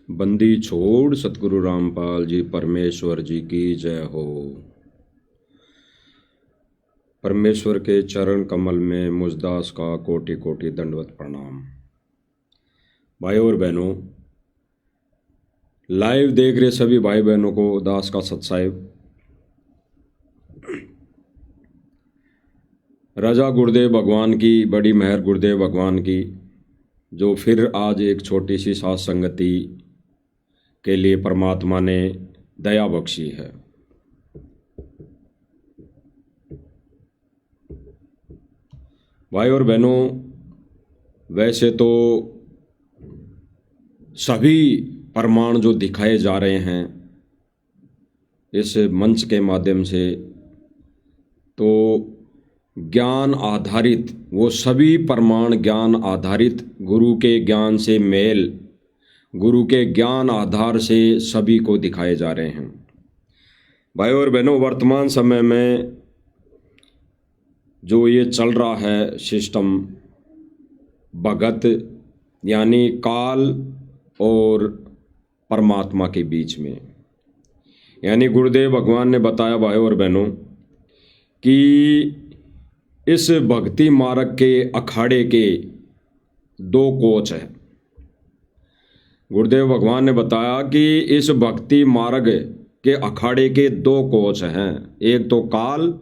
बंदी छोड़ सतगुरु रामपाल जी परमेश्वर जी की जय हो। परमेश्वर के चरण कमल में मुझदास का कोटि कोटि दंडवत प्रणाम। भाइयों और बहनों, लाइव देख रहे सभी भाई बहनों को दास का सत्साहिब। राजा गुरुदेव भगवान की बड़ी मेहर, गुरुदेव भगवान की जो फिर आज एक छोटी सी साथ संगति के लिए परमात्मा ने दया बख्शी है। भाई और बहनों, वैसे तो सभी प्रमाण जो दिखाए जा रहे हैं इस मंच के माध्यम से, तो ज्ञान आधारित, वो सभी प्रमाण ज्ञान आधारित, गुरु के ज्ञान से मेल, गुरु के ज्ञान आधार से सभी को दिखाए जा रहे हैं। भाई और बहनों, वर्तमान समय में जो ये चल रहा है सिस्टम, भगत यानी काल और परमात्मा के बीच में, यानी गुरुदेव भगवान ने बताया भाई और बहनों कि इस भक्ति मार्ग के अखाड़े के दो कोच हैं। गुरुदेव भगवान ने बताया कि इस भक्ति मार्ग के अखाड़े के दो कोच हैं, एक तो काल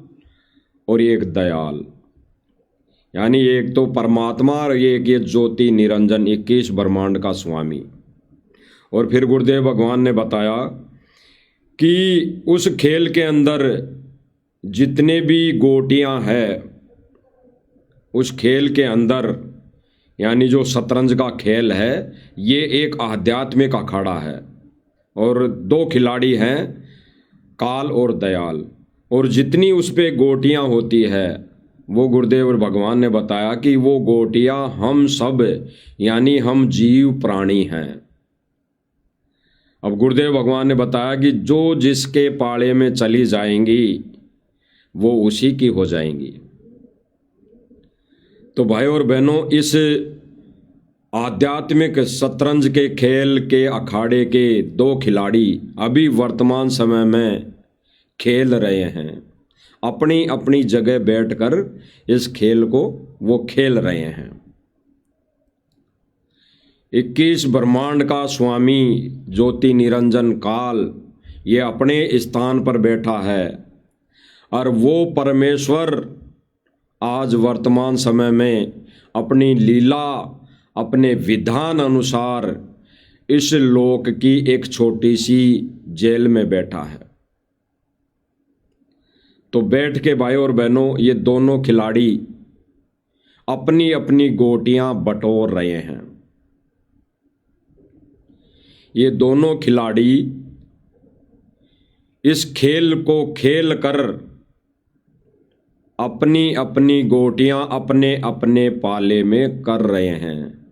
और एक दयाल, यानी एक तो परमात्मा और एक ये ज्योति निरंजन 21 ब्रह्मांड का स्वामी। और फिर गुरुदेव भगवान ने बताया कि उस खेल के अंदर जितने भी गोटियां हैं, उस खेल के अंदर यानी जो शतरंज का खेल है, ये एक आध्यात्मिक अखाड़ा है और दो खिलाड़ी हैं, काल और दयाल। और जितनी उस पे गोटियां होती है, वो गुरुदेव भगवान ने बताया कि वो गोटियां हम सब यानी हम जीव प्राणी हैं। अब गुरुदेव भगवान ने बताया कि जो जिसके पाले में चली जाएंगी वो उसी की हो जाएंगी। तो भाई और बहनों, इस आध्यात्मिक शतरंज के खेल के अखाड़े के दो खिलाड़ी अभी वर्तमान समय में खेल रहे हैं, अपनी अपनी जगह बैठकर इस खेल को वो खेल रहे हैं। 21 ब्रह्मांड का स्वामी ज्योति निरंजन काल ये अपने स्थान पर बैठा है और वो परमेश्वर आज वर्तमान समय में अपनी लीला, अपने विधान अनुसार इस लोक की एक छोटी सी जेल में बैठा है। तो बैठ के भाई और बहनों, ये दोनों खिलाड़ी अपनी अपनी गोटियां बटोर रहे हैं। ये दोनों खिलाड़ी इस खेल को खेल कर अपनी अपनी गोटियां अपने अपने पाले में कर रहे हैं,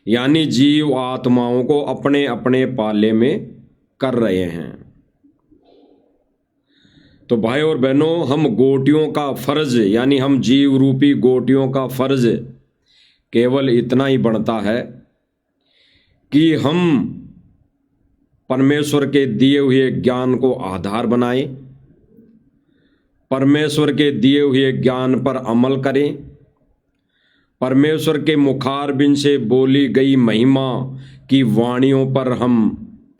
यानी जीव आत्माओं को अपने अपने पाले में कर रहे हैं। तो भाई और बहनों, हम गोटियों का फर्ज, यानी हम जीव रूपी गोटियों का फर्ज केवल इतना ही बनता है कि हम परमेश्वर के दिए हुए ज्ञान को आधार बनाएं, परमेश्वर के दिए हुए ज्ञान पर अमल करें, परमेश्वर के मुखारबिंद से बोली गई महिमा की वाणियों पर हम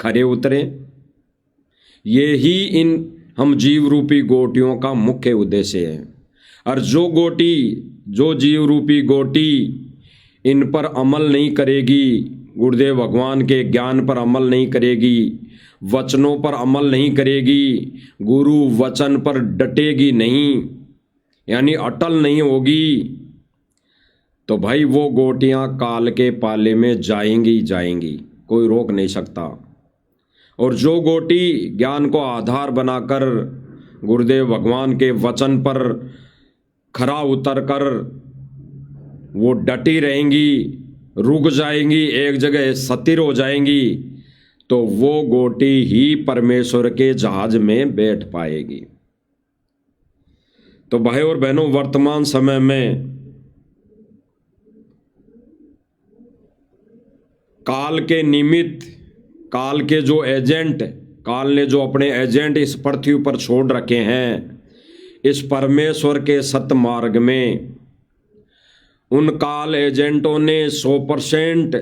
खरे उतरें। ये ही इन हम जीव रूपी गोटियों का मुख्य उद्देश्य है। और जो जीव रूपी गोटी इन पर अमल नहीं करेगी, गुरुदेव भगवान के ज्ञान पर अमल नहीं करेगी, वचनों पर अमल नहीं करेगी, गुरु वचन पर डटेगी नहीं, यानी अटल नहीं होगी, तो भाई वो गोटियां काल के पाले में जाएंगी जाएंगी, कोई रोक नहीं सकता। और जो गोटी ज्ञान को आधार बनाकर गुरुदेव भगवान के वचन पर खरा उतर कर वो डटी रहेंगी, रुक जाएंगी, एक जगह स्थिर हो जाएंगी, तो वो गोटी ही परमेश्वर के जहाज में बैठ पाएगी। तो भाई और बहनों, वर्तमान समय में काल के निमित्त काल के जो एजेंट, काल ने जो अपने एजेंट इस पृथ्वी पर छोड़ रखे हैं इस परमेश्वर के सत्य मार्ग में, उन काल एजेंटों ने 100%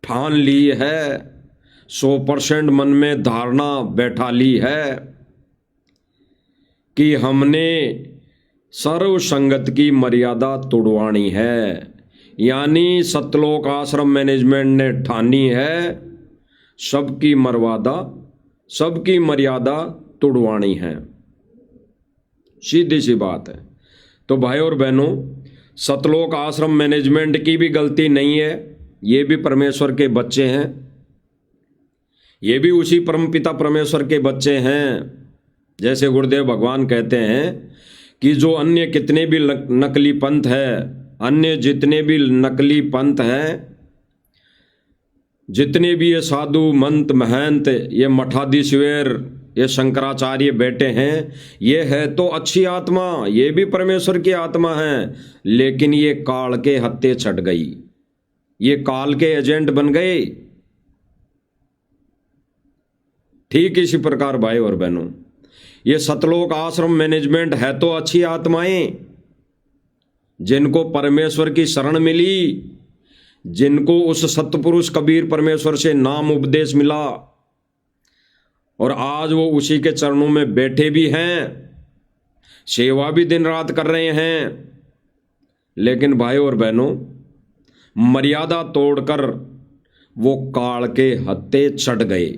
ठान ली है, 100% मन में धारणा बैठा ली है कि हमने सर्व संगत की मर्यादा तोड़वानी है। यानी सतलोक आश्रम मैनेजमेंट ने ठानी है सबकी मर्यादा तोड़वानी है। सीधी सी बात है। तो भाई और बहनों, सतलोक आश्रम मैनेजमेंट की भी गलती नहीं है, ये भी परमेश्वर के बच्चे हैं, ये भी उसी परमपिता परमेश्वर के बच्चे हैं। जैसे गुरुदेव भगवान कहते हैं कि जो अन्य कितने भी नकली पंथ है, अन्य जितने भी नकली पंथ हैं, जितने भी ये साधु मंत महंत, ये मठाधीश्वर, ये शंकराचार्य बैठे हैं, ये है तो अच्छी आत्मा, ये भी परमेश्वर की आत्मा है, लेकिन ये काल के हत्थे छट गई, ये काल के एजेंट बन गए। ठीक इसी प्रकार भाई और बहनों, ये सतलोक आश्रम मैनेजमेंट है तो अच्छी आत्माएं, जिनको परमेश्वर की शरण मिली, जिनको उस सतपुरुष कबीर परमेश्वर से नाम उपदेश मिला और आज वो उसी के चरणों में बैठे भी हैं, सेवा भी दिन रात कर रहे हैं। लेकिन भाई और बहनों, मर्यादा तोड़कर वो काल के हत्थे चढ़ गए।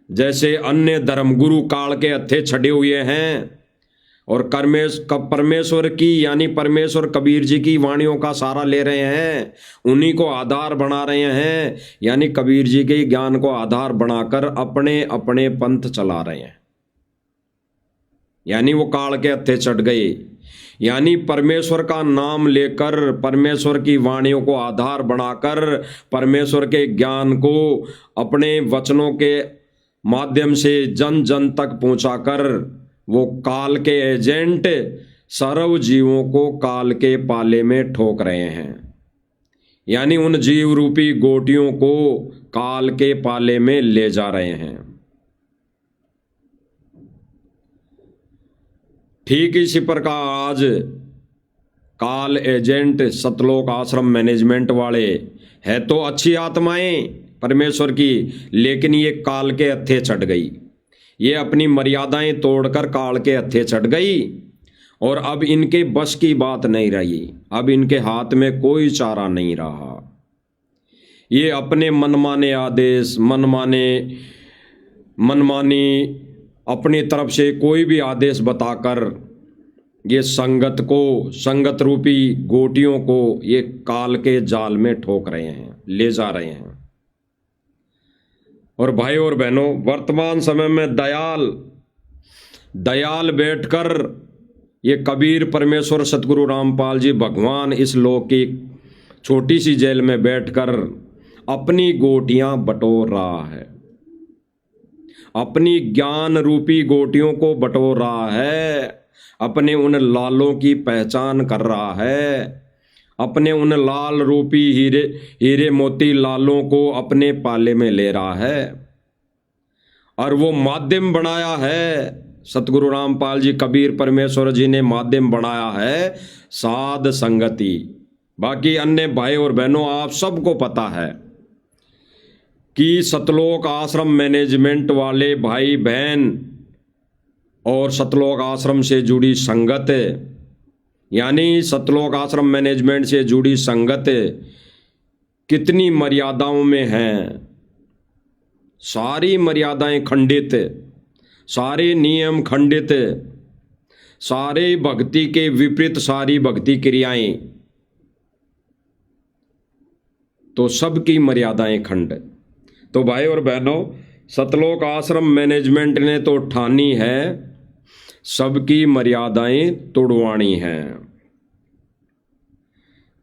जैसे अन्य धर्मगुरु काल के हत्थे छड़े हुए हैं और परमेश्वर की यानी परमेश्वर कबीर जी की वाणियों का सहारा ले रहे हैं, उन्हीं को आधार बना रहे हैं, यानी कबीर जी के ज्ञान को आधार बनाकर अपने अपने पंथ चला रहे हैं, यानी वो काल के हत्थे चढ़ गए। यानी परमेश्वर का नाम लेकर, परमेश्वर की वाणियों को आधार बनाकर, परमेश्वर के ज्ञान को अपने वचनों के माध्यम से जन जन तक पहुंचाकर वो काल के एजेंट सर्व जीवों को काल के पाले में ठोक रहे हैं, यानी उन जीव रूपी गोटियों को काल के पाले में ले जा रहे हैं। ठीक इसी प्रकार आज काल एजेंट सतलोक आश्रम मैनेजमेंट वाले है तो अच्छी आत्माएं परमेश्वर की, लेकिन ये काल के हत्थे चढ़ गई, ये अपनी मर्यादाएं तोड़कर काल के हत्थे चढ़ गई और अब इनके बस की बात नहीं रही, अब इनके हाथ में कोई चारा नहीं रहा। ये अपने मनमाने आदेश, मनमानी अपनी तरफ से कोई भी आदेश बताकर ये संगत रूपी गोटियों को ये काल के जाल में ठोक रहे हैं, ले जा रहे हैं। और भाई और बहनों, वर्तमान समय में दयाल बैठकर ये कबीर परमेश्वर सतगुरु रामपाल जी भगवान इस लोक की छोटी सी जेल में बैठकर अपनी गोटियां बटोर रहा है, अपनी ज्ञान रूपी गोटियों को बटोर रहा है, अपने उन लालों की पहचान कर रहा है, अपने उन लाल रूपी हीरे मोती लालों को अपने पाले में ले रहा है। और वो माध्यम बनाया है, सतगुरु रामपाल जी कबीर परमेश्वर जी ने माध्यम बनाया है साध संगति। बाकी अन्य भाई और बहनों, आप सबको पता है कि सतलोक आश्रम मैनेजमेंट वाले भाई बहन और सतलोक आश्रम से जुड़ी संगत, यानी सतलोक आश्रम मैनेजमेंट से जुड़ी संगत कितनी मर्यादाओं में है। सारी मर्यादाएं खंडित, सारे नियम खंडित, सारे भक्ति के विपरीत सारी भक्ति क्रियाएं, तो सबकी मर्यादाएं खंड। तो भाई और बहनों, सतलोक आश्रम मैनेजमेंट ने तो ठानी है सबकी मर्यादाएं तोड़वानी हैं।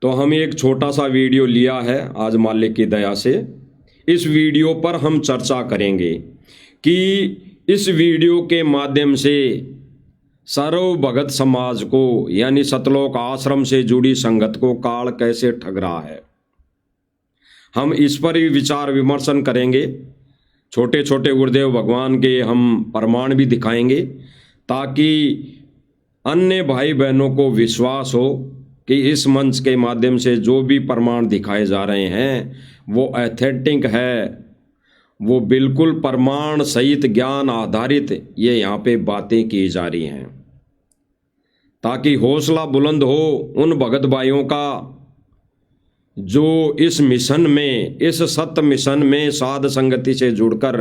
तो हम एक छोटा सा वीडियो लिया है आज मालिक की दया से। इस वीडियो पर हम चर्चा करेंगे कि इस वीडियो के माध्यम से सर्व भगत समाज को यानी सतलोक आश्रम से जुड़ी संगत को काल कैसे ठग रहा है। हम इस पर ही विचार विमर्शन करेंगे। छोटे छोटे गुरुदेव भगवान के हम प्रमाण भी दिखाएंगे, ताकि अन्य भाई बहनों को विश्वास हो कि इस मंच के माध्यम से जो भी प्रमाण दिखाए जा रहे हैं वो ऑथेंटिक है, वो बिल्कुल प्रमाण सहित ज्ञान आधारित ये यहाँ पे बातें की जा रही हैं, ताकि हौसला बुलंद हो उन भगत भाइयों का जो इस मिशन में, इस सत्य मिशन में साध संगति से जुड़कर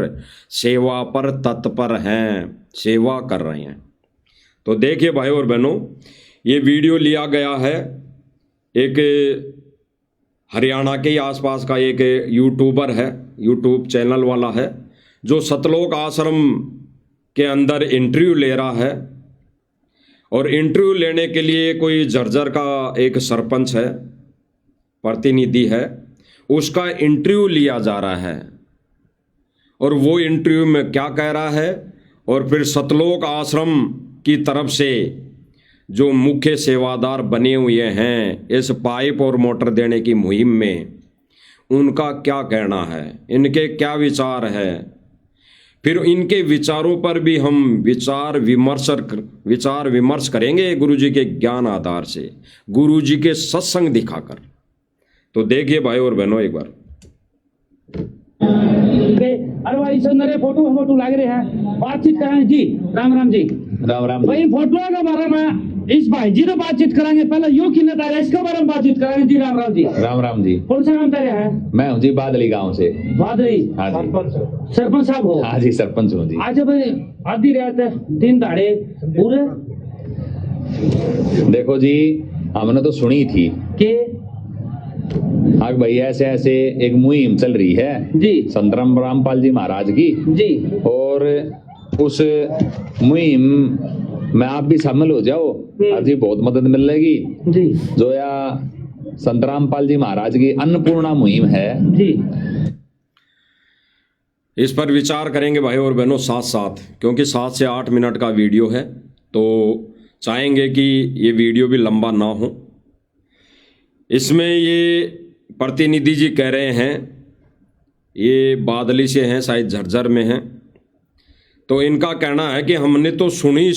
सेवा पर तत्पर हैं, सेवा कर रहे हैं। तो देखिए भाई और बहनों, ये वीडियो लिया गया है एक हरियाणा के आसपास का एक यूट्यूबर है, यूट्यूब चैनल वाला है, जो सतलोक आश्रम के अंदर इंटरव्यू ले रहा है। और इंटरव्यू लेने के लिए कोई झज्जर का एक सरपंच है, प्रतिनिधि है, उसका इंटरव्यू लिया जा रहा है। और वो इंटरव्यू में क्या कह रहा है, और फिर सतलोक आश्रम की तरफ से जो मुख्य सेवादार बने हुए हैं इस पाइप और मोटर देने की मुहिम में, उनका क्या कहना है, इनके क्या विचार है, फिर इनके विचारों पर भी हम विचार विमर्श करेंगे गुरुजी के ज्ञान आधार से, गुरुजी के सत्संग दिखाकर। तो देखिए भाई और बहनों एक बार। अरे भाई सर फोटो लग रहे हैं, बातचीत कराएं जी। राम राम जी। राम राम भाई फोटो के बारे में इस भाई जी ने बातचीत कराएंगे, पहले यो किन्ने था इसके बारे में बातचीत कराएंगे जी। राम राम जी। राम राम जी। कौन सा नाम तेरे है? मैं हूँ जी बादली गांव से। बादली? हाँ जी। सरपंच साहब हो? हाँ जी सरपंच हूँ जी। आज भाई आधी रात है, दिन दाड़े पूरे। देखो जी, हमने तो सुनी थी के आग भाई ऐसे ऐसे एक मुहिम चल रही है जी, संत रामपाल जी महाराज की जी, और उस मुहिम में आप भी शामिल हो जाओ, आज जी बहुत मदद मिलेगी जी। जो या संत रामपाल जी महाराज की अन्नपूर्णा मुहिम है जी। इस पर विचार करेंगे भाई और बहनों साथ साथ, क्योंकि 7 से 8 मिनट का वीडियो है, तो चाहेंगे कि ये वीडियो भी लंबा ना हो। इसमें ये प्रतिनिधि जी कह रहे हैं, ये बादली से हैं, शायद झज्जर में हैं, तो इनका कहना है कि हमने तो सुनी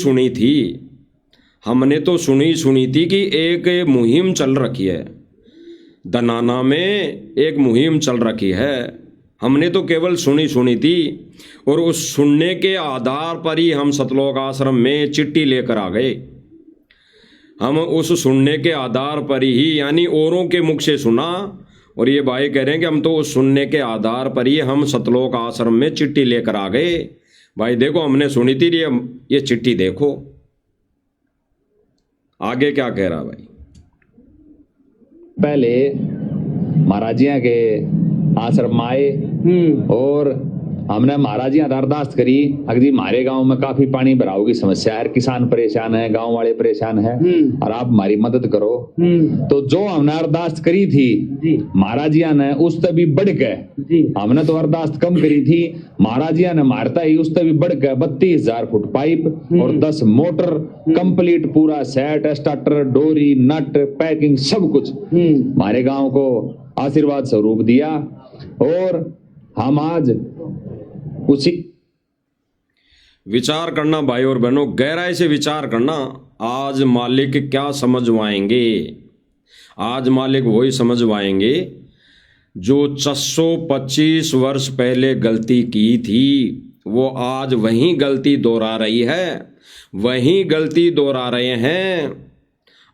थी कि एक मुहिम चल रखी है, दनाना में एक मुहिम चल रखी है, हमने तो केवल सुनी थी। और उस सुनने के आधार पर ही हम सतलोक आश्रम में चिट्ठी लेकर आ गए। हम उस सुनने के आधार पर ही, यानी औरों के मुख से सुना, और ये भाई कह रहे हैं कि हम तो उस सुनने के आधार पर ही हम सतलोक आश्रम में चिट्ठी लेकर आ गए। भाई देखो, हमने सुनी थी, ये चिट्ठी देखो आगे क्या कह रहा भाई। पहले महाराजिया के आश्रम आए और हमने महाराजिया अरदास करी, अगर जी हमारे गांव में काफी पानी भराव की समस्या है, किसान परेशान है, गांव वाले परेशान है, और आप हमारी मदद करो। तो जो हमने अरदास करी थी महाराजिया ने उससे भी बढ़ गए, हमने तो अरदास कम करी थी, महाराजिया ने मारता ही उससे भी बढ़ गए 32,000 फुट पाइप और 10 मोटर कंप्लीट, पूरा सेट, स्टार्टर, डोरी, नट, पैकिंग, सब कुछ हमारे गांव को आशीर्वाद स्वरूप दिया। और हम आज उसी विचार करना भाई और बहनों, गहराई से विचार करना। आज मालिक क्या समझवाएंगे? आज मालिक वही समझवाएंगे जो 625 वर्ष पहले गलती की थी, वो आज वही गलती दोहरा रही है, वही गलती दोहरा रहे हैं,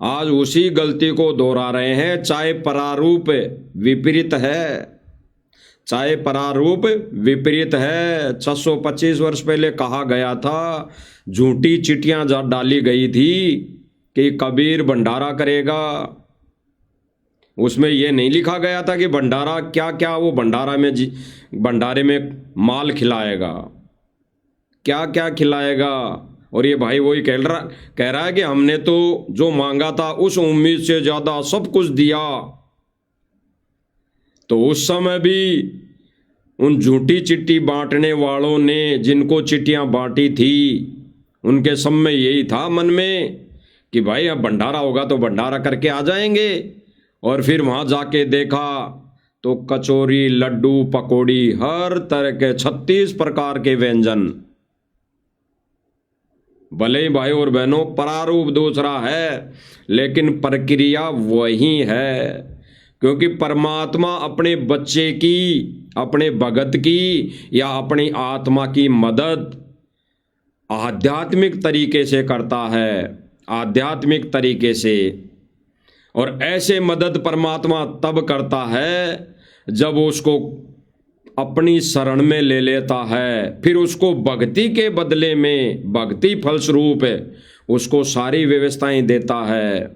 आज उसी गलती को दोहरा रहे हैं, चाहे प्रारूप विपरीत है, चाहे प्रारूप विपरीत है। 625 वर्ष पहले कहा गया था, झूठी चिट्ठियां डाली गई थी कि कबीर भंडारा करेगा। उसमें यह नहीं लिखा गया था कि भंडारा क्या क्या, वो भंडारे में माल खिलाएगा, क्या क्या खिलाएगा। और ये भाई वही कह रहा है कि हमने तो जो मांगा था उस उम्मीद से ज्यादा सब कुछ दिया। तो उस समय भी उन झूठी चिट्ठी बांटने वालों ने, जिनको चिट्ठियां बांटी थी, उनके सब में यही था मन में कि भाई अब भंडारा होगा तो भंडारा करके आ जाएंगे। और फिर वहां जाके देखा तो कचौरी, लड्डू, पकौड़ी, हर तरह के 36 प्रकार के व्यंजन। भले ही भाई और बहनों प्रारूप दूसरा है, लेकिन प्रक्रिया वही है, क्योंकि परमात्मा अपने बच्चे की, अपने भगत की या अपनी आत्मा की मदद आध्यात्मिक तरीके से करता है, आध्यात्मिक तरीके से। और ऐसे मदद परमात्मा तब करता है जब उसको अपनी शरण में ले लेता है, फिर उसको भक्ति के बदले में, भक्ति फलस्वरूप उसको सारी व्यवस्थाएं देता है।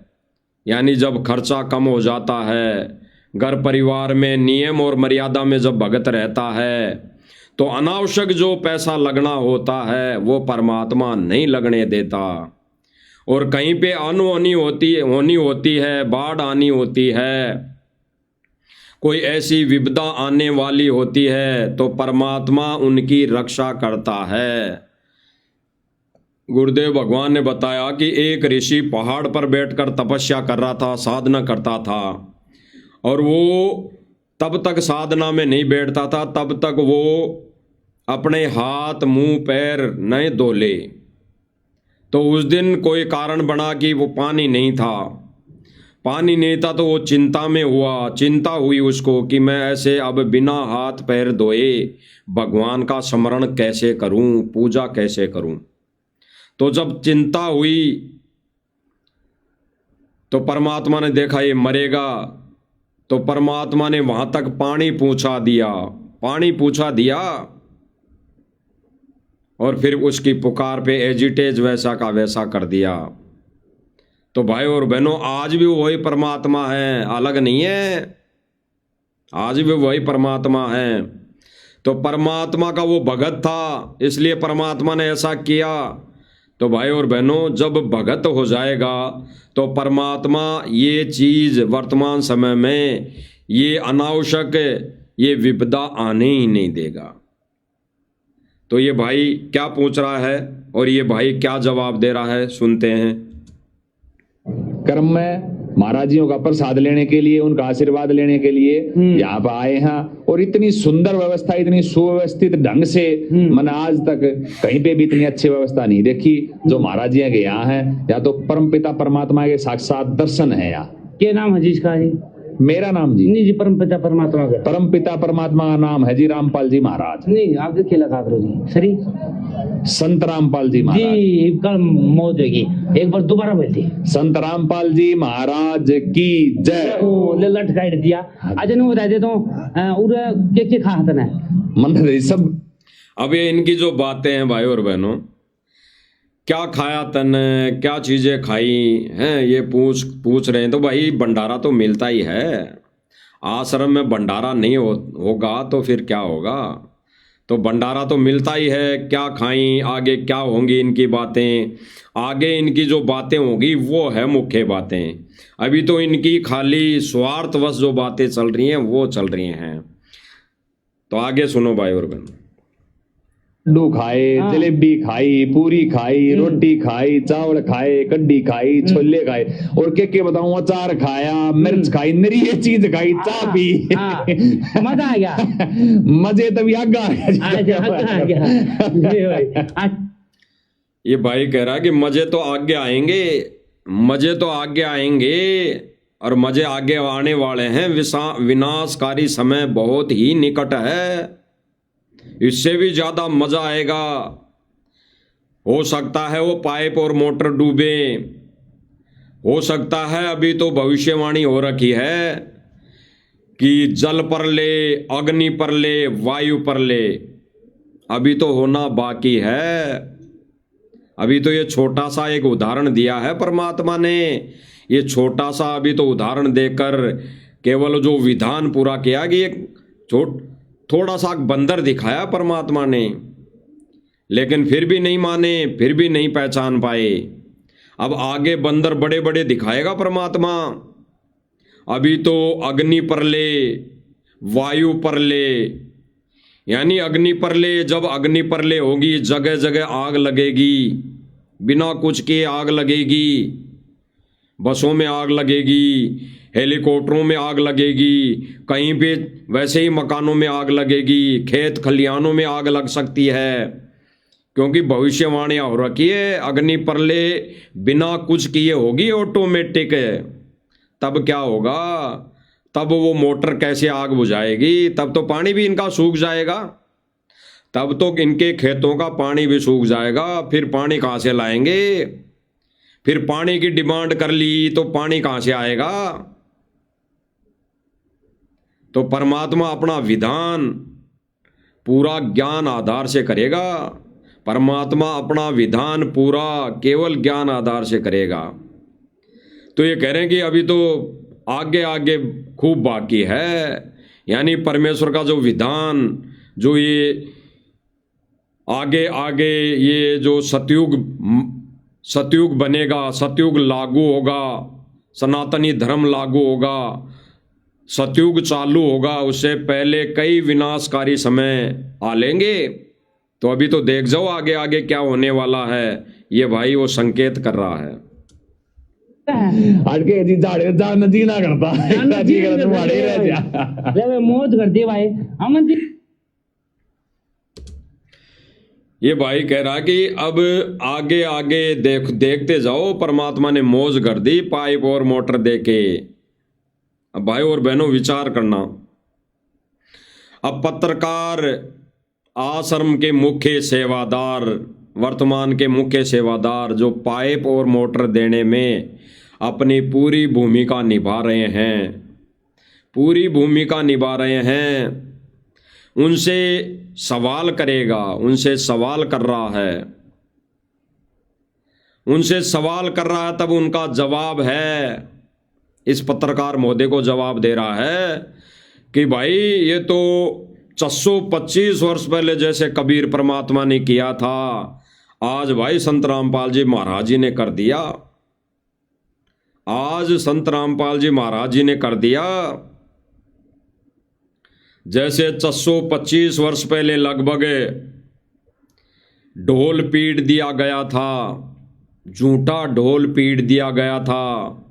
यानी जब खर्चा कम हो जाता है, घर परिवार में नियम और मर्यादा में जब भगत रहता है, तो अनावश्यक जो पैसा लगना होता है वो परमात्मा नहीं लगने देता। और कहीं पे अनहोनी होती है, बाढ़ आनी होती है, कोई ऐसी विपदा आने वाली होती है, तो परमात्मा उनकी रक्षा करता है। गुरुदेव भगवान ने बताया कि एक ऋषि पहाड़ पर बैठकर तपस्या कर रहा था, साधना करता था, और वो तब तक साधना में नहीं बैठता था तब तक वो अपने हाथ मुंह पैर नहीं धोले। तो उस दिन कोई कारण बना कि वो पानी नहीं था, तो वो चिंता में हुआ, चिंता हुई उसको कि मैं ऐसे अब बिना हाथ पैर धोए भगवान का स्मरण कैसे करूं, पूजा कैसे करूं। तो जब चिंता हुई तो परमात्मा ने देखा ये मरेगा, तो परमात्मा ने वहां तक पानी पहुंचा दिया और फिर उसकी पुकार पे एजिटेज वैसा का वैसा कर दिया। तो भाई और बहनों आज भी वही परमात्मा है, अलग नहीं है, आज भी वही परमात्मा है। तो परमात्मा का वो भगत था, इसलिए परमात्मा ने ऐसा किया। तो भाई और बहनों जब भगत हो जाएगा तो परमात्मा ये चीज वर्तमान समय में, ये अनावश्यक, ये विपदा आने ही नहीं देगा। तो ये भाई क्या पूछ रहा है और ये भाई क्या जवाब दे रहा है, सुनते हैं। कर्म में महाराज जियों का प्रसाद लेने के लिए, उनका आशीर्वाद लेने के लिए यहाँ पर आए हैं, और इतनी सुंदर व्यवस्था, इतनी सुव्यवस्थित ढंग से मैंने आज तक कहीं पे भी इतनी अच्छी व्यवस्था नहीं देखी जो महाराज जी के यहाँ है। या तो परमपिता परमात्मा के साक्षात दर्शन है यहाँ। क्या नाम है जी इसका? जी मेरा नाम जी नहीं जी, परमपिता परमात्मा का। परमपिता परमात्मा का नाम है जी रामपाल जी महाराज। नहीं आगे क्या लगा करो जी, सरी संत रामपाल जी महाराज जी। कल मौत होगी, एक बार दोबारा बोलती। संत रामपाल जी महाराज की जय। ओ ले लट काट दिया। आज नहीं बता देता हूँ उर के खा हतन है मंदिर सब। अब ये इनकी जो बातें हैं भाई और बहनों, क्या खाया तने, क्या चीजें खाई हैं, ये पूछ रहे हैं। तो भाई भंडारा तो मिलता ही है, आश्रम में भंडारा नहीं होगा तो फिर क्या होगा। तो भंडारा तो मिलता ही है। क्या खाई, आगे क्या होंगी इनकी बातें, आगे इनकी जो बातें होगी वो है मुख्य बातें। अभी तो इनकी खाली स्वार्थवश जो बातें चल रही हैं वो चल रही हैं। तो आगे सुनो भाई और बहन। लड्डू खाए, जलेबी खाई, पूरी खाई, रोटी खाई, चावल खाए, कड्डी खाई, छोले खाए, और के बताऊं, अचार खाया, मिर्च खाई, नरी ये चीज खाई, चाय पी। मजा आ गया। मजे तभी आगा ये भाई कह रहा कि मजे तो आगे आएंगे, मजे तो आगे आएंगे, और मजे आगे आने वाले हैं। विनाशकारी समय बहुत ही निकट है, इससे भी ज्यादा मजा आएगा। हो सकता है वो पाइप और मोटर डूबे, हो सकता है अभी तो भविष्यवाणी हो रखी है कि जल पर ले, अग्नि पर ले, वायु पर ले। अभी तो होना बाकी है। अभी तो ये छोटा सा एक उदाहरण दिया है परमात्मा ने। ये छोटा सा अभी तो उदाहरण देकर केवल जो विधान पूरा किया कि एक थोड़ा सा बंदर दिखाया परमात्मा ने, लेकिन फिर भी नहीं माने, फिर भी नहीं पहचान पाए। अब आगे बंदर बड़े बड़े दिखाएगा परमात्मा। अभी तो अग्नि पर ले, वायु पर ले, यानी अग्नि पर ले, जब अग्नि पर ले होगी जगह जगह आग लगेगी, बिना कुछ के आग लगेगी, बसों में आग लगेगी, हेलीकॉप्टरों में आग लगेगी, कहीं पे वैसे ही मकानों में आग लगेगी, खेत खलिहानों में आग लग सकती है, क्योंकि भविष्यवाणी हो रखी है अग्नि प्रलय बिना कुछ किए होगी ऑटोमेटिक। तब क्या होगा, तब वो मोटर कैसे आग बुझाएगी, तब तो पानी भी इनका सूख जाएगा, तब तो इनके खेतों का पानी भी सूख जाएगा, फिर पानी कहाँ से लाएंगे, फिर पानी की डिमांड कर ली तो पानी कहाँ से आएगा। तो परमात्मा अपना विधान पूरा ज्ञान आधार से करेगा, परमात्मा अपना विधान पूरा केवल ज्ञान आधार से करेगा। तो ये कह रहे हैं कि अभी तो आगे आगे खूब बाकी है, यानी परमेश्वर का जो विधान, जो ये आगे आगे ये जो सतयुग बनेगा, सतयुग लागू होगा, सनातनी धर्म लागू होगा, सतयुग चालू होगा, उससे पहले कई विनाशकारी समय आ लेंगे। तो अभी तो देख जाओ आगे आगे क्या होने वाला है, ये भाई वो संकेत कर रहा है। अटके जी झाड़े जा नदी ना करता नदी कर तुम्हारे रह जा जब मौज कर दी भाई अमन जी। ये भाई कह रहा कि अब आगे आगे देखते जाओ, परमात्मा ने मौज कर दी पाइप और मोटर देके। अब भाई और बहनों विचार करना, अब पत्रकार आश्रम के मुख्य सेवादार, वर्तमान के मुख्य सेवादार जो पाइप और मोटर देने में अपनी पूरी भूमिका निभा रहे हैं, पूरी भूमिका निभा रहे हैं, उनसे सवाल करेगा, उनसे सवाल कर रहा है, उनसे सवाल कर रहा है, तब उनका जवाब है, इस पत्रकार महोदय को जवाब दे रहा है कि भाई ये तो 625 वर्ष पहले जैसे कबीर परमात्मा ने किया था, आज भाई संत रामपाल जी महाराज जी ने कर दिया, आज संत रामपाल जी महाराज जी ने कर दिया। जैसे 625 वर्ष पहले लगभग ढोल पीट दिया गया था, झूठा ढोल पीट दिया गया था,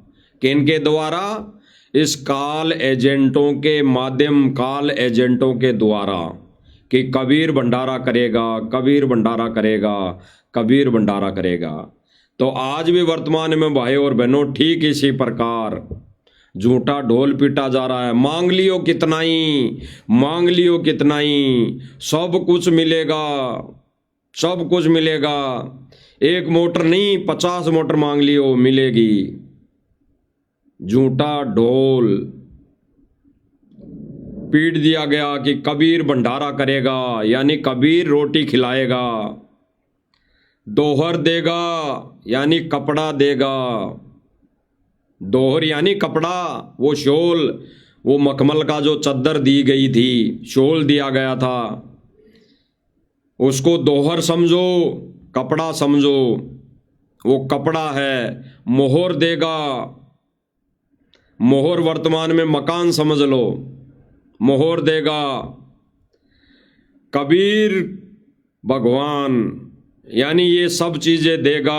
किनके द्वारा, इस काल एजेंटों के माध्यम, काल एजेंटों के द्वारा, कि कबीर भंडारा करेगा, कबीर भंडारा करेगा, कबीर भंडारा करेगा। तो आज भी वर्तमान में भाई और बहनों ठीक इसी प्रकार झूठा ढोल पीटा जा रहा है। मांग लियो कितना ही, मांग लियो कितना ही, सब कुछ मिलेगा, सब कुछ मिलेगा। एक मोटर नहीं 50 मोटर मांग लियो मिलेगी। झूठा ढोल पीट दिया गया कि कबीर भंडारा करेगा, यानी कबीर रोटी खिलाएगा, दोहर देगा यानी कपड़ा देगा, दोहर यानी कपड़ा, वो शोल, वो मखमल का जो चद्दर दी गई थी, शोल दिया गया था, उसको दोहर समझो, कपड़ा समझो, वो कपड़ा है। मोहर देगा, मोहर वर्तमान में मकान समझ लो, मोहर देगा। कबीर भगवान यानी ये सब चीजें देगा,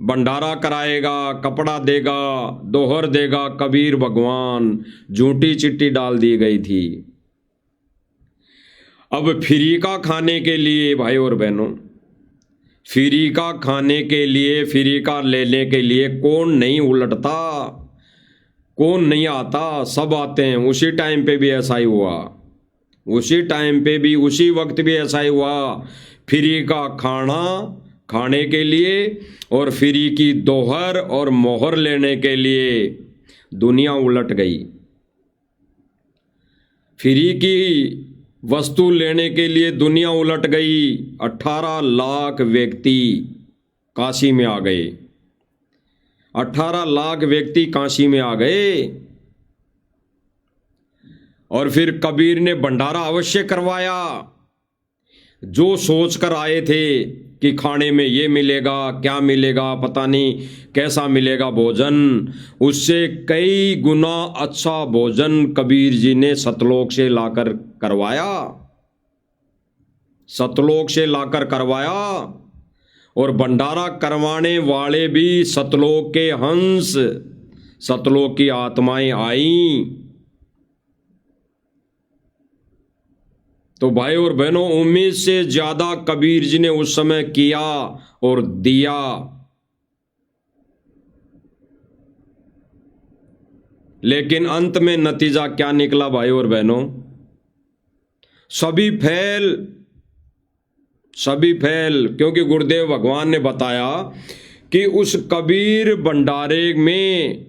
भंडारा कराएगा, कपड़ा देगा, दोहर देगा, कबीर भगवान। झूठी चिट्ठी डाल दी गई थी। अब फ्री का खाने के लिए भाई और बहनों, फ्री का खाने के लिए, फ्री का लेने के लिए कौन नहीं उलटता, कौन नहीं आता, सब आते हैं। उसी टाइम पे भी ऐसा ही हुआ, उसी टाइम पे भी, उसी वक्त भी ऐसा ही हुआ। फ्री का खाना खाने के लिए और फ्री की दोहर और मोहर लेने के लिए दुनिया उलट गई। फ्री की वस्तु लेने के लिए दुनिया उलट गई। 18 लाख व्यक्ति काशी में आ गए, 18 लाख व्यक्ति काशी में आ गए। और फिर कबीर ने भंडारा अवश्य करवाया। जो सोच कर आए थे कि खाने में ये मिलेगा, क्या मिलेगा पता नहीं, कैसा मिलेगा भोजन, उससे कई गुना अच्छा भोजन कबीर जी ने सतलोक से लाकर करवाया, सतलोक से लाकर करवाया। और भंडारा करवाने वाले भी सतलोक के हंस, सतलोक की आत्माएं आईं। तो भाई और बहनों, उम्मीद से ज्यादा कबीर जी ने उस समय किया और दिया। लेकिन अंत में नतीजा क्या निकला भाई और बहनों? सभी फेल, क्योंकि गुरुदेव भगवान ने बताया कि उस कबीर भंडारे में,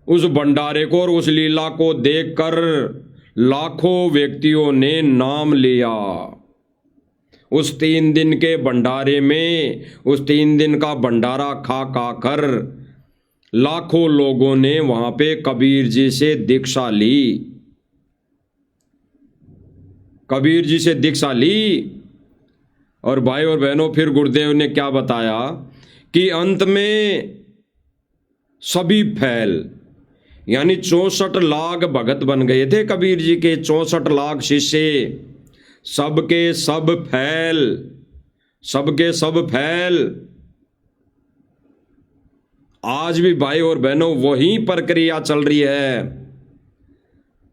उस भंडारे को और उस लीला को देखकर लाखों व्यक्तियों ने नाम लिया। उस 3 दिन के भंडारे में, उस 3 दिन का भंडारा खा कर लाखों लोगों ने वहां पे कबीर जी से दीक्षा ली, कबीर जी से दीक्षा ली। और भाई और बहनों, फिर गुरुदेव ने क्या बताया कि अंत में सभी फैल, यानी 64 लाख भगत बन गए थे कबीर जी के, 64 लाख शिष्य, सबके सब फैल, सबके सब फैल। आज भी भाई और बहनों वही प्रक्रिया चल रही है।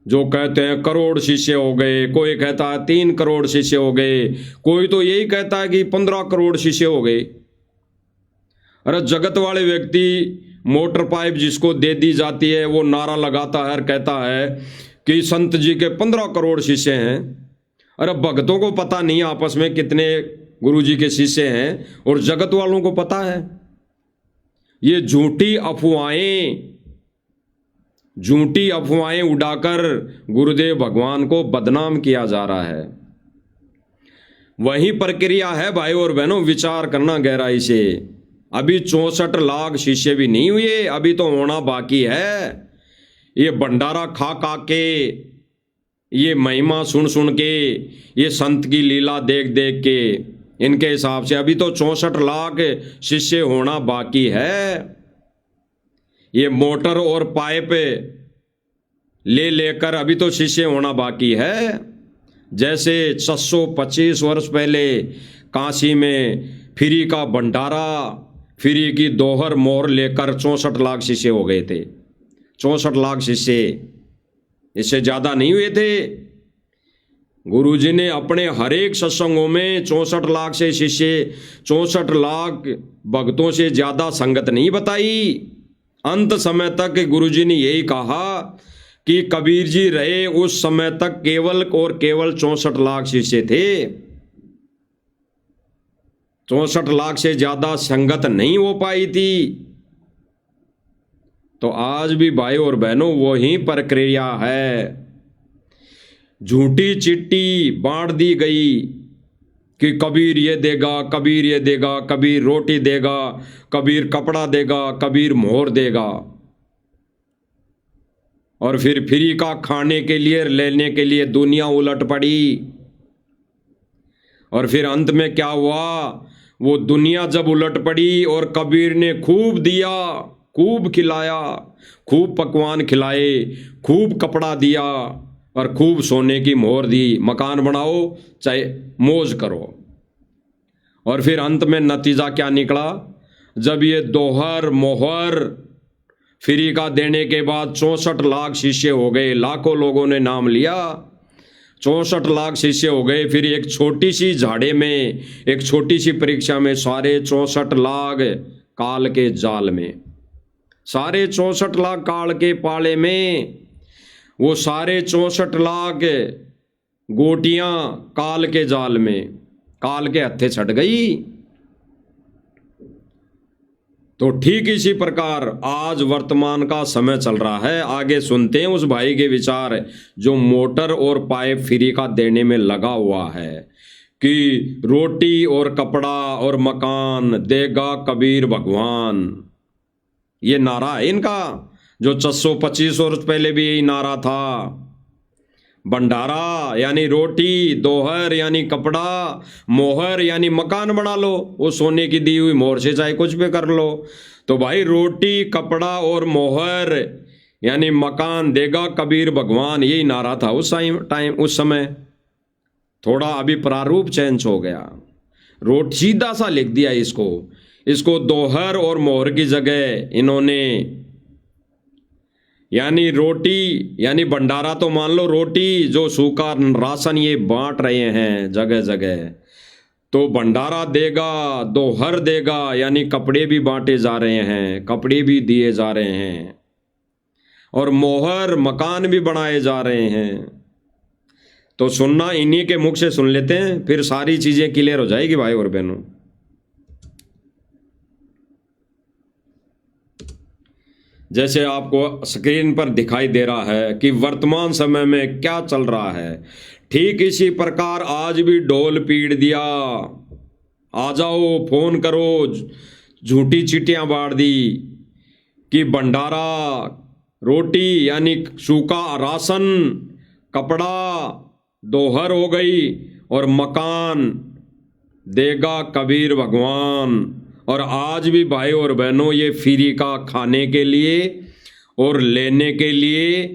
जो कहते हैं करोड़ शिष्य हो गए, कोई कहता है 3 करोड़ शिष्य हो गए, कोई तो यही कहता है कि 15 करोड़ शिष्य हो गए। अरे जगत वाले व्यक्ति मोटर पाइप जिसको दे दी जाती है वो नारा लगाता है और कहता है कि संत जी के 15 करोड़ शिष्य हैं। अरे भक्तों को पता नहीं आपस में कितने गुरु जी के शिष्य हैं, और जगत वालों को पता है। ये झूठी अफवाहें उड़ाकर गुरुदेव भगवान को बदनाम किया जा रहा है। वही प्रक्रिया है भाई और बहनों, विचार करना गहराई से। अभी 64 लाख शिष्य भी नहीं हुए, अभी तो होना बाकी है। ये भंडारा खा के, ये महिमा सुन के, ये संत की लीला देख के, इनके हिसाब से अभी तो 64 लाख शिष्य होना बाकी है। ये मोटर और पाइप लेकर अभी तो शिष्य होना बाकी है। जैसे 625 वर्ष पहले काशी में फ्री का भंडारा, फ्री की दोहर मोहर लेकर 64 लाख शिष्य हो गए थे। 64 लाख शिष्य, इससे ज्यादा नहीं हुए थे। गुरुजी ने अपने हर एक सत्संगों में 64 लाख से शिष्य, 64 लाख भक्तों से ज्यादा संगत नहीं बताई। अंत समय तक गुरुजी ने यही कहा कि कबीर जी रहे उस समय तक केवल और केवल 64 लाख शिष्य थे। 64 लाख से ज्यादा संगत नहीं हो पाई थी। तो आज भी भाई और बहनों वही प्रक्रिया है। झूठी चिट्ठी बांट दी गई कि कबीर ये देगा, कबीर ये देगा, कबीर रोटी देगा, कबीर कपड़ा देगा, कबीर मोहर देगा, और फिर फ्री का खाने के लिए, लेने के लिए दुनिया उलट पड़ी। और फिर अंत में क्या हुआ? वो दुनिया जब उलट पड़ी और कबीर ने खूब दिया, खूब खिलाया, खूब पकवान खिलाए, खूब कपड़ा दिया और खूब सोने की मोहर दी, मकान बनाओ चाहे मौज करो। और फिर अंत में नतीजा क्या निकला? जब ये दोहर मोहर फ्री का देने के बाद 64 लाख शिष्य हो गए, लाखों लोगों ने नाम लिया, 64 लाख शिष्य हो गए। फिर एक छोटी सी झाड़े में, एक छोटी सी परीक्षा में सारे 64 लाख काल के जाल में, सारे 64 लाख काल के पाले में, वो सारे 64 लाख गोटियां काल के जाल में, काल के हत्थे छट गई। तो ठीक इसी प्रकार आज वर्तमान का समय चल रहा है। आगे सुनते हैं उस भाई के विचार जो मोटर और पाइप फ्री का देने में लगा हुआ है कि रोटी और कपड़ा और मकान देगा कबीर भगवान। ये नारा है इनका, जो 625 वर्ष पहले भी यही नारा था। भंडारा यानी रोटी, दोहर यानी कपड़ा, मोहर यानी मकान बना लो, वो सोने की दी हुई मोहर से चाहे कुछ भी कर लो। तो भाई रोटी, कपड़ा और मोहर यानी मकान देगा कबीर भगवान, यही नारा था उस टाइम, उस समय। थोड़ा अभी प्रारूप चेंज हो गया, रोट सीधा सा लिख दिया इसको दोहर और मोहर की जगह इन्होंने यानी रोटी, यानी भंडारा तो मान लो रोटी, जो सूखा राशन ये बांट रहे हैं जगह जगह, तो भंडारा देगा, दोहर देगा, यानी कपड़े भी बांटे जा रहे हैं, कपड़े भी दिए जा रहे हैं, और मोहर मकान भी बनाए जा रहे हैं। तो सुनना इन्हीं के मुख से सुन लेते हैं, फिर सारी चीजें क्लियर हो जाएगी भाई और बहनों। जैसे आपको स्क्रीन पर दिखाई दे रहा है कि वर्तमान समय में क्या चल रहा है, ठीक इसी प्रकार आज भी ढोल पीट दिया, आ जाओ फोन करो, झूठी चिट्ठियां बांट दी कि भंडारा, रोटी यानी सूखा राशन, कपड़ा दोहर हो गई, और मकान देगा कबीर भगवान। और आज भी भाई और बहनों ये फ्री का खाने के लिए और लेने के लिए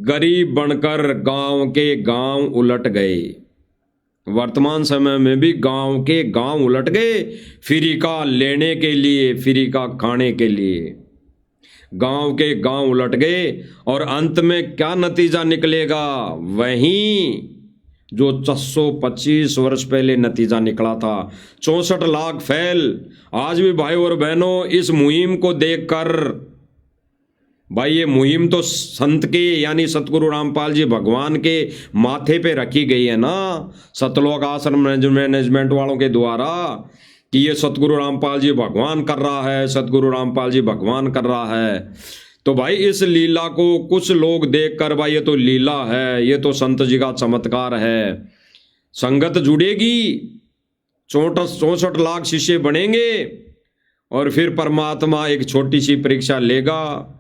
गरीब बनकर गांव के गांव उलट गए। वर्तमान समय में भी गांव के गांव उलट गए फ्री का लेने के लिए, फ्री का खाने के लिए गांव के गांव उलट गए। और अंत में क्या नतीजा निकलेगा, वहीं जो 625 वर्ष पहले नतीजा निकला था, 64 लाख फैल। आज भी भाई और बहनों इस मुहिम को देखकर, भाई ये मुहिम तो संत के यानी सतगुरु रामपाल जी भगवान के माथे पे रखी गई है ना, सतलोक आश्रम मैनेजमेंट वालों के द्वारा, कि ये सतगुरु रामपाल जी भगवान कर रहा है, सतगुरु रामपाल जी भगवान कर रहा है। तो भाई इस लीला को कुछ लोग देखकर, भाई ये तो लीला है, ये तो संत जी का चमत्कार है, संगत जुड़ेगी, 64 लाख शिष्य बनेंगे, और फिर परमात्मा एक छोटी सी परीक्षा लेगा।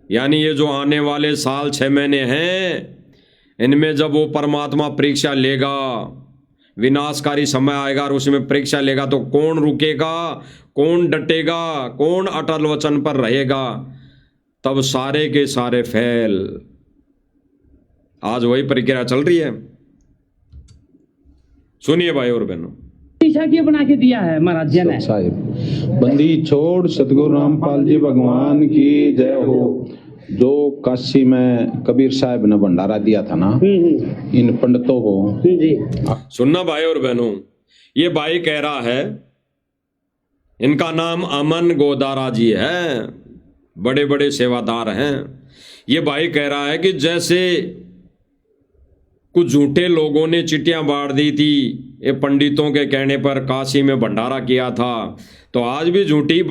यानी ये जो आने वाले साल 6 महीने हैं, इनमें जब वो परमात्मा परीक्षा लेगा, विनाशकारी समय आएगा और उसमें परीक्षा लेगा, तो कौन रुकेगा, कौन डटेगा, कौन अटल वचन पर रहेगा, तब सारे के सारे फेल। आज वही प्रक्रिया चल रही है, सुनिए भाई और बहनों। शीशा क्यों बना के दिया है महाराज जी ने? साहिब बंदी छोड़ सतगुरु रामपाल जी भगवान की जय हो। जो काशी में कबीर साहब ने भंडारा दिया था ना इन पंडितों को जी, सुनना भाई और बहनों, ये भाई कह रहा है, इनका नाम अमन गोदारा जी है, बड़े बड़े सेवादार हैं। ये भाई कह रहा है कि जैसे कुछ झूठे लोगों ने चिट्ठियां बांट दी थी, ये पंडितों के कहने पर काशी में भंडारा किया था, तो आज भी झूठी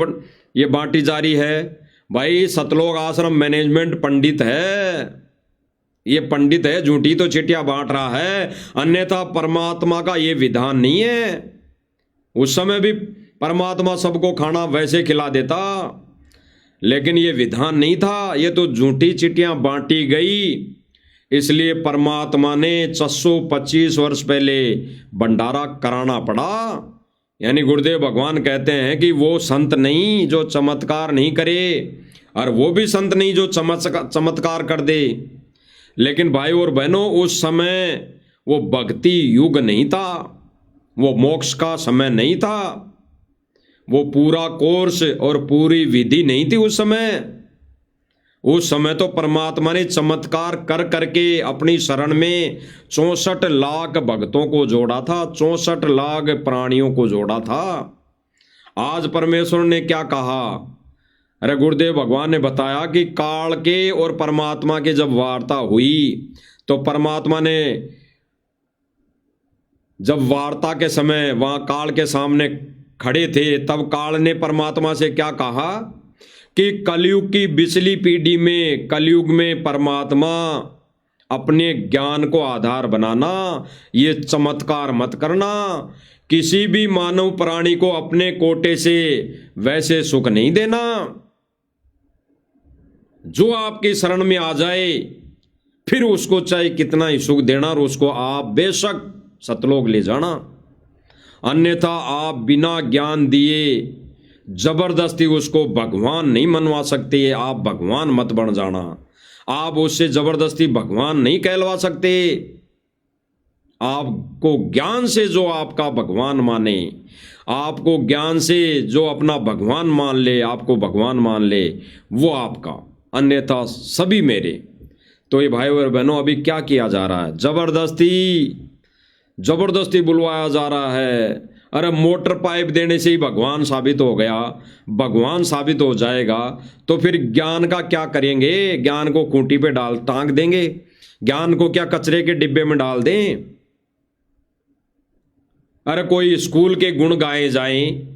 ये बांटी जा रही है। भाई सतलोक आश्रम मैनेजमेंट पंडित है, ये पंडित है, झूठी तो चिट्ठियां बांट रहा है, अन्यथा परमात्मा का ये विधान नहीं है। उस समय भी परमात्मा सबको खाना वैसे खिला देता, लेकिन ये विधान नहीं था, ये तो झूठी चिट्ठियां बांटी गई, इसलिए परमात्मा ने 625 वर्ष पहले भंडारा कराना पड़ा। यानी गुरुदेव भगवान कहते हैं कि वो संत नहीं जो चमत्कार नहीं करे, और वो भी संत नहीं जो चमत्कार कर दे। लेकिन भाई और बहनों उस समय वो भक्ति युग नहीं था, वो मोक्ष का समय नहीं था, वो पूरा कोर्स और पूरी विधि नहीं थी उस समय। उस समय तो परमात्मा ने चमत्कार कर करके अपनी शरण में 64 लाख भक्तों को जोड़ा था, 64 लाख प्राणियों को जोड़ा था। आज परमेश्वर ने क्या कहा, अरे गुरुदेव भगवान ने बताया कि काल के और परमात्मा के जब वार्ता हुई, तो परमात्मा ने जब वार्ता के समय वहां काल के सामने खड़े थे, तब काल ने परमात्मा से क्या कहा कि कलयुग की बिचली पीढ़ी में, कलयुग में परमात्मा अपने ज्ञान को आधार बनाना, ये चमत्कार मत करना, किसी भी मानव प्राणी को अपने कोटे से वैसे सुख नहीं देना, जो आपकी शरण में आ जाए फिर उसको चाहे कितना ही सुख देना और उसको आप बेशक सतलोक ले जाना, अन्यथा आप बिना ज्ञान दिए जबरदस्ती उसको भगवान नहीं मनवा सकते। आप भगवान मत बन जाना, आप उससे जबरदस्ती भगवान नहीं कहलवा सकते। आपको ज्ञान से जो आपका भगवान माने, आपको ज्ञान से जो अपना भगवान मान ले, आपको भगवान मान ले, वो आपका अन्यथा सभी मेरे। तो ये भाई और बहनों, अभी क्या किया जा रहा है? जबरदस्ती बुलवाया जा रहा है। अरे मोटर पाइप देने से ही भगवान साबित हो गया, भगवान साबित हो जाएगा तो फिर ज्ञान का क्या करेंगे? ज्ञान को खूंटी पे डाल टांग देंगे? ज्ञान को क्या कचरे के डिब्बे में डाल दें? अरे कोई स्कूल के गुण गाए जाएं,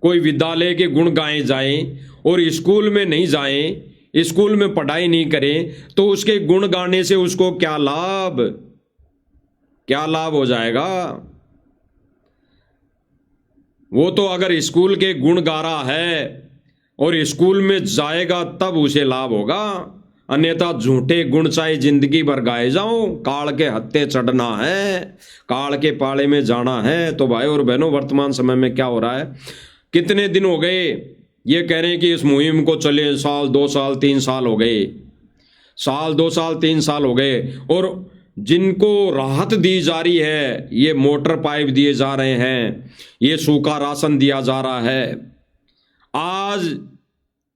कोई विद्यालय के गुण गाए जाएं और स्कूल में नहीं जाएं, स्कूल में पढ़ाई नहीं करें, तो उसके गुण गाने से उसको क्या लाभ हो जाएगा? वो तो अगर स्कूल के गुण गा रहा है और स्कूल में जाएगा तब उसे लाभ होगा, अन्यथा झूठे गुण चाहे जिंदगी भर गाए जाओ, काल के हत्थे चढ़ना है, काल के पाले में जाना है। तो भाई और बहनों, वर्तमान समय में क्या हो रहा है? कितने दिन हो गए ये कह रहे हैं कि इस मुहिम को चले, साल 2 साल 3 साल हो गए, साल 2 साल 3 साल हो गए, और जिनको राहत दी जा रही है, ये मोटर पाइप दिए जा रहे हैं, ये सूखा राशन दिया जा रहा है, आज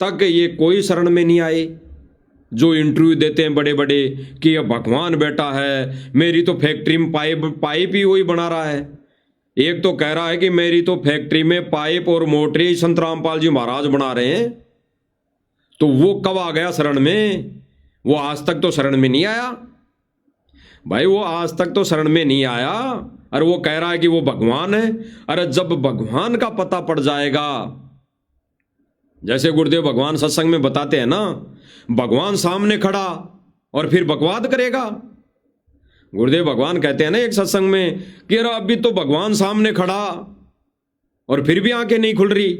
तक ये कोई शरण में नहीं आए। जो इंटरव्यू देते हैं बड़े बड़े कि ये भगवान बेटा है, मेरी तो फैक्ट्री में पाइप ही वही बना रहा है। एक तो कह रहा है कि मेरी तो फैक्ट्री में पाइप और मोटरें संत रामपाल जी महाराज बना रहे हैं। तो वो कब आ गया शरण में? वो आज तक तो शरण में नहीं आया भाई, वो आज तक तो शरण में नहीं आया। और वो कह रहा है कि वो भगवान है। अरे जब भगवान का पता पड़ जाएगा, जैसे गुरुदेव भगवान सत्संग में बताते हैं ना, भगवान सामने खड़ा और फिर बकवाद करेगा। गुरुदेव भगवान कहते हैं ना एक सत्संग में कि अरे अभी तो भगवान सामने खड़ा और फिर भी आंखें नहीं खुल रही।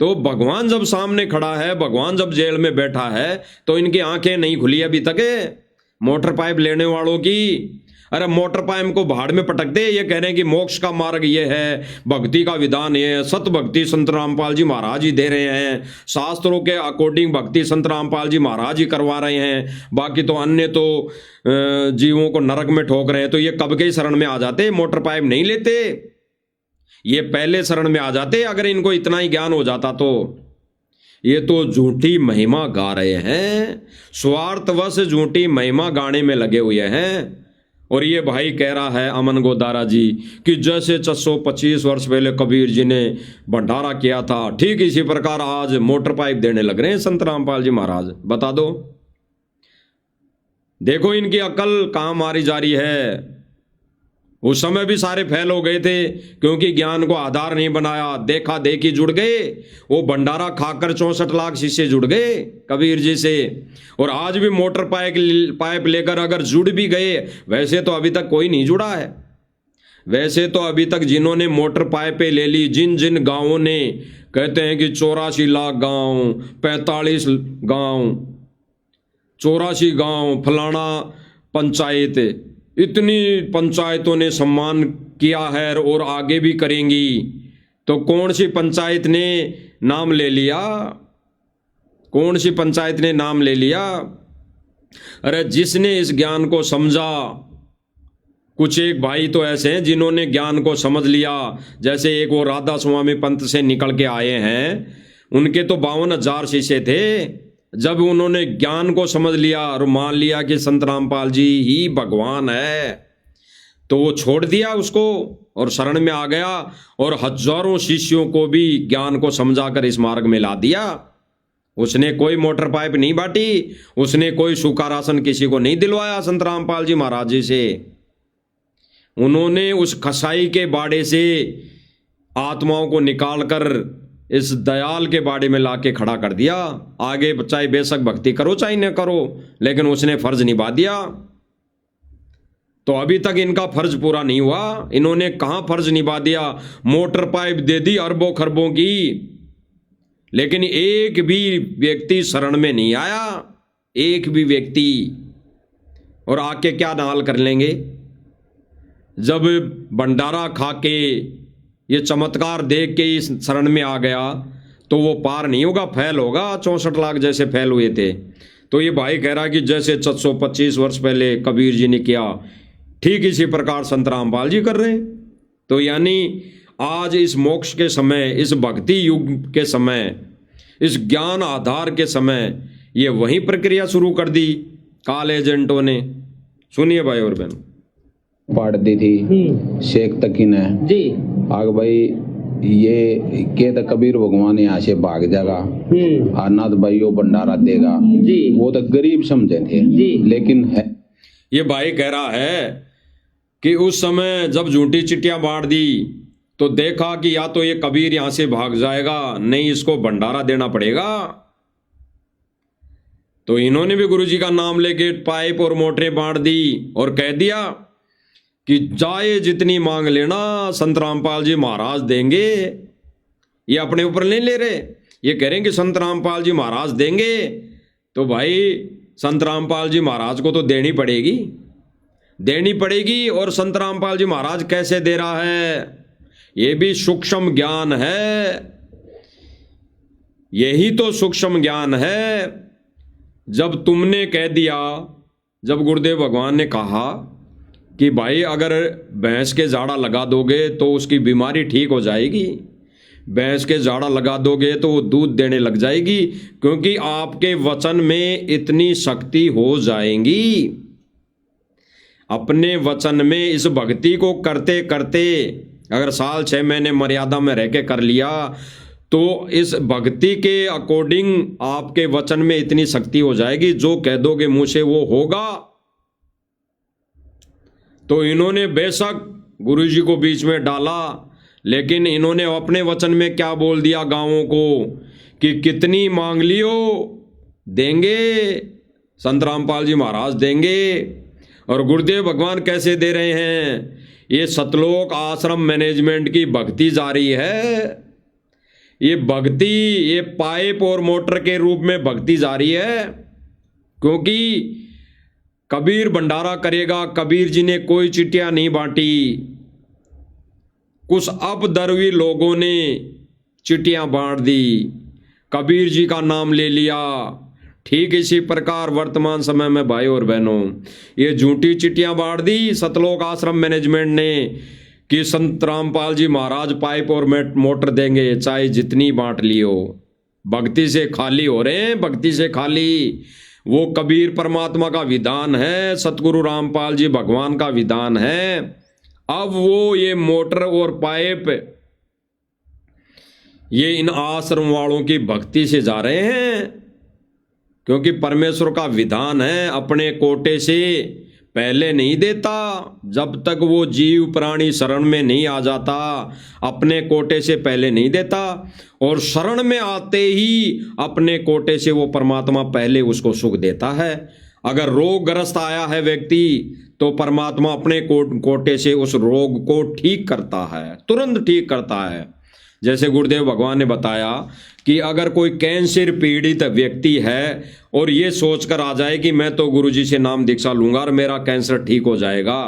तो भगवान जब सामने खड़ा है, भगवान जब जेल में बैठा है, तो इनकी आंखें नहीं खुली अभी तक है मोटर पाइप लेने वालों की। अरे मोटर पाइप को भाड़ में पटक दे। ये कह रहे हैं कि मोक्ष का मार्ग ये है, भक्ति का विधान ये है, सत भक्ति संत रामपाल जी महाराज ही दे रहे हैं, शास्त्रों के अकॉर्डिंग भक्ति संत रामपाल जी महाराज ही करवा रहे हैं, बाकी तो अन्य तो जीवों को नरक में ठोक रहे हैं। तो ये कब के शरण में आ जाते, मोटर पाइप नहीं लेते, ये पहले शरण में आ जाते अगर इनको इतना ही ज्ञान हो जाता। तो ये तो झूठी महिमा गा रहे हैं, स्वार्थवश झूठी महिमा गाने में लगे हुए हैं। और ये भाई कह रहा है अमन गोदारा जी कि जैसे 625 वर्ष पहले कबीर जी ने भंडारा किया था, ठीक इसी प्रकार आज मोटर पाइप देने लग रहे हैं संत रामपाल जी महाराज। बता दो, देखो इनकी अकल कहां मारी जा रही है। उस समय भी सारे फेल हो गए थे क्योंकि ज्ञान को आधार नहीं बनाया, देखा देखी जुड़ गए। वो भंडारा खाकर 64 लाख शिष्य जुड़ गए कबीर जी से। और आज भी मोटर पाइप लेकर अगर जुड़ भी गए, वैसे तो अभी तक कोई नहीं जुड़ा है। वैसे तो अभी तक जिन्होंने मोटर पाइपें ले ली, जिन जिन गांवों ने, कहते हैं कि 84 लाख गांव, 45 गांव, 84 गांव, फलाना पंचायत, इतनी पंचायतों ने सम्मान किया है और आगे भी करेंगी। तो कौन सी पंचायत ने नाम ले लिया? कौन सी पंचायत ने नाम ले लिया? अरे जिसने इस ज्ञान को समझा, कुछ एक भाई तो ऐसे हैं जिन्होंने ज्ञान को समझ लिया, जैसे एक वो राधा स्वामी पंथ से निकल के आए हैं, उनके तो 52,000 शिष्य थे। जब उन्होंने ज्ञान को समझ लिया और मान लिया कि संत रामपाल जी ही भगवान है, तो वो छोड़ दिया उसको और शरण में आ गया और हजारों शिष्यों को भी ज्ञान को समझाकर इस मार्ग में ला दिया। उसने कोई मोटर पाइप नहीं बांटी, उसने कोई सूखा राशन किसी को नहीं दिलवाया संत रामपाल जी महाराज जी से। उन्होंने उस कसाई के बाड़े से आत्माओं को निकालकर इस दयाल के बाड़े में लाके खड़ा कर दिया। आगे चाहे बेशक भक्ति करो चाहे न करो, लेकिन उसने फर्ज निभा दिया। तो अभी तक इनका फर्ज पूरा नहीं हुआ। इन्होंने कहां फर्ज निभा दिया? मोटर पाइप दे दी अरबों खरबों की, लेकिन एक भी व्यक्ति शरण में नहीं आया, एक भी व्यक्ति। और आके क्या नाल कर लेंगे? जब भंडारा खा के ये चमत्कार देख के इस शरण में आ गया तो वो पार नहीं होगा, फेल होगा, 64 लाख जैसे फेल हुए थे। तो ये भाई कह रहा है कि जैसे 625 वर्ष पहले कबीर जी ने किया, ठीक इसी प्रकार संत रामपाल जी कर रहे हैं। तो यानी आज इस मोक्ष के समय, इस भक्ति युग के समय, इस ज्ञान आधार के समय, ये वही प्रक्रिया शुरू कर दी काले एजेंटों ने। सुनिए भाई और बहनों। पाड़ दी थी शेख तकी ने जी आग भाई ये के तो कबीर भगवान यहाँ से भाग जाएगा, अनाथ भाई वो भंडारा देगा जी। वो तो गरीब समझे थे जी। लेकिन है ये भाई कह रहा है कि उस समय जब झूठी चिट्ठियां बांट दी तो देखा कि या तो ये कबीर यहां से भाग जाएगा, नहीं इसको भंडारा देना पड़ेगा। तो इन्होंने भी गुरुजी का नाम लेके पाइप और मोटरें बांट दी और कह दिया कि चाहे जितनी मांग लेना संत रामपाल जी महाराज देंगे। ये अपने ऊपर नहीं ले रहे, ये कह रहे हैं कि संत रामपाल जी महाराज देंगे। तो भाई संत रामपाल जी महाराज को तो देनी पड़ेगी। और संत रामपाल जी महाराज कैसे दे रहा है, ये भी सूक्ष्म ज्ञान है। यही तो सूक्ष्म ज्ञान है। जब तुमने कह दिया, जब गुरुदेव भगवान ने कहा कि भाई अगर भैंस के जाड़ा लगा दोगे तो उसकी बीमारी ठीक हो जाएगी, भैंस के जाड़ा लगा दोगे तो वो दूध देने लग जाएगी, क्योंकि आपके वचन में इतनी शक्ति हो जाएगी। अपने वचन में इस भक्ति को करते करते अगर साल 6 महीने मर्यादा में रह के कर लिया तो इस भक्ति के अकॉर्डिंग आपके वचन में इतनी शक्ति हो जाएगी, जो कह दोगे मुंह से वो होगा। तो इन्होंने बेशक गुरुजी को बीच में डाला, लेकिन इन्होंने अपने वचन में क्या बोल दिया गांवों को कि कितनी मांग लियो देंगे, संत रामपाल जी महाराज देंगे। और गुरुदेव भगवान कैसे दे रहे हैं, ये सतलोक आश्रम मैनेजमेंट की भक्ति जारी है। ये भक्ति ये पाइप और मोटर के रूप में भक्ति जारी है, क्योंकि कबीर भंडारा करेगा। कबीर जी ने कोई चिट्ठियां नहीं बांटी, कुछ अपदर्वी लोगों ने चिट्ठियां बांट दी, कबीर जी का नाम ले लिया। ठीक इसी प्रकार वर्तमान समय में भाई और बहनों ये झूठी चिट्ठियां बांट दी सतलोक आश्रम मैनेजमेंट ने कि संत रामपाल जी महाराज पाइप और मोटर देंगे, चाहे जितनी बांट लियो। भक्ति से खाली हो रहे हैं, भक्ति से खाली। वो कबीर परमात्मा का विधान है, सतगुरु रामपाल जी भगवान का विधान है। अब वो ये मोटर और पाइप ये इन आश्रम वालों की भक्ति से जा रहे हैं, क्योंकि परमेश्वर का विधान है अपने कोटे से पहले नहीं देता। जब तक वो जीव प्राणी शरण में नहीं आ जाता अपने कोटे से पहले नहीं देता, और शरण में आते ही अपने कोटे से वो परमात्मा पहले उसको सुख देता है। अगर रोगग्रस्त आया है व्यक्ति तो परमात्मा अपने कोटे से उस रोग को ठीक करता है, तुरंत ठीक करता है। जैसे गुरुदेव भगवान ने बताया कि अगर कोई कैंसर पीड़ित व्यक्ति है और ये सोचकर आ जाए कि मैं तो गुरुजी से नाम दीक्षा लूंगा और मेरा कैंसर ठीक हो जाएगा,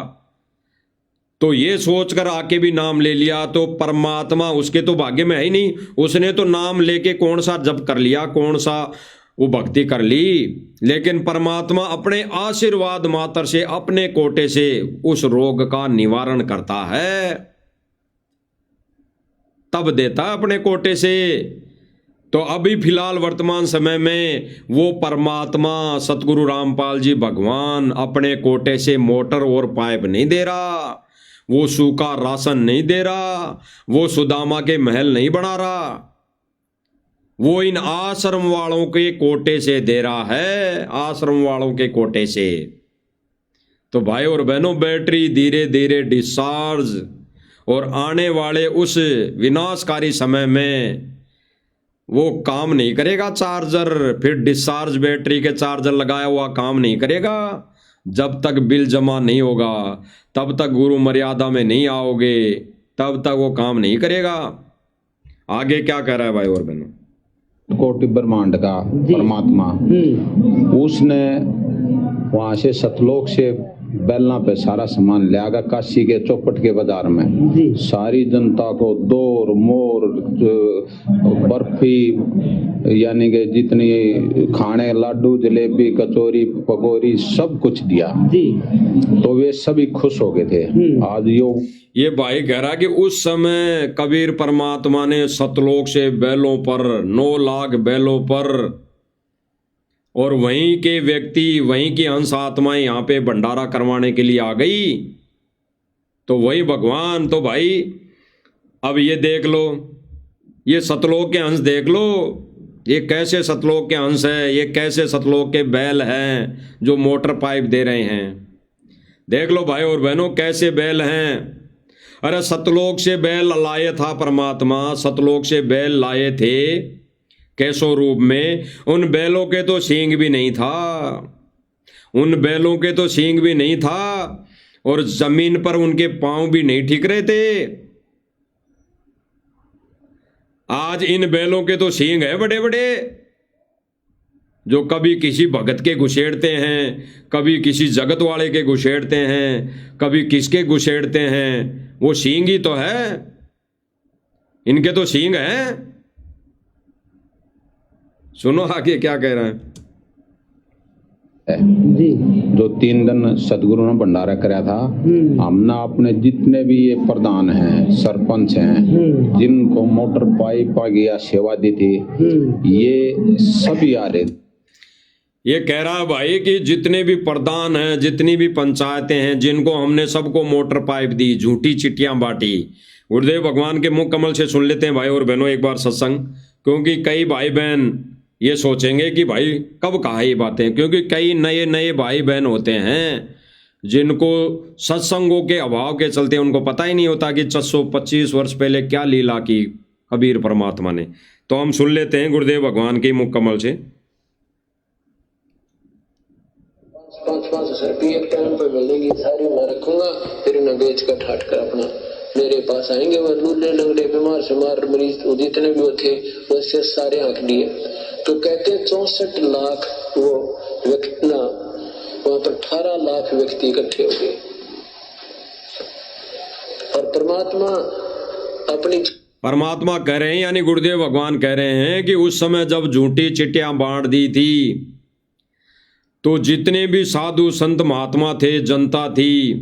तो ये सोचकर आके भी नाम ले लिया तो परमात्मा उसके तो भाग्य में है ही नहीं। उसने तो नाम लेके कौन सा जप कर लिया, कौन सा वो भक्ति कर ली, लेकिन परमात्मा अपने आशीर्वाद मात्र से अपने कोटे से उस रोग का निवारण करता है, तब देता अपने कोटे से। तो अभी फिलहाल वर्तमान समय में वो परमात्मा सतगुरु रामपाल जी भगवान अपने कोटे से मोटर और पाइप नहीं दे रहा, वो सूखा राशन नहीं दे रहा, वो सुदामा के महल नहीं बना रहा, वो इन आश्रम वालों के कोटे से दे रहा है, आश्रम वालों के कोटे से। तो भाई और बहनों बैटरी धीरे धीरे डिस्चार्ज, और आने वाले उस विनाशकारी समय में वो काम नहीं करेगा चार्जर, फिर डिस्चार्ज बैटरी के चार्जर लगाया हुआ काम नहीं करेगा। जब तक बिल जमा नहीं होगा, तब तक गुरु मर्यादा में नहीं आओगे, तब तक वो काम नहीं करेगा। आगे क्या कह रहा है भाई और बहनों, कोटि ब्रह्मांड का परमात्मा उसने वहां से सतलोक से बेलना पे सारा सामान ले आगा काशी के चौपट के बाजार में। सारी जनता को दोर मोर बर्फी यानी कि जितनी खाने लाडू जलेबी कचौरी पकौड़ी सब कुछ दिया जी। तो वे सभी खुश हो गए थे। आज ये भाई कह रहा कि उस समय कबीर परमात्मा ने सतलोक से बैलों पर 9 लाख बैलों पर और वहीं के व्यक्ति, वहीं की अंश आत्माएं यहाँ पे भंडारा करवाने के लिए आ गई, तो वही भगवान। तो भाई अब ये देख लो, ये सतलोक के अंश देख लो, ये कैसे सतलोक के अंश है, ये कैसे सतलोक के बैल हैं जो मोटर पाइप दे रहे हैं। देख लो भाई और बहनों कैसे बैल हैं। अरे सतलोक से बैल लाए था परमात्मा, सतलोक से बैल लाए थे कैसो रूप में। उन बैलों के तो सींग भी नहीं था, उन बैलों के तो सींग भी नहीं था, और जमीन पर उनके पांव भी नहीं ठिक रहे थे। आज इन बैलों के तो सींग है बड़े बड़े, जो कभी किसी भगत के घुसेड़ते हैं, कभी किसी जगत वाले के घुसेड़ते हैं, कभी किसके घुसेड़ते हैं। वो सींग ही तो है, इनके तो सींग हैं। सुनो आगे क्या कह रहा है जी। जो 3 दिन सदगुरु ने भंडारा कराया था, हमने अपने जितने भी ये प्रधान हैं, सरपंच हैं, जिनको मोटर पाइप आ गया सेवा दी थी, ये सभी आ रहे। ये कह रहा है भाई कि जितने भी प्रधान हैं, जितनी भी पंचायतें हैं, जिनको हमने सबको मोटर पाइप दी, झूठी चिट्ठियां बांटी। गुरुदेव भगवान के मुख कमल से सुन लेते हैं भाई और बहनों एक बार सत्संग, क्योंकि कई भाई बहन ये सोचेंगे कि भाई कब कहा ये बातें, क्योंकि कई नए नए भाई बहन होते हैं जिनको सत्संगों के अभाव के चलते उनको पता ही नहीं होता कि 625 वर्ष पहले क्या लीला की कबीर परमात्मा ने। तो हम सुन लेते हैं गुरुदेव भगवान के मुख कमल से। 5,000 रुपये एक टाइम पर मिलेगी, सारी मैं रखूंगा, फिर उन्हें बेच कर ठाट कर अपना मेरे पास आएंगे। वह लूले लंगड़े बीमार शुमार मरीज जितने भी थे वैसे सारे आंख लिए। तो कहते हैं 64 लाख वो व्यक्ति ना, वहां पर 18 लाख व्यक्ति इकट्ठे हो गए, और परमात्मा कह रहे हैं, यानी गुरुदेव भगवान कह रहे हैं कि उस समय जब झूठी चिट्ठियां बांट दी थी, तो जितने भी साधु संत महात्मा थे, जनता थी,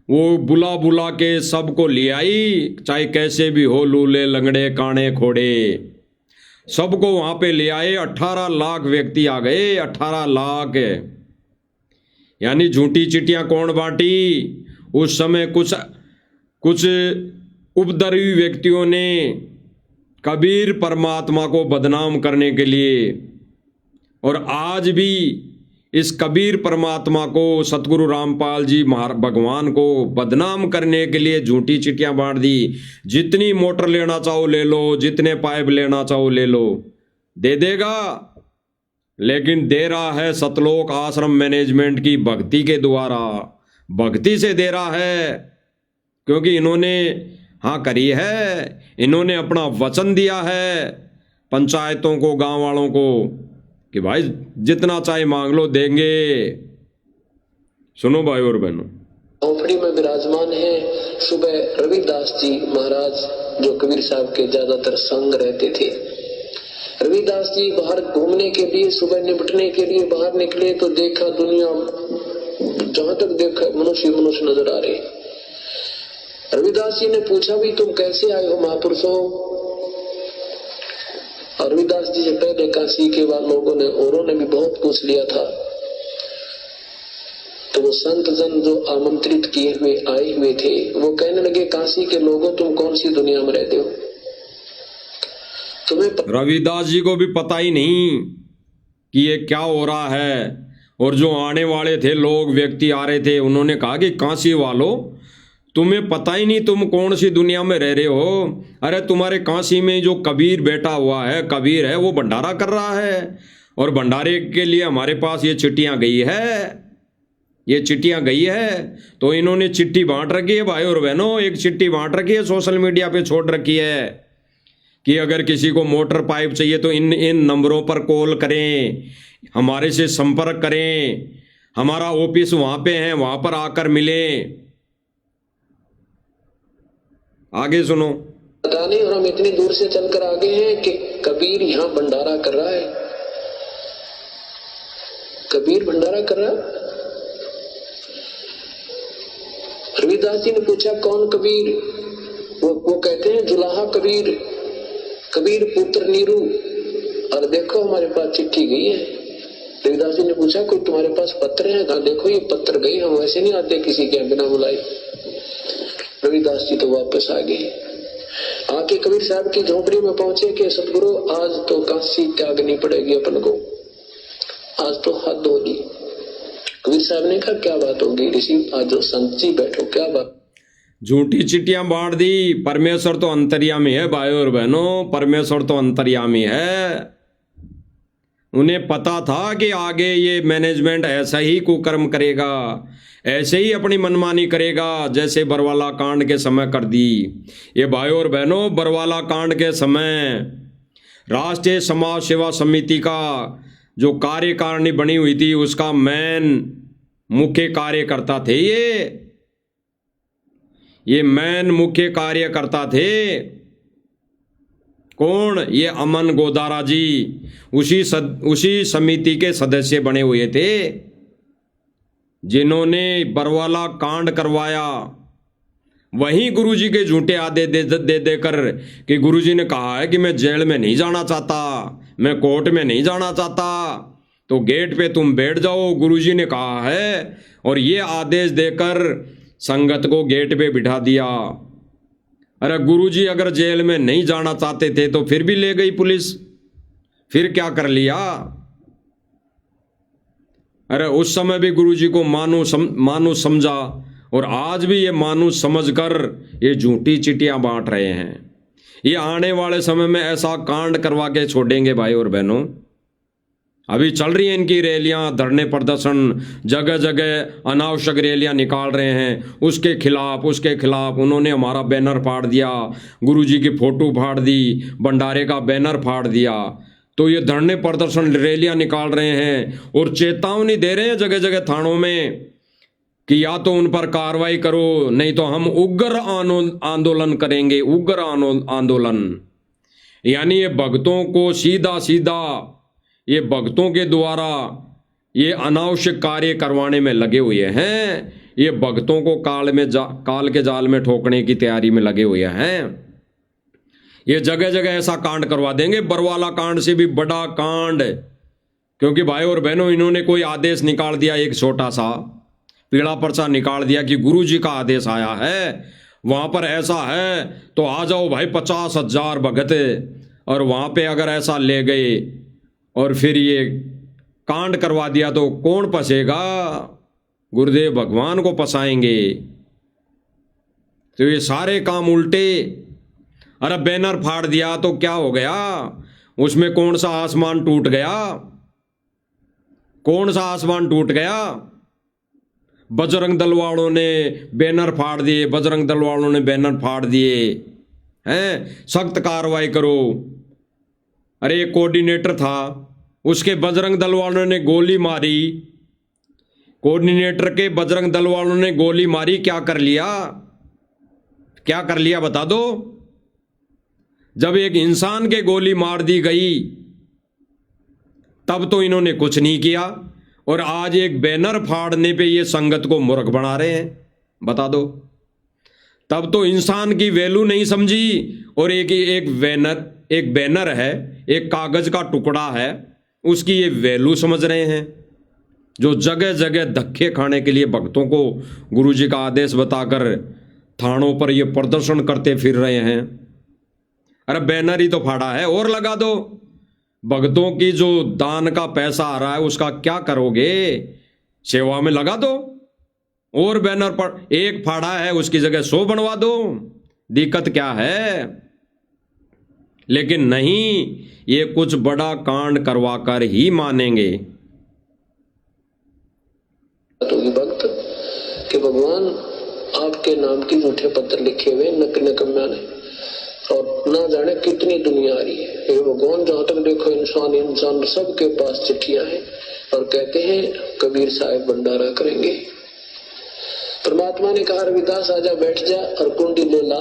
वो बुला बुला के सबको ले आई, चाहे कैसे भी हो, लूले लंगड़े काणे खोड़े, सबको वहां पे ले आए। 18 लाख व्यक्ति आ गए, 18 लाख। यानी झूठी चिट्ठियां कौन बांटी? उस समय कुछ उपद्रवी व्यक्तियों ने कबीर परमात्मा को बदनाम करने के लिए, और आज भी इस कबीर परमात्मा को, सतगुरु रामपाल जी भगवान को बदनाम करने के लिए झूठी चिट्ठियां बांट दी। जितनी मोटर लेना चाहो ले लो, जितने पाइप लेना चाहो ले लो, दे देगा, लेकिन दे रहा है सतलोक आश्रम मैनेजमेंट की भक्ति के द्वारा, भक्ति से दे रहा है, क्योंकि इन्होंने हाँ करी है, इन्होंने अपना वचन दिया है पंचायतों को, गांव वालों को कि भाई जितना चाहे मांग लो, देंगे। सुनो भाई और बहनों, झोंपड़ी में विराजमान है। सुबह रविदास जी महाराज जो कबीर साहब के ज्यादातर संग रहते थे, रविदास जी बाहर घूमने के लिए, सुबह निपटने के लिए बाहर निकले तो देखा दुनिया, जहां तक देखा मनुष्य मनुष्य नजर आ रहे। रविदास जी ने पूछा भी तुम कैसे आए हो महापुरुषों? और रविदास जी से पहले काशी के बाद लोगों ने, औरों ने भी बहुत पूछ लिया था। तो वो संत जन जो आमंत्रित किए हुए आए हुए थे, वो कहने लगे काशी के लोगों तुम कौन सी दुनिया में रहते हो? तुम्हें रविदास जी को भी पता ही नहीं कि ये क्या हो रहा है। और जो आने वाले थे लोग, व्यक्ति आ रहे थे, उन्होंने कहा कि काशी वालों तुम्हें पता ही नहीं तुम कौन सी दुनिया में रह रहे हो। अरे तुम्हारे काशी में जो कबीर बैठा हुआ है, कबीर है, वो भंडारा कर रहा है, और भंडारे के लिए हमारे पास ये चिट्ठियां गई है, ये चिट्ठियां गई है। तो इन्होंने चिट्ठी बांट रखी है भाई और बहनों, एक चिट्ठी बांट रखी है, सोशल मीडिया पे छोड़ रखी है कि अगर किसी को मोटर पाइप चाहिए तो इन नंबरों पर कॉल करें, हमारे से संपर्क करें, हमारा ऑफिस वहां पे है, वहां पर आकर मिले। आगे सुनो। पता नहीं, और हम इतनी दूर से चलकर आ गए हैं कि कबीर यहाँ भंडारा कर रहा है, कबीर भंडारा कर रहा है। रविदास जी ने पूछा कौन कबीर? वो कहते हैं जुलाहा कबीर, कबीर पुत्र नीरू। और देखो हमारे पास चिट्ठी गई है, रविदास जी ने पूछा कोई तुम्हारे पास पत्र है? कहा देखो ये पत्र गई, हम वैसे नहीं आते किसी के बिना बुलाए। रविदास जी तो वापस आ गए, आके कबीर साहब की झोपड़ी में पहुंचे कि सतगुरु आज तो काशी त्यागनी पड़ेगी अपन को, आज तो हद होगी। कबीर साहब ने कहा क्या बात होगी ऋषि, आज जो संत जी बैठो, क्या बात? झूठी चिट्ठियां बांट दी। परमेश्वर तो अंतर्यामी है भाइयों और बहनों, परमेश्वर तो अंतर्यामी है। उन्हें पता था कि आगे ये मैनेजमेंट ऐसा ही कुकर्म करेगा, ऐसे ही अपनी मनमानी करेगा जैसे बरवाला कांड के समय कर दी। ये भाइयों और बहनों, बरवाला कांड के समय राष्ट्रीय समाज सेवा समिति का जो कार्यकारिणी बनी हुई थी उसका मेन मुख्य कार्यकर्ता थे ये मेन मुख्य कार्यकर्ता थे। कौन? ये अमन गोदारा जी उसी समिति के सदस्य बने हुए थे जिन्होंने बरवाला कांड करवाया। वहीं गुरुजी के झूठे आदे दे देकर कि गुरुजी ने कहा है कि मैं जेल में नहीं जाना चाहता, मैं कोर्ट में नहीं जाना चाहता, तो गेट पे तुम बैठ जाओ, गुरुजी ने कहा है। और ये आदेश देकर संगत को गेट पे बिठा दिया। अरे गुरुजी अगर जेल में नहीं जाना चाहते थे तो फिर भी ले गई पुलिस, फिर क्या कर लिया? अरे उस समय भी गुरुजी को मानुस समझा और आज भी ये मानुस समझकर ये झूठी चिट्ठियां बांट रहे हैं। ये आने वाले समय में ऐसा कांड करवा के छोड़ेंगे भाई और बहनों। अभी चल रही हैं इनकी रैलियां, धरने प्रदर्शन, जगह जगह अनावश्यक रैलियां निकाल रहे हैं उसके खिलाफ। उन्होंने हमारा बैनर फाड़ दिया, गुरुजी की फोटो फाड़ दी, भंडारे का बैनर फाड़ दिया। तो ये धरने प्रदर्शन रैलियां निकाल रहे हैं और चेतावनी दे रहे हैं जगह जगह थानों में कि या तो उन पर कार्रवाई करो, नहीं तो हम उग्र आंदोलन करेंगे, उग्र आंदोलन। यानी ये भक्तों को सीधा ये भक्तों के द्वारा ये अनावश्यक कार्य करवाने में लगे हुए हैं। ये भक्तों को काल के जाल में ठोकने की तैयारी में लगे हुए हैं। ये जगह जगह ऐसा कांड करवा देंगे, बरवाला कांड से भी बड़ा कांड। क्योंकि भाई और बहनों, इन्होंने कोई आदेश निकाल दिया, एक छोटा सा पीला पर्चा निकाल दिया कि गुरुजी का आदेश आया है, वहां पर ऐसा है तो आ जाओ भाई 50,000 भगत। और वहां पे अगर ऐसा ले गए और फिर ये कांड करवा दिया तो कौन फंसेगा? गुरुदेव भगवान को फंसाएंगे। तो ये सारे काम उल्टे। अरे बैनर फाड़ दिया तो क्या हो गया? उसमें कौन सा आसमान टूट गया? कौन सा आसमान टूट गया? बजरंग दल वालों ने बैनर फाड़ दिए, बजरंग दल वालों ने बैनर फाड़ दिए हैं, सख्त कार्रवाई करो। अरे एक कोऑर्डिनेटर था, उसके बजरंग दल वालों ने गोली मारी, कोऑर्डिनेटर के बजरंग दल वालों ने गोली मारी, क्या कर लिया? क्या कर लिया बता दो? जब एक इंसान के गोली मार दी गई तब तो इन्होंने कुछ नहीं किया, और आज एक बैनर फाड़ने पे ये संगत को मूर्ख बना रहे हैं। बता दो, तब तो इंसान की वैल्यू नहीं समझी, और एक बैनर है, एक कागज का टुकड़ा है, उसकी ये वैल्यू समझ रहे हैं। जो जगह जगह धक्के खाने के लिए भक्तों को गुरुजी का आदेश बताकर थानों पर ये प्रदर्शन करते फिर रहे हैं। अरे बैनर ही तो फाड़ा है, और लगा दो। भक्तों की जो दान का पैसा आ रहा है उसका क्या करोगे? सेवा में लगा दो। और बैनर पर एक फाड़ा है उसकी जगह 100 बनवा दो, दिक्कत क्या है? लेकिन नहीं, ये कुछ बड़ा कांड करवाकर ही मानेंगे। तो ये भक्त कि भगवान आपके नाम की झूठे पत्र लिखे हुए नकम्या ने, और ना जाने कितनी दुनिया आ रही है। ये भगवान जहां तक देखो इंसान सबके पास चिट्ठियां हैं, और कहते हैं कबीर साहब भंडारा करेंगे। परमात्मा ने कहा रविदास आजा बैठ जा और कुंडी ले ला,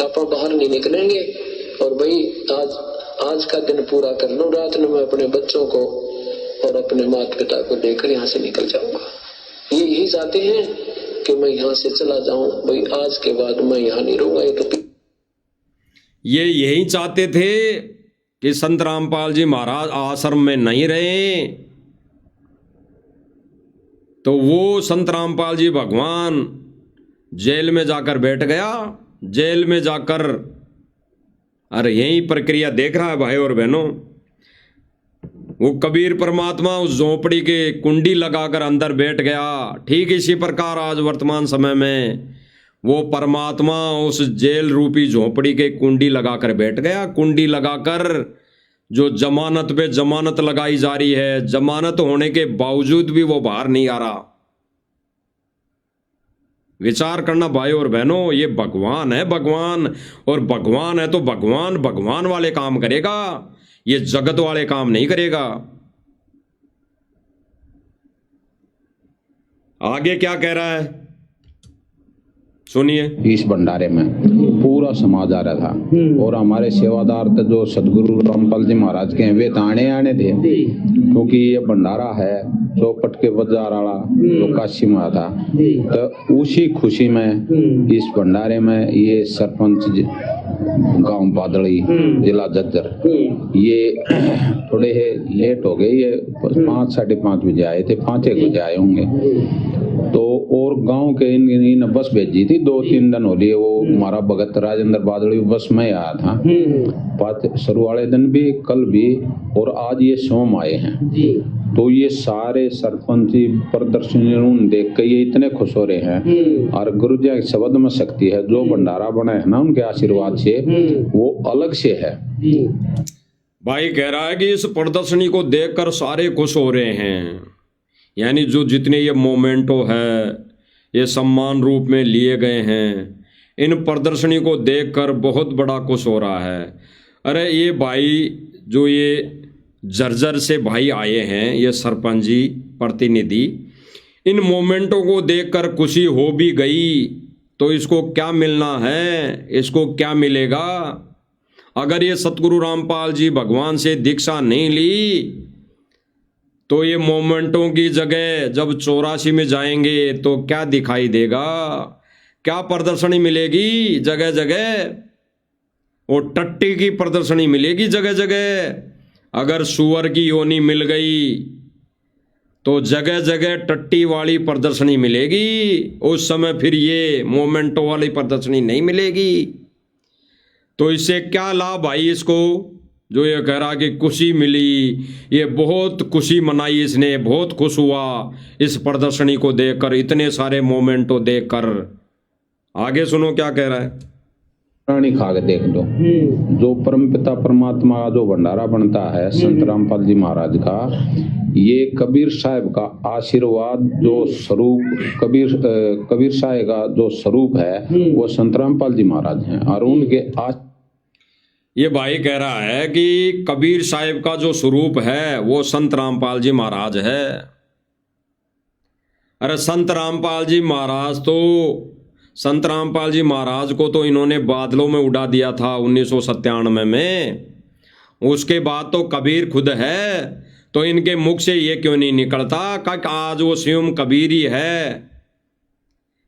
आप बाहर नहीं निकलेंगे, और भाई आज का दिन पूरा कर लो, रात में मैं अपने बच्चों को और अपने माता पिता को लेकर यहाँ से निकल जाऊंगा। ये यही चाहते हैं कि मैं यहाँ से चला जाऊं, भाई आज के बाद मैं यहाँ नहीं रहूंगा। ये यही चाहते थे कि संत रामपाल जी महाराज आश्रम में नहीं रहे, तो वो संत रामपाल जी भगवान जेल में जाकर बैठ गया। जेल में जाकर अरे यही प्रक्रिया देख रहा है भाई और बहनों। वो कबीर परमात्मा उस झोपड़ी के कुंडी लगाकर अंदर बैठ गया। ठीक इसी प्रकार आज वर्तमान समय में वो परमात्मा उस जेल रूपी झोपड़ी के कुंडी लगाकर बैठ गया। कुंडी लगाकर जो जमानत पे जमानत लगाई जा रही है, जमानत होने के बावजूद भी वो बाहर नहीं आ रहा। विचार करना भाई और बहनों, ये भगवान है भगवान, और भगवान है तो भगवान भगवान वाले काम करेगा, ये जगत वाले काम नहीं करेगा। आगे क्या कह रहा है सुनिए। इस भंडारे में पूरा समाज आ रहा था और हमारे सेवादार तो जो सदगुरु रामपाल जी महाराज के हैं वे ताने आने थे, क्योंकि ये भंडारा है चौपट के बाजार वाला जो काशी में था। तो उसी खुशी में इस भंडारे में ये सरपंच गांव बादड़ी जिला झज्जर ये थोड़े लेट हो गए, ये 5 साढ़े 5 बजे आए थे, 5 एक बजे आए होंगे। तो और गांव के इन बस भेजी थी, 2-3 दिन हो रही है वो हमारा भगत राजेंद्र बादड़ी बस में आया था। शुरू वाले दिन भी, कल भी और आज ये सोम आए हैं। तो ये सारे सरपंच प्रदर्शन देख के ये इतने खुश हो रहे हैं। और गुरु जी के शब्द में शक्ति है, जो भंडारा बना है ना उनके आशीर्वाद से वो अलग से है। भाई कह रहा है कि इस प्रदर्शनी को देखकर सारे खुश हो रहे हैं, यानी जो जितने ये मोमेंटो है ये सम्मान रूप में लिए गए हैं, इन प्रदर्शनी को देखकर बहुत बड़ा खुश हो रहा है। अरे ये भाई जो ये झज्जर से भाई आए हैं, ये सरपंच जी प्रतिनिधि, इन मोमेंटों को देखकर खुशी हो भी गई तो इसको क्या मिलना है, इसको क्या मिलेगा। अगर ये सतगुरु रामपाल जी भगवान से दीक्षा नहीं ली तो ये मोमेंटों की जगह जब 84 में जाएंगे तो क्या दिखाई देगा, क्या प्रदर्शनी मिलेगी जगह जगह, और टट्टी की प्रदर्शनी मिलेगी जगह जगह। अगर सुअर की योनी मिल गई तो जगह जगह टट्टी वाली प्रदर्शनी मिलेगी, उस समय फिर ये मोमेंटो वाली प्रदर्शनी नहीं मिलेगी। तो इससे क्या लाभ भाई इसको, जो ये कह रहा कि खुशी मिली, ये बहुत खुशी मनाई इसने, बहुत खुश हुआ इस प्रदर्शनी को देखकर, इतने सारे मोमेंटो देखकर। आगे सुनो क्या कह रहा है। प्राणी खा के देख लो, जो परम पिता परमात्मा का जो भंडारा बनता है संत रामपाल जी महाराज का, ये कबीर साहब का आशीर्वाद जो स्वरूप, कबीर साहब का जो स्वरूप है वो संत रामपाल जी महाराज हैं। और उनके ये भाई कह रहा है कि कबीर साहब का जो स्वरूप है वो संत रामपाल जी महाराज है। अरे संत रामपाल जी महाराज तो, संत रामपाल जी महाराज को तो इन्होंने बादलों में उड़ा दिया था 1997 में। उसके बाद तो कबीर खुद है, तो इनके मुख से ये क्यों नहीं निकलता कि आज वो स्वयं कबीर ही है,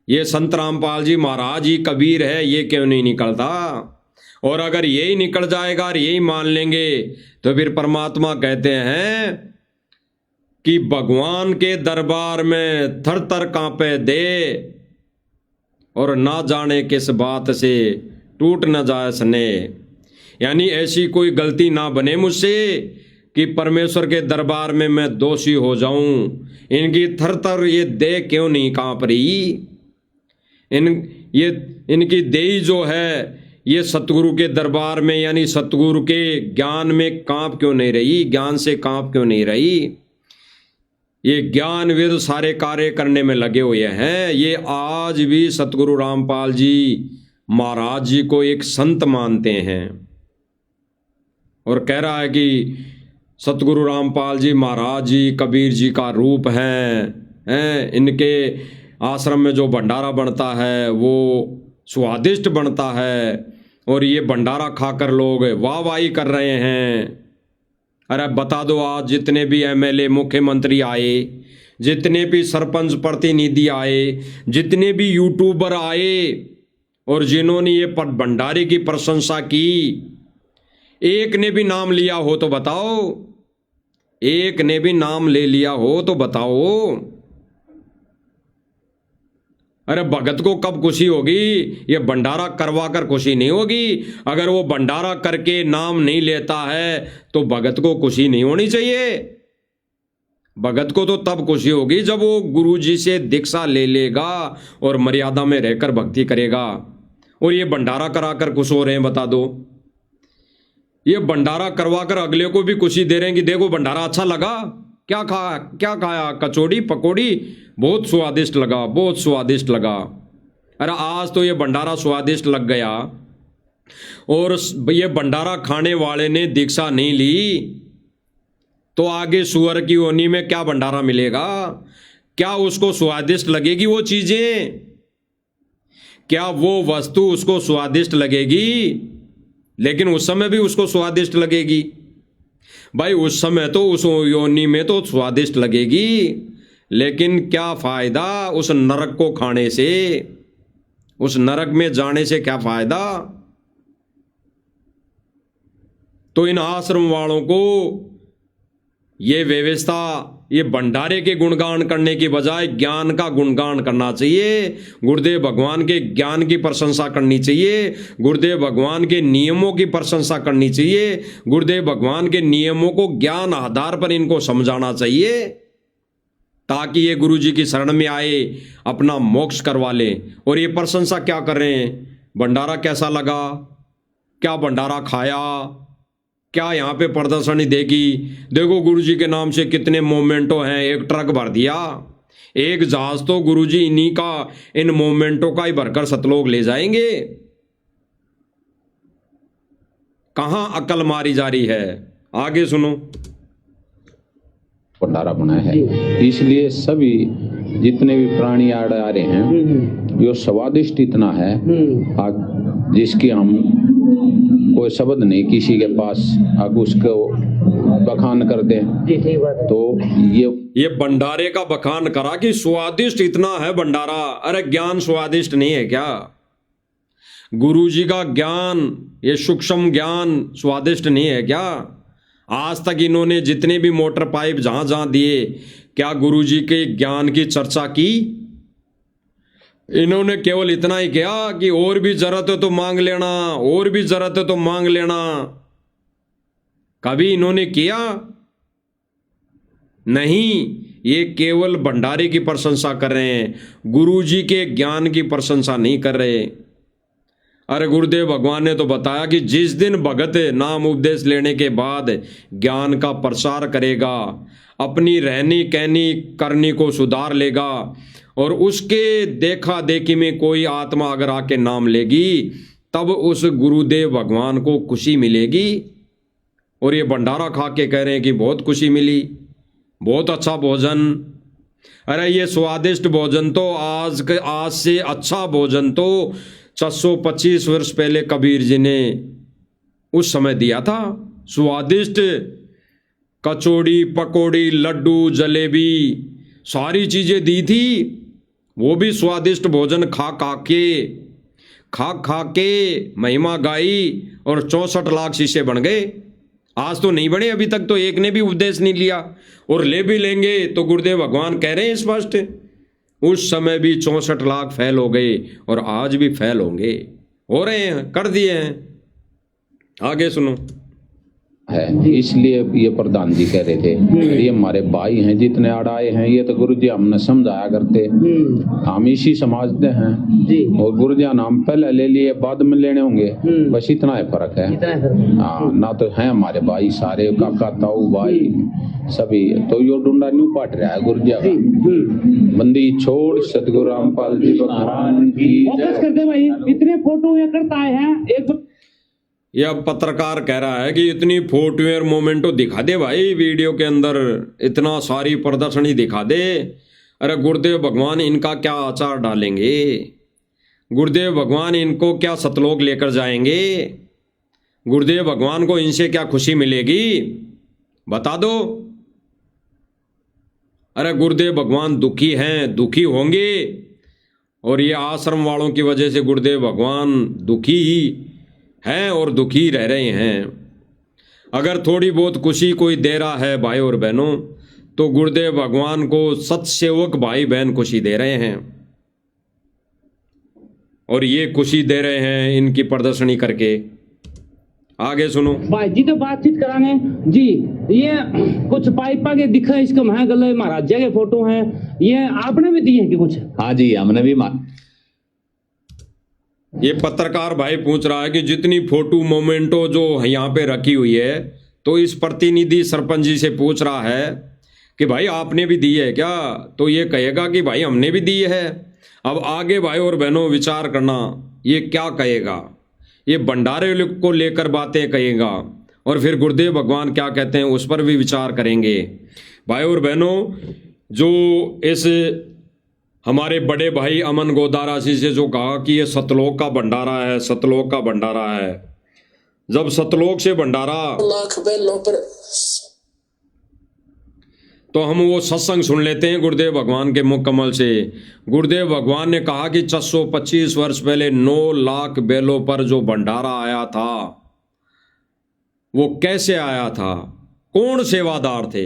ये संत रामपाल जी महाराज ही कबीर है, ये क्यों नहीं निकलता। और अगर यही निकल जाएगा और यही मान लेंगे तो फिर परमात्मा कहते हैं कि भगवान के दरबार में थर थर कांपे दे, और ना जाने किस बात से टूट न जाए सने। यानी ऐसी कोई गलती ना बने मुझसे कि परमेश्वर के दरबार में मैं दोषी हो जाऊं। इनकी थर थर ये देह क्यों नहीं कांप रही, इनकी देही जो है ये सतगुरु के दरबार में यानी सतगुरु के ज्ञान में कांप क्यों नहीं रही, ज्ञान से कांप क्यों नहीं रही। ये ज्ञान वेद सारे कार्य करने में लगे हुए हैं। ये आज भी सतगुरु रामपाल जी महाराज जी को एक संत मानते हैं, और कह रहा है कि सतगुरु रामपाल जी महाराज जी कबीर जी का रूप हैं। इनके आश्रम में जो भंडारा बनता है वो स्वादिष्ट बनता है, और ये भंडारा खाकर लोग वाहवाही कर रहे हैं। अरे बता दो, आज जितने भी एमएलए मुख्यमंत्री आए, जितने भी सरपंच प्रतिनिधि आए, जितने भी यूट्यूबर आए और जिन्होंने ये भंडारे की प्रशंसा की, एक ने भी नाम लिया हो तो बताओ, एक ने भी नाम ले लिया हो तो बताओ। अरे भगत को कब खुशी होगी? ये भंडारा करवा कर खुशी नहीं होगी। अगर वो भंडारा करके नाम नहीं लेता है तो भगत को खुशी नहीं होनी चाहिए। भगत को तो तब खुशी होगी जब वो गुरु जी से दीक्षा ले लेगा और मर्यादा में रहकर भक्ति करेगा। और ये भंडारा कराकर खुश हो रहे हैं, बता दो। ये भंडारा करवा कर अगले को भी खुशी दे रहे हैं कि देखो भंडारा अच्छा लगा, क्या खाया? कचौड़ी पकौड़ी, बहुत स्वादिष्ट लगा, बहुत स्वादिष्ट लगा। अरे आज तो ये भंडारा स्वादिष्ट लग गया और ये भंडारा खाने वाले ने दीक्षा नहीं ली तो आगे सुअर की योनि में क्या भंडारा मिलेगा? क्या उसको स्वादिष्ट लगेगी वो चीजें? क्या वो वस्तु उसको स्वादिष्ट लगेगी? लेकिन उस समय भी उसको स्वादिष्ट लगेगी भाई, उस समय तो उस योनि में तो स्वादिष्ट लगेगी, लेकिन क्या फायदा उस नरक को खाने से? उस नरक में जाने से क्या फायदा? तो इन आश्रम वालों को ये व्यवस्था, ये भंडारे के गुणगान करने की बजाय ज्ञान का गुणगान करना चाहिए। गुरुदेव भगवान के ज्ञान की प्रशंसा करनी चाहिए, गुरुदेव भगवान के नियमों की प्रशंसा करनी चाहिए, गुरुदेव भगवान के नियमों को ज्ञान आधार पर इनको समझाना चाहिए ताकि ये गुरु जी की शरण में आए, अपना मोक्ष करवा लें। और ये प्रशंसा क्या कर रहे हैं? भंडारा कैसा लगा? क्या भंडारा खाया? क्या यहाँ पे प्रदर्शनी देगी? देखो गुरुजी के नाम से कितने मोमेंटो हैं, एक ट्रक भर दिया, एक जहाज तो गुरुजी इन्हीं का, इन मोमेंटो का ही भरकर सतलोक ले जाएंगे। कहां अकल मारी जा रही है? आगे सुनो। भंडारा बनाया है, इसलिए सभी जितने भी प्राणी आ रहे हैं यो स्वादिष्ट इतना है जिसकी हम कोई शब्द नहीं किसी के पास आगे उसको बखान कर दें। तो ये भंडारे का बखान करा कि स्वादिष्ट इतना है भंडारा। अरे ज्ञान स्वादिष्ट नहीं है क्या? गुरुजी का ज्ञान, ये सूक्ष्म ज्ञान स्वादिष्ट नहीं है क्या? आज तक इन्होंने जितने भी मोटर पाइप जहां जहां दिए, क्या गुरुजी के ज्ञान की चर्चा की? इन्होंने केवल इतना ही किया कि और भी जरूरत है तो मांग लेना, और भी जरूरत है तो मांग लेना। कभी इन्होंने किया नहीं। ये केवल भंडारे की प्रशंसा कर रहे हैं, गुरुजी के ज्ञान की प्रशंसा नहीं कर रहे। अरे गुरुदेव भगवान ने तो बताया कि जिस दिन भगत नाम उपदेश लेने के बाद ज्ञान का प्रसार करेगा, अपनी रहनी कहनी करनी को सुधार लेगा और उसके देखा देखी में कोई आत्मा अगर आके नाम लेगी, तब उस गुरुदेव भगवान को खुशी मिलेगी। और ये भंडारा खा के कह रहे हैं कि बहुत खुशी मिली, बहुत अच्छा भोजन। अरे ये स्वादिष्ट भोजन तो आज से अच्छा भोजन तो 625 वर्ष पहले कबीर जी ने उस समय दिया था। स्वादिष्ट कचौड़ी पकौड़ी लड्डू जलेबी सारी चीजें दी थी। वो भी स्वादिष्ट भोजन खा खा के महिमा गाई और 64 लाख शिष्य बन गए। आज तो नहीं बने, अभी तक तो एक ने भी उपदेश नहीं लिया, और ले भी लेंगे तो गुरुदेव भगवान कह रहे हैं स्पष्ट, उस समय भी 64 लाख फैल हो गए और आज भी फैल होंगे, हो रहे हैं, कर दिए हैं। आगे सुनो। है इसलिए ये प्रधान जी कह रहे थे ये हमारे भाई हैं, जितने आड़ाए हैं ये तो गुरु जी हमने समझाया करते, हम इसी समझते हैं और गुरु जी नाम पहले ले लिए बाद में लेने होंगे, बस इतना है फर्क है। हाँ, ना तो है हमारे भाई सारे, काका ताऊ भाई सभी। तो यो डूंडा न्यू पाट रहा है गुरु जी का। बंदी छोड़ सतगुरु रामपाल जी भगवान की करते भाई। इतने फोटो ये करता है एक। यह पत्रकार कह रहा है कि इतनी फोटो और मोमेंटो दिखा दे भाई, वीडियो के अंदर इतना सारी प्रदर्शनी दिखा दे। अरे गुरुदेव भगवान इनका क्या आचार डालेंगे? गुरुदेव भगवान इनको क्या सतलोक लेकर जाएंगे? गुरुदेव भगवान को इनसे क्या खुशी मिलेगी? बता दो। अरे गुरुदेव भगवान दुखी हैं, दुखी होंगे, और ये आश्रम वालों की वजह से गुरुदेव भगवान दुखी ही हैं और दुखी रह रहे हैं। अगर थोड़ी बहुत खुशी कोई दे रहा है भाई और बहनों, तो गुरुदेव भगवान को सत्सेवक भाई बहन खुशी दे रहे हैं। और ये खुशी दे रहे हैं इनकी प्रदर्शनी करके। आगे सुनो। भाई जी तो बातचीत करांगे जी। ये कुछ पाइपा के दिखा इसका महा गले महाराजा के फोटो हैं, ये आपने भी दिए हैं कि कुछ? हाँ जी, हमने भी ये पत्रकार भाई पूछ रहा है कि जितनी फोटो मोमेंटो जो यहाँ पे रखी हुई है, तो इस प्रतिनिधि सरपंच जी से पूछ रहा है कि भाई आपने भी दी है क्या? तो ये कहेगा कि भाई हमने भी दी है। अब आगे भाई और बहनों विचार करना, ये क्या कहेगा, ये भंडारे को लेकर बातें कहेगा, और फिर गुरुदेव भगवान क्या कहते हैं उस पर भी विचार करेंगे। भाई और बहनों, जो इस हमारे बड़े भाई अमन गोदारा जी से जो कहा कि ये सतलोक का भंडारा है, सतलोक का भंडारा है, जब सतलोक से भंडारा, लाख बैलों पर तो हम वो सत्संग सुन लेते हैं गुरुदेव भगवान के मुख कमल से। गुरुदेव भगवान ने कहा कि 625 वर्ष पहले 9 लाख बैलों पर जो भंडारा आया था, वो कैसे आया था, कौन सेवादार थे?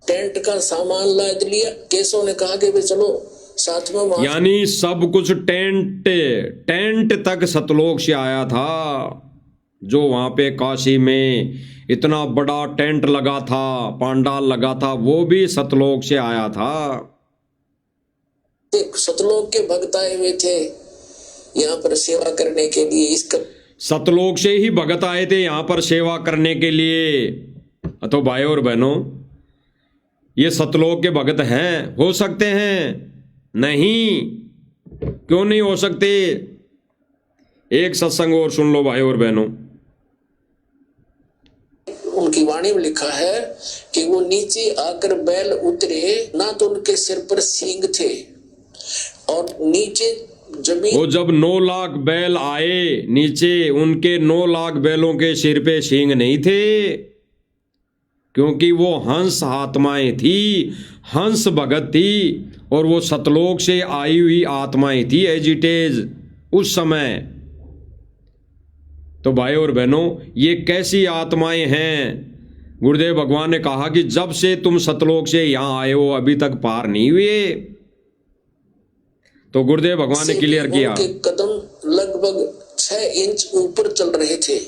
टेंट का सामान लाद लिया, केशव ने कहा कि भाई चलो साथ में वहां, यानी सब कुछ टेंट तक सतलोक से आया था। जो वहां पे काशी में इतना बड़ा टेंट लगा था, पांडाल लगा था, वो भी सतलोक से आया था। सतलोक के भक्त आए हुए थे यहाँ पर सेवा करने के लिए। इसका सतलोक से ही भगत आए थे यहाँ पर सेवा करने के लिए। तो भाई और बहनों, ये सतलोक के भगत हैं, हो सकते हैं? नहीं, क्यों नहीं हो सकते? एक सत्संग और सुन लो भाई और बहनों। उनकी वाणी में लिखा है कि वो नीचे आकर बैल उतरे, ना तो उनके सिर पर सींग थे और नीचे जमीन, वो जब 9 लाख बैल आए नीचे, उनके 9 लाख बैलों के सिर पे सींग नहीं थे, क्योंकि वो हंस आत्माएं थी, हंस भगत थी, और वो सतलोक से आई हुई आत्माएं थी एजिटेज उस समय। तो भाई और बहनों, ये कैसी आत्माएं हैं? गुरुदेव भगवान ने कहा कि जब से तुम सतलोक से यहां आए हो अभी तक पार नहीं हुए। तो गुरुदेव भगवान ने क्लियर किया, उनके कदम लगभग 6 इंच ऊपर चल रहे थे।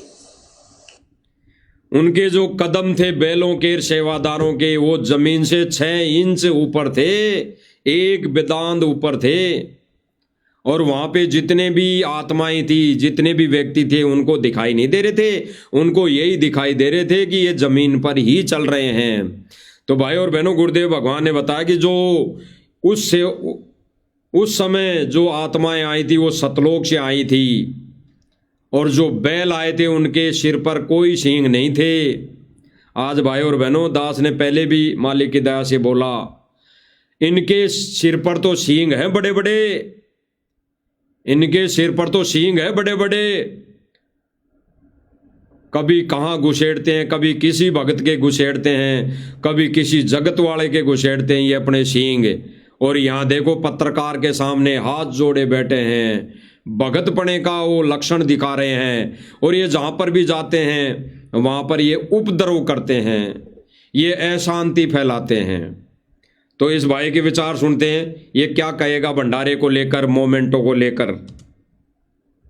उनके जो कदम थे बैलों के सेवादारों के, वो जमीन से 6 इंच ऊपर थे, एक बिदांद ऊपर थे। और वहां पे जितने भी आत्माएं थी, जितने भी व्यक्ति थे, उनको दिखाई नहीं दे रहे थे, उनको यही दिखाई दे रहे थे कि ये जमीन पर ही चल रहे हैं। तो भाई और बहनों, गुरुदेव भगवान ने बताया कि जो उस समय जो आत्माएं आई थी वो सतलोक से आई थी, और जो बैल आए थे उनके सिर पर कोई सींग नहीं थे। आज भाई और बहनों, दास ने पहले भी मालिक की दया से बोला, इनके सिर पर तो सींग है बड़े बड़े, इनके सिर पर तो सींग है बड़े बड़े। कभी कहाँ घुसेड़ते हैं, कभी किसी भगत के घुसेड़ते हैं, कभी किसी जगत वाले के घुसेड़ते हैं ये अपने सींग। और यहाँ देखो पत्रकार के सामने हाथ जोड़े बैठे हैं, भगत पने का वो लक्षण दिखा रहे हैं। और ये जहाँ पर भी जाते हैं वहाँ पर ये उपद्रव करते हैं, ये अशांति फैलाते हैं। तो इस भाई के विचार सुनते हैं, ये क्या कहेगा भंडारे को लेकर, मोमेंटो को लेकर।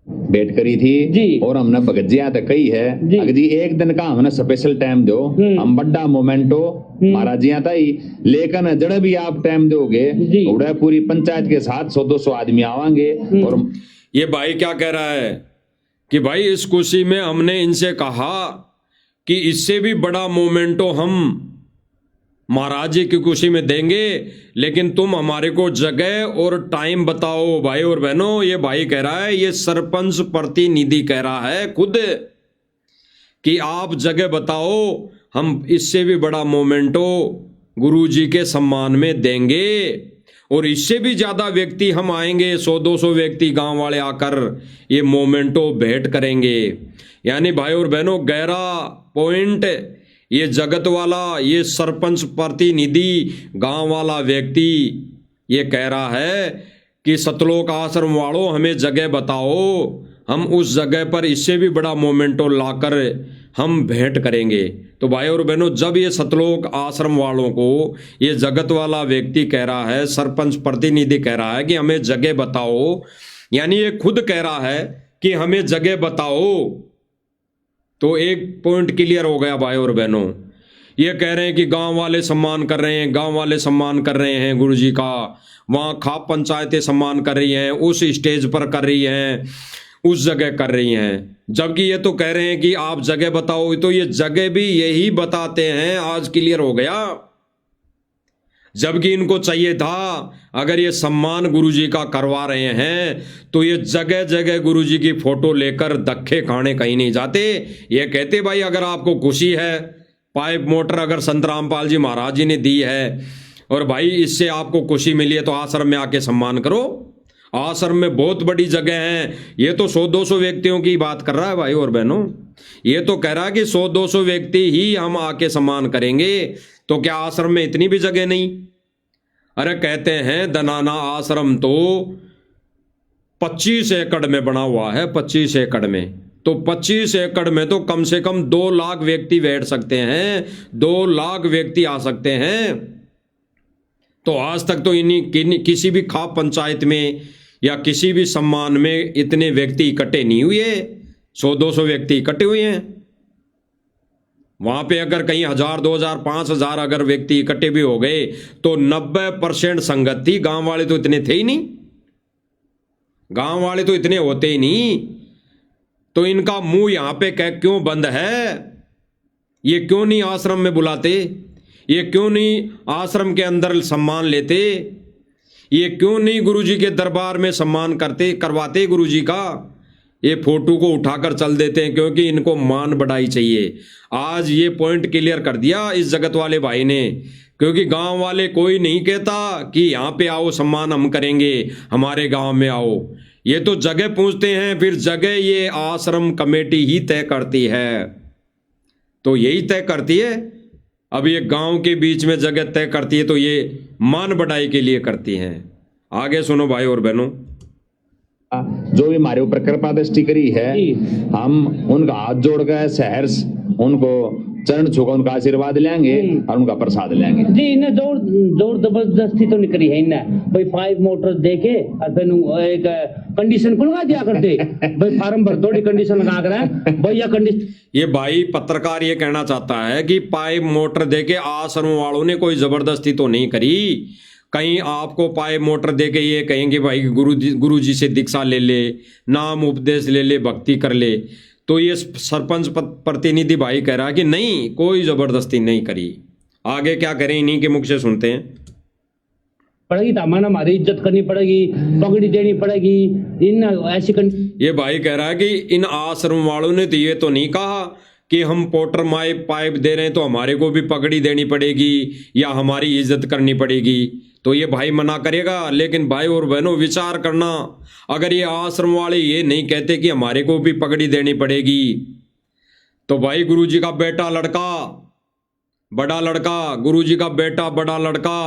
भेंट करी थी जी। और हमने भगत जी यहाँ तक कही है अगर जी एक दिन का हमने स्पेशल टाइम दो, हम बड़ा मोमेंटो महाराज जी आता ही, लेकिन जड़ भी आप टाइम दोगे उड़े पूरी पंचायत के साथ 100-200 आदमी आवांगे। और ये भाई क्या कह रहा है कि भाई इस खुशी में हमने इनसे कहा कि इससे भी बड़ा मोमेंटो हम महाराज जी की खुशी में देंगे, लेकिन तुम हमारे को जगह और टाइम बताओ। भाई और बहनों, ये भाई कह रहा है, ये सरपंच प्रतिनिधि कह रहा है खुद कि आप जगह बताओ, हम इससे भी बड़ा मोमेंटो गुरु जी के सम्मान में देंगे, और इससे भी ज्यादा व्यक्ति हम आएंगे, 100-200 व्यक्ति गांव वाले आकर ये मोमेंटो भेंट करेंगे। यानी भाई और बहनों, गहरा पॉइंट, ये जगत वाला, ये सरपंच प्रतिनिधि गांव वाला व्यक्ति ये कह रहा है कि सतलोक आश्रम वालों हमें जगह बताओ, हम उस जगह पर इससे भी बड़ा मोमेंटो लाकर हम भेंट करेंगे। तो भाई और बहनों, जब ये सतलोक आश्रम वालों को ये जगत वाला व्यक्ति कह रहा है, सरपंच प्रतिनिधि कह रहा है कि हमें जगह बताओ, यानी ये खुद कह रहा है कि हमें जगह बताओ, तो एक पॉइंट क्लियर हो गया भाई और बहनों। ये कह रहे हैं कि गांव वाले सम्मान कर रहे हैं, गांव वाले सम्मान कर रहे हैं गुरुजी का, वहां खाप पंचायतें सम्मान कर रही हैं, उस स्टेज पर कर रही हैं, उस जगह कर रही हैं, जबकि ये तो कह रहे हैं कि आप जगह बताओ। तो ये जगह भी यही बताते हैं, आज क्लियर हो गया। जबकि इनको चाहिए था, अगर ये सम्मान गुरुजी का करवा रहे हैं तो ये जगह जगह गुरुजी की फोटो लेकर धक्के खाने कहीं नहीं जाते। ये कहते भाई अगर आपको खुशी है, पाइप मोटर अगर संत रामपाल जी महाराज जी ने दी है और भाई इससे आपको खुशी मिली है, तो आश्रम में आके सम्मान करो। आश्रम में बहुत बड़ी जगह है। ये तो 100-200 व्यक्तियों की बात कर रहा है भाई और बहनों। ये तो कह रहा है कि 100-200 व्यक्ति ही हम आके सम्मान करेंगे, तो क्या आश्रम में इतनी भी जगह नहीं? अरे कहते हैं दनाना आश्रम तो 25 एकड़ में बना हुआ है, 25 एकड़ में। तो 25 एकड़ में तो कम से कम 2 लाख व्यक्ति बैठ सकते हैं, 2 लाख व्यक्ति आ सकते हैं। तो आज तक तो किसी भी खाप पंचायत में या किसी भी सम्मान में इतने व्यक्ति इकट्ठे नहीं हुए। 100-200 व्यक्ति इकट्ठे हुए हैं। वहां पे अगर कहीं 1000, 2000, 5000 अगर व्यक्ति इकट्ठे भी हो गए तो 90% संगत थी। गांव वाले तो इतने थे ही नहीं, गांव वाले तो इतने होते ही नहीं। तो इनका मुंह यहां पे क्यों बंद है? ये क्यों नहीं आश्रम में बुलाते? ये क्यों नहीं आश्रम के अंदर सम्मान लेते? ये क्यों नहीं गुरुजी के दरबार में सम्मान करवाते गुरुजी का? ये फोटो को उठाकर चल देते हैं क्योंकि इनको मान बढ़ाई चाहिए। आज ये पॉइंट क्लियर कर दिया इस जगत वाले भाई ने, क्योंकि गांव वाले कोई नहीं कहता कि यहाँ पे आओ सम्मान हम करेंगे, हमारे गांव में आओ। ये तो जगह पूछते हैं, फिर जगह ये आश्रम कमेटी ही तय करती है। तो यही तय करती है। अब ये गांव के बीच में जगह तय करती है तो ये मान बढ़ाई के लिए करती हैं। आगे सुनो भाई और बहनों। जो भी हमारे ऊपर कृपा दृष्टि करी है, हम उनका हाथ जोड़कर सहर्ष उनको चरण छूकर उनका आशीर्वाद लेंगे और उनका प्रसाद लेंगे। जी, इन्हें जोर जबरदस्ती तो नहीं करी है इन्हें। भाई 5 मोटर देके और फिर एक कंडीशन को लगा दिया करते भाई फार्म भर थोड़ी कंडीशन लगा कर भैया कंडीशन। ये भाई पत्रकार ये कहना चाहता है कि पाइप मोटर देके आश्रम वालों ने कोई जबरदस्ती तो नहीं करी। कहीं आपको पाइप मोटर देके ये कहेंगे भाई गुरुजी से दीक्षा ले ले, नाम उपदेश ले ले, भक्ति कर ले। तो ये सरपंच प्रतिनिधि भाई कह रहा है कि नहीं, कोई जबरदस्ती नहीं करी। आगे क्या करें, इन्हीं के मुख से सुनते हैं। पड़ेगी दामन, हमारी इज्जत करनी पड़ेगी, पगड़ी देनी पड़ेगी। इन ऐसी ये भाई कह रहा है कि इन आश्रम वालों ने तो ये तो नहीं कहा कि हम पोटर पाइप दे रहे हैं तो हमारे को भी पगड़ी देनी पड़ेगी या हमारी इज्जत करनी पड़ेगी। तो ये भाई मना करेगा। लेकिन भाई और बहनों विचार करना, अगर ये आश्रम वाले ये नहीं कहते कि हमारे को भी पगड़ी देनी पड़ेगी, तो भाई गुरुजी का बेटा लड़का, बड़ा लड़का, गुरुजी का बेटा बड़ा लड़का,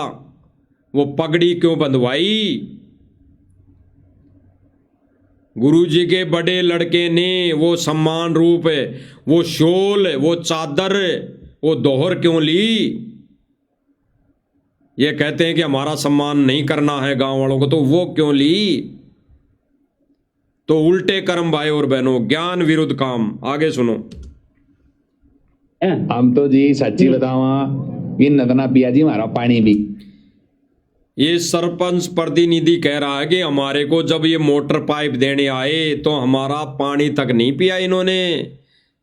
वो पगड़ी क्यों बंधवाई? गुरुजी के बड़े लड़के ने वो सम्मान रूप, वो शोल, वो चादर, वो दोहर क्यों ली? ये कहते हैं कि हमारा सम्मान नहीं करना है गांव वालों को, तो वो क्यों ली? तो उल्टे कर्म भाई और बहनों, ज्ञान विरुद्ध काम। आगे सुनो। हम तो जी सच्ची बतावा इन नदना पिया जी हमारा पानी भी। ये सरपंच प्रतिनिधि कह रहा है कि हमारे को जब ये मोटर पाइप देने आए तो हमारा पानी तक नहीं पिया इन्होंने।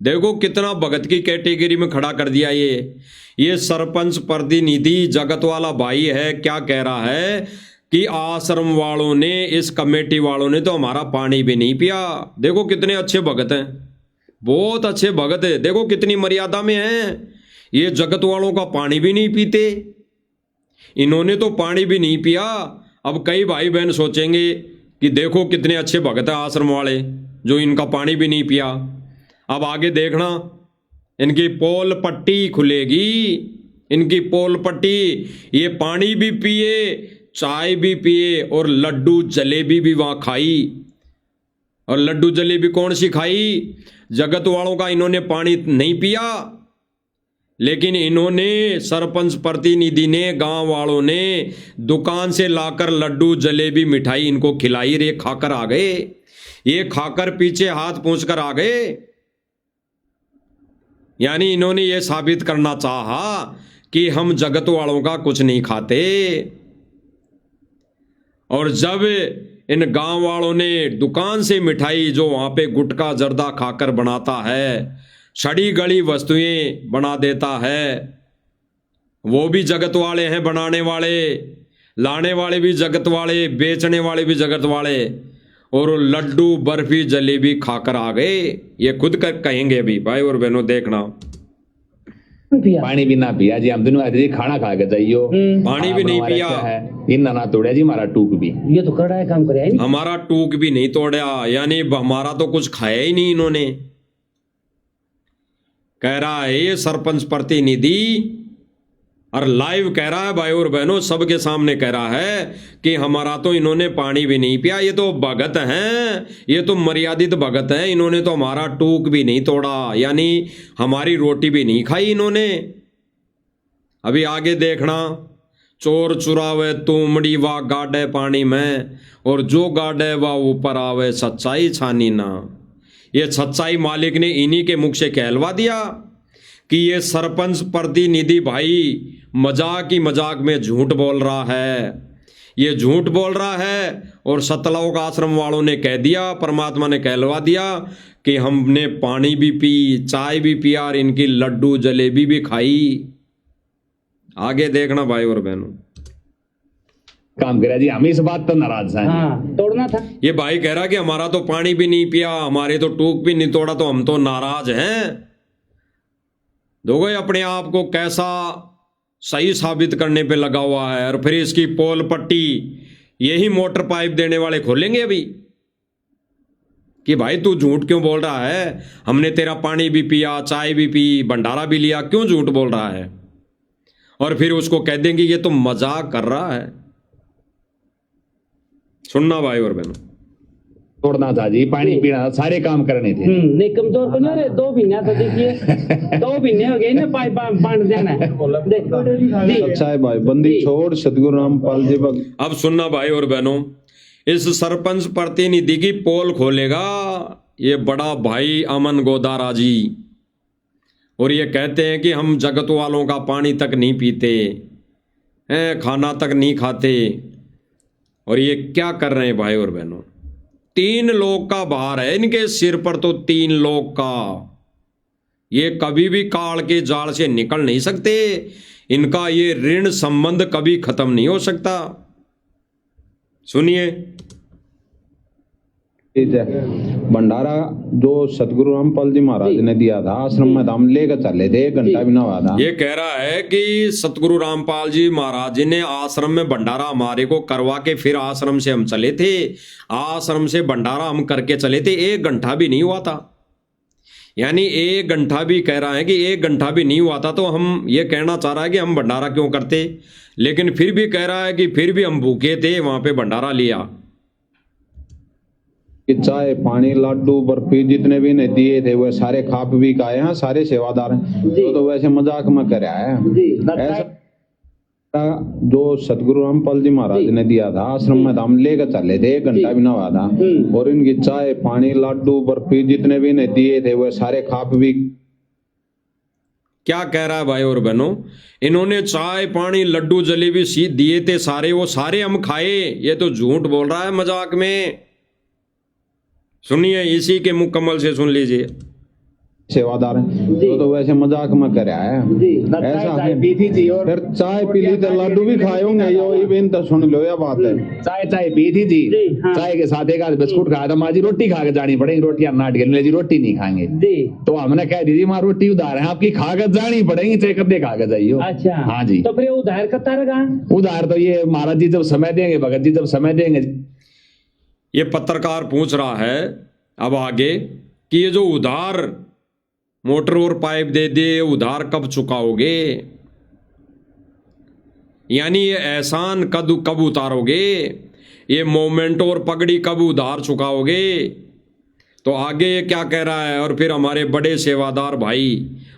देखो कितना भगत की कैटेगरी में खड़ा कर दिया। ये सरपंच प्रतिनिधि जगत वाला भाई है, क्या कह रहा है कि आश्रम वालों ने, इस कमेटी वालों ने तो हमारा पानी भी नहीं पिया। देखो कितने अच्छे भगत हैं, बहुत अच्छे भगत है, देखो कितनी मर्यादा में हैं। ये जगत वालों का पानी भी नहीं पीते, इन्होंने तो पानी भी नहीं पिया। अब कई भाई बहन सोचेंगे कि देखो कितने अच्छे भगत हैं आश्रम वाले, जो इनका पानी भी नहीं पिया। अब आगे देखना, इनकी पोल पट्टी खुलेगी, इनकी पोल पट्टी। ये पानी भी पिए, चाय भी पिए और लड्डू जलेबी भी वहां खाई। और लड्डू जलेबी कौन सी खाई? जगत वालों का इन्होंने पानी नहीं पिया, लेकिन इन्होंने सरपंच प्रतिनिधि ने, गांव वालों ने दुकान से लाकर लड्डू जलेबी मिठाई इनको खिलाई, रे खाकर आ गए, ये खाकर पीछे हाथ पूंछकर आ गए। यानी इन्होंने ये साबित करना चाहा कि हम जगत वालों का कुछ नहीं खाते। और जब इन गांव वालों ने दुकान से मिठाई, जो वहां पे गुटखा जर्दा खाकर बनाता है, सड़ी गली वस्तुएं बना देता है, वो भी जगत वाले हैं, बनाने वाले, लाने वाले भी जगत वाले, बेचने वाले भी जगत वाले, और लड्डू बर्फी जलेबी खाकर आ गए। ये खुद कर कहेंगे भी, भाई और बहनों देखना। पानी भी ना पिया जी, हम दोनों आते जी खाना खा के जाइयो, पानी भी नहीं पिया, इन ना तोड़ा जी हमारा टूक भी। ये तो कड़ा है काम करे है। हमारा टूक भी नहीं तोड़ा, यानी हमारा तो कुछ खाया ही नहीं इन्होंने। कह रहा है ये सरपंच प्रतिनिधि, और लाइव कह रहा है भाई और बहनों, सबके सामने कह रहा है कि हमारा तो इन्होंने पानी भी नहीं पिया, ये तो भगत हैं, ये तो मर्यादित भगत हैं, इन्होंने तो हमारा टूक भी नहीं तोड़ा, यानी हमारी रोटी भी नहीं खाई इन्होंने। अभी आगे देखना, चोर चुरावे तुमड़ी वा गाड़े पानी में, और जो गाड़े वा ऊपर आवे सच्चाई छानी ना। ये सच्चाई मालिक ने इन्हीं के मुख से कहलवा दिया कि ये सरपंच प्रतिनिधि भाई मजाक ही मजाक में झूठ बोल रहा है, ये झूठ बोल रहा है। और सतलोक आश्रम वालों ने कह दिया, परमात्मा ने कहलवा दिया कि हमने पानी भी पी, चाय भी पिया, और इनकी लड्डू जलेबी भी खाई। आगे देखना भाई और बहनों। काम करा जी, हम इस बात पर नाराज हैं। हाँ, तोड़ना था। ये भाई कह रहा कि हमारा तो पानी भी नहीं पिया, हमारे तो टूक भी नहीं तोड़ा, तो हम तो नाराज हैं। दोगे अपने आप को कैसा सही साबित करने पे लगा हुआ है। और फिर इसकी पोल पट्टी यही मोटर पाइप देने वाले खोलेंगे अभी कि भाई तू झूठ क्यों बोल रहा है, हमने तेरा पानी भी पिया, चाय भी पी, भंडारा भी लिया, क्यों झूठ बोल रहा है। और फिर उसको कह देंगे ये तो मजाक कर रहा है। सुनना भाई और बहनों, तोड़ना था जी, पानी पीना था, सारे काम करने थे। नहीं कमजोर बना रहे, 2 महीना तो देखिए 2 महीने हो गए ना, पाइप बांट देना है। अच्छा है भाई, बंदी छोड़ सतगुरु रामपाल जी भगत। अब सुनना भाई और बहनों, इस सरपंच प्रतिनिधि की पोल खोलेगा ये बड़ा भाई अमन गोदारा जी, और ये कहते हैं कि हम जगत वालों का पानी तक नहीं पीते हैं, खाना तक नहीं खाते। और ये क्या कर रहे हैं भाई और बहनों, 3 लोक का भार है इनके सिर पर, तो 3 लोक का। ये कभी भी काल के जाल से निकल नहीं सकते, इनका ये ऋण संबंध कभी खत्म नहीं हो सकता। सुनिए, भंडारा जो सतगुरु रामपाल जी महाराज ने दिया था आश्रम में, हम लेकर चले थे, 1 घंटा भी ना हुआ था। ये कह रहा है कि सतगुरु रामपाल जी महाराज जी ने आश्रम में भंडारा हमारे को करवा के फिर आश्रम से हम चले थे, आश्रम से भंडारा हम करके चले थे, 1 घंटा भी नहीं हुआ था। यानी 1 घंटा भी कह रहा है कि 1 घंटा भी नहीं हुआ था, तो हम ये कहना चाह रहा है कि हम भंडारा क्यों करते। लेकिन फिर भी कह रहा है कि फिर भी हम भूखे थे, वहां पे भंडारा लिया। चाय पानी लड्डू बर्फी जितने भी ने दिए थे वो सारे खा पी के आए हैं, सारे सेवादार हैं। तो वैसे मजाक में कर रहा है ऐसा। जो सतगुरु रामपाल जी महाराज ने दिया था आश्रम में, हम लेकर चले थे, 1 घंटा भी ना हुआ था। और इनकी चाय पानी लड्डू बर्फी जितने भी ने दिए थे वो सारे खा पी। क्या कह रहा है भाई और बहनों, इन्होंने चाय पानी लड्डू जलेबी सी दिए थे सारे, वो सारे हम खाए। ये तो झूठ बोल रहा है मजाक में। सुनिए, इसी के मुकम्मल से सुन लीजिए। सेवादार हैं तो वैसे मजाक में कर रहा है ऐसा है। फिर चाय पी ली तो लड्डू भी खाए होंगे, ये तो सुन लो, यह बात है। चाय पी थी जी, चाय के साथ 1 आध बिस्कुट खाया था। माँ जी रोटी खा के जानी पड़ेगी, रोटियां नाट के जी रोटी नहीं खाएंगे। तो हमने कह दी माँ रोटी उधार है आपकी, खा कर जानी पड़ेगी, चाहे कदे खा के जाइयो। अच्छा, हाँ जी। तो फिर उधार कत्ता रहा? उधार तो ये महाराज जी जब समय देंगे, भगत जी जब समय देंगे। ये पत्रकार पूछ रहा है अब आगे कि ये जो उधार मोटर और पाइप दे दे, उधार कब चुकाओगे, यानी ये एहसान कब उतारोगे, ये मोमेंट और पगड़ी कब उधार चुकाओगे। तो आगे ये क्या कह रहा है और फिर हमारे बड़े सेवादार भाई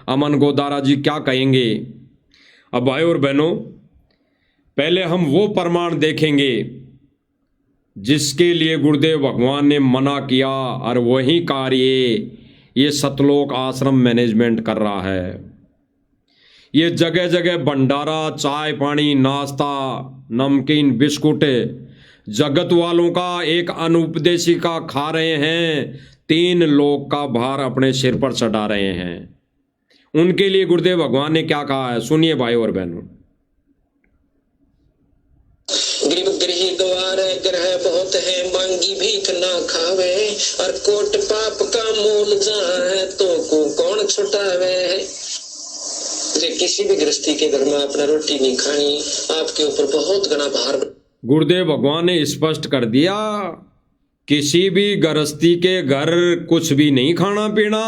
अमन गोदारा जी क्या कहेंगे। अब भाई और बहनों, पहले हम वो प्रमाण देखेंगे जिसके लिए गुरुदेव भगवान ने मना किया और वही कार्य ये सतलोक आश्रम मैनेजमेंट कर रहा है। ये जगह जगह भंडारा, चाय पानी, नाश्ता, नमकीन, बिस्कुट जगत वालों का एक अनुपदेशिका खा रहे हैं, 3 लोग का भार अपने सिर पर चढ़ा रहे हैं। उनके लिए गुरुदेव भगवान ने क्या कहा है, सुनिए भाई और बहनों। गृह द्वार ग्रह बहुत है, मांगी भीख ना खावे, और कोट पाप का मोल जहाँ है तो को कौन छुटावे। जे किसी भी गृहस्थी के घर में अपना रोटी नहीं खानी, आपके ऊपर बहुत घना भार। गुरुदेव भगवान ने स्पष्ट कर दिया, किसी भी गृहस्थी के घर कुछ भी नहीं खाना पीना,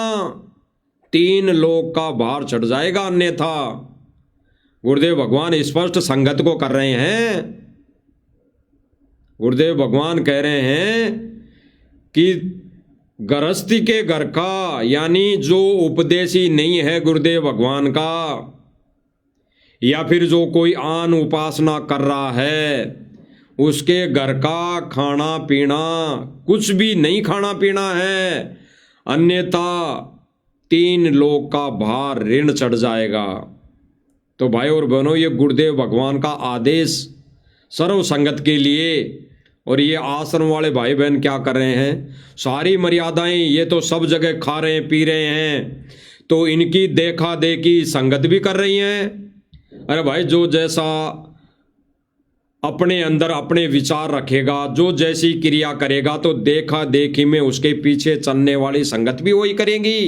3 लोग का भार चढ़ जाएगा अन्यथा। गुरुदेव भगवान स्पष्ट संगत को कर रहे हैं। गुरुदेव भगवान कह रहे हैं कि गृहस्थी के घर का, यानी जो उपदेशी नहीं है गुरुदेव भगवान का, या फिर जो कोई आन उपासना कर रहा है, उसके घर का खाना पीना कुछ भी नहीं खाना पीना है, अन्यथा 3 लोग का भार ऋण चढ़ जाएगा। तो भाई और बहनों, ये गुरुदेव भगवान का आदेश सर्व संगत के लिए। और ये आश्रम वाले भाई बहन क्या कर रहे हैं, सारी मर्यादाएं ये तो सब जगह खा रहे हैं, पी रहे हैं, तो इनकी देखा देखी संगत भी कर रही हैं। अरे भाई, जो जैसा अपने अंदर अपने विचार रखेगा, जो जैसी क्रिया करेगा, तो देखा देखी में उसके पीछे चलने वाली संगत भी वही करेगी।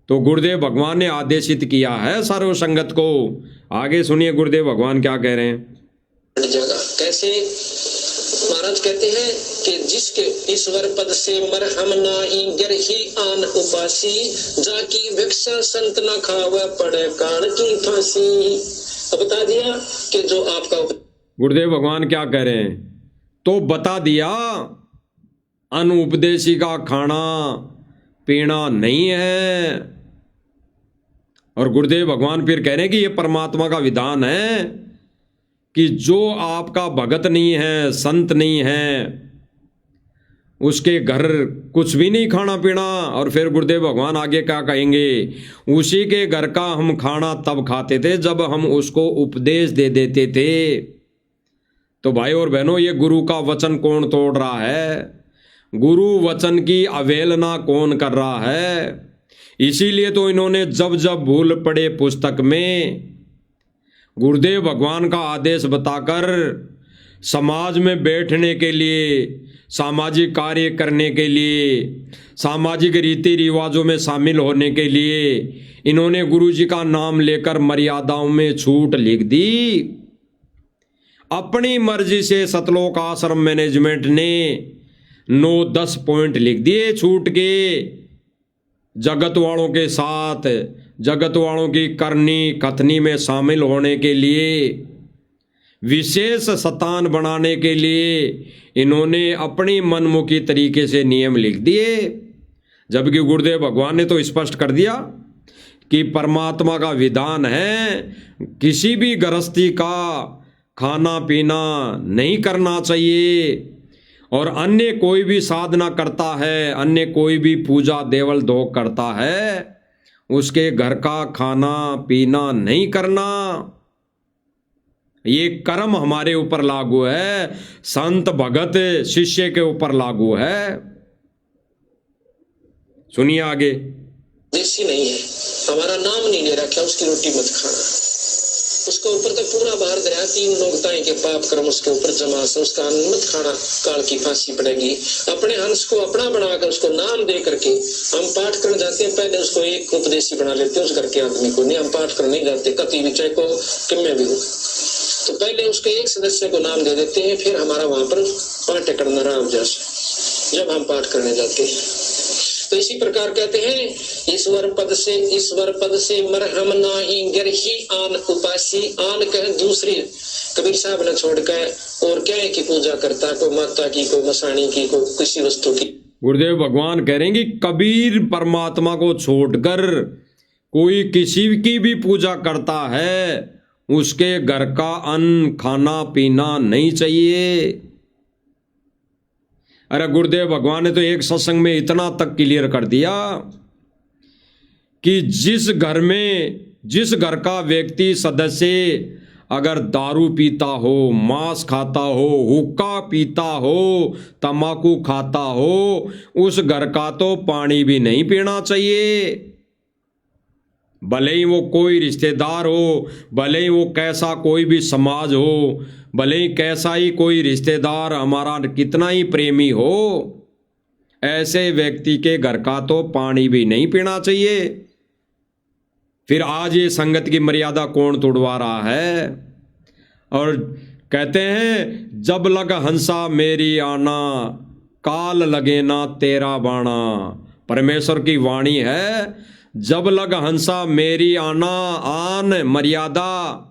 तो गुरुदेव भगवान ने आदेशित किया है सर्व संगत को। आगे सुनिए गुरुदेव भगवान क्या कह रहे हैं। जगह कैसे महाराज कहते हैं कि जिसके ईश्वर पद से मरहम नाही गिरही आन उपासी, जाकी भिक्षा संत न खावे पड़े कान की फांसी। तो बता दिया कि जो आपका, गुरुदेव भगवान क्या कह रहे हैं, तो बता दिया अनुपदेशी का खाना पीना नहीं है। और गुरुदेव भगवान फिर कह रहे हैं कि यह परमात्मा का विधान है कि जो आपका भगत नहीं है, संत नहीं है, उसके घर कुछ भी नहीं खाना पीना। और फिर गुरुदेव भगवान आगे क्या कहेंगे, उसी के घर का हम खाना तब खाते थे जब हम उसको उपदेश दे देते थे। तो भाई और बहनों, ये गुरु का वचन कौन तोड़ रहा है, गुरु वचन की अवहेलना कौन कर रहा है। इसीलिए तो इन्होंने जब जब भूल पड़े पुस्तक में गुरुदेव भगवान का आदेश बताकर समाज में बैठने के लिए, सामाजिक कार्य करने के लिए, सामाजिक रीति रिवाजों में शामिल होने के लिए इन्होंने गुरुजी का नाम लेकर मर्यादाओं में छूट लिख दी। अपनी मर्जी से सतलोक आश्रम मैनेजमेंट ने 9-10 पॉइंट लिख दिए छूट के, जगत वालों के साथ, जगत वालों की करनी कथनी में शामिल होने के लिए, विशेष शतान बनाने के लिए इन्होंने अपनी मनमुखी तरीके से नियम लिख दिए। जबकि गुरुदेव भगवान ने तो स्पष्ट कर दिया कि परमात्मा का विधान है किसी भी गृहस्थी का खाना पीना नहीं करना चाहिए, और अन्य कोई भी साधना करता है, अन्य कोई भी पूजा देवल दोग करता है, उसके घर का खाना पीना नहीं करना। ये कर्म हमारे ऊपर लागू है, संत भगत शिष्य के ऊपर लागू है। सुनिए आगे। देसी नहीं है, हमारा नाम नहीं ले रखा, उसकी रोटी मत खाना, उसके ऊपर तो पूरा बाहर दरिया 3 लोकताएं के पाप कर्म उसके ऊपर जमा से, उसका अन्न मत खाना, काल की फांसी पड़ेगी। अपने हंस को अपना बनाकर उसको नाम दे करके हम पाठ करने जाते हैं, पहले उसको एक उपदेशी बना लेते हैं उस घर के आदमी को। नहीं, हम पाठ करने नहीं जाते, कति भी चाहे को किम में भी हो, तो पहले उसके एक सदस्य को नाम दे देते हैं, फिर हमारा वहां पर पाठ करना राम जैसे जब हम पाठ करने जाते हैं। तो इसी प्रकार कहते हैं ईश्वर पद से मरहम नाही गिरही आन उपासी। आन कह दूसरी, कबीर साहब ने छोड़कर और क्या है कि पूजा करता, कोई माता की, कोई मसाणी की, कोई किसी वस्तु की। गुरुदेव भगवान कह रहे हैं कि कबीर परमात्मा को छोड़कर कोई किसी की भी पूजा करता है, उसके घर का अन्न खाना पीना नहीं चाहिए। अरे गुरुदेव भगवान ने तो एक सत्संग में इतना तक क्लियर कर दिया कि जिस घर का व्यक्ति सदस्य अगर दारू पीता हो, मांस खाता हो, हुक्का पीता हो, तंबाकू खाता हो, उस घर का तो पानी भी नहीं पीना चाहिए। भले ही वो कोई रिश्तेदार हो, भले ही वो कैसा कोई भी समाज हो, भले ही कैसा ही कोई रिश्तेदार हमारा कितना ही प्रेमी हो, ऐसे व्यक्ति के घर का तो पानी भी नहीं पीना चाहिए। फिर आज ये संगत की मर्यादा कौन तोड़वा रहा है? और कहते हैं जब लग हंसा मेरी आना, काल लगे ना तेरा बाणा। परमेश्वर की वाणी है, जब लग हंसा मेरी आना, आन मर्यादा,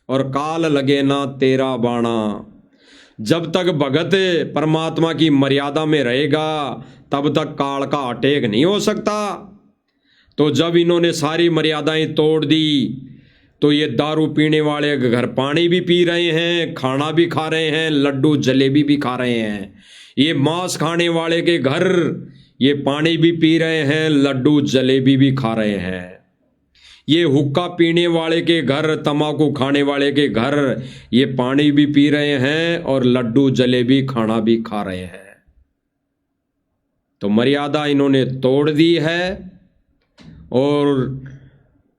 और काल लगे ना तेरा बाणा। जब तक भगत परमात्मा की मर्यादा में रहेगा तब तक काल का अटैक नहीं हो सकता। तो जब इन्होंने सारी मर्यादाएं तोड़ दी तो ये दारू पीने वाले घर पानी भी पी रहे हैं, खाना भी खा रहे हैं, लड्डू जलेबी भी खा रहे हैं। ये मांस खाने वाले के घर ये पानी भी पी रहे हैं, लड्डू जलेबी भी खा रहे हैं। ये हुक्का पीने वाले के घर, तंबाकू खाने वाले के घर ये पानी भी पी रहे हैं और लड्डू जलेबी खाना भी खा रहे हैं। तो मर्यादा इन्होंने तोड़ दी है और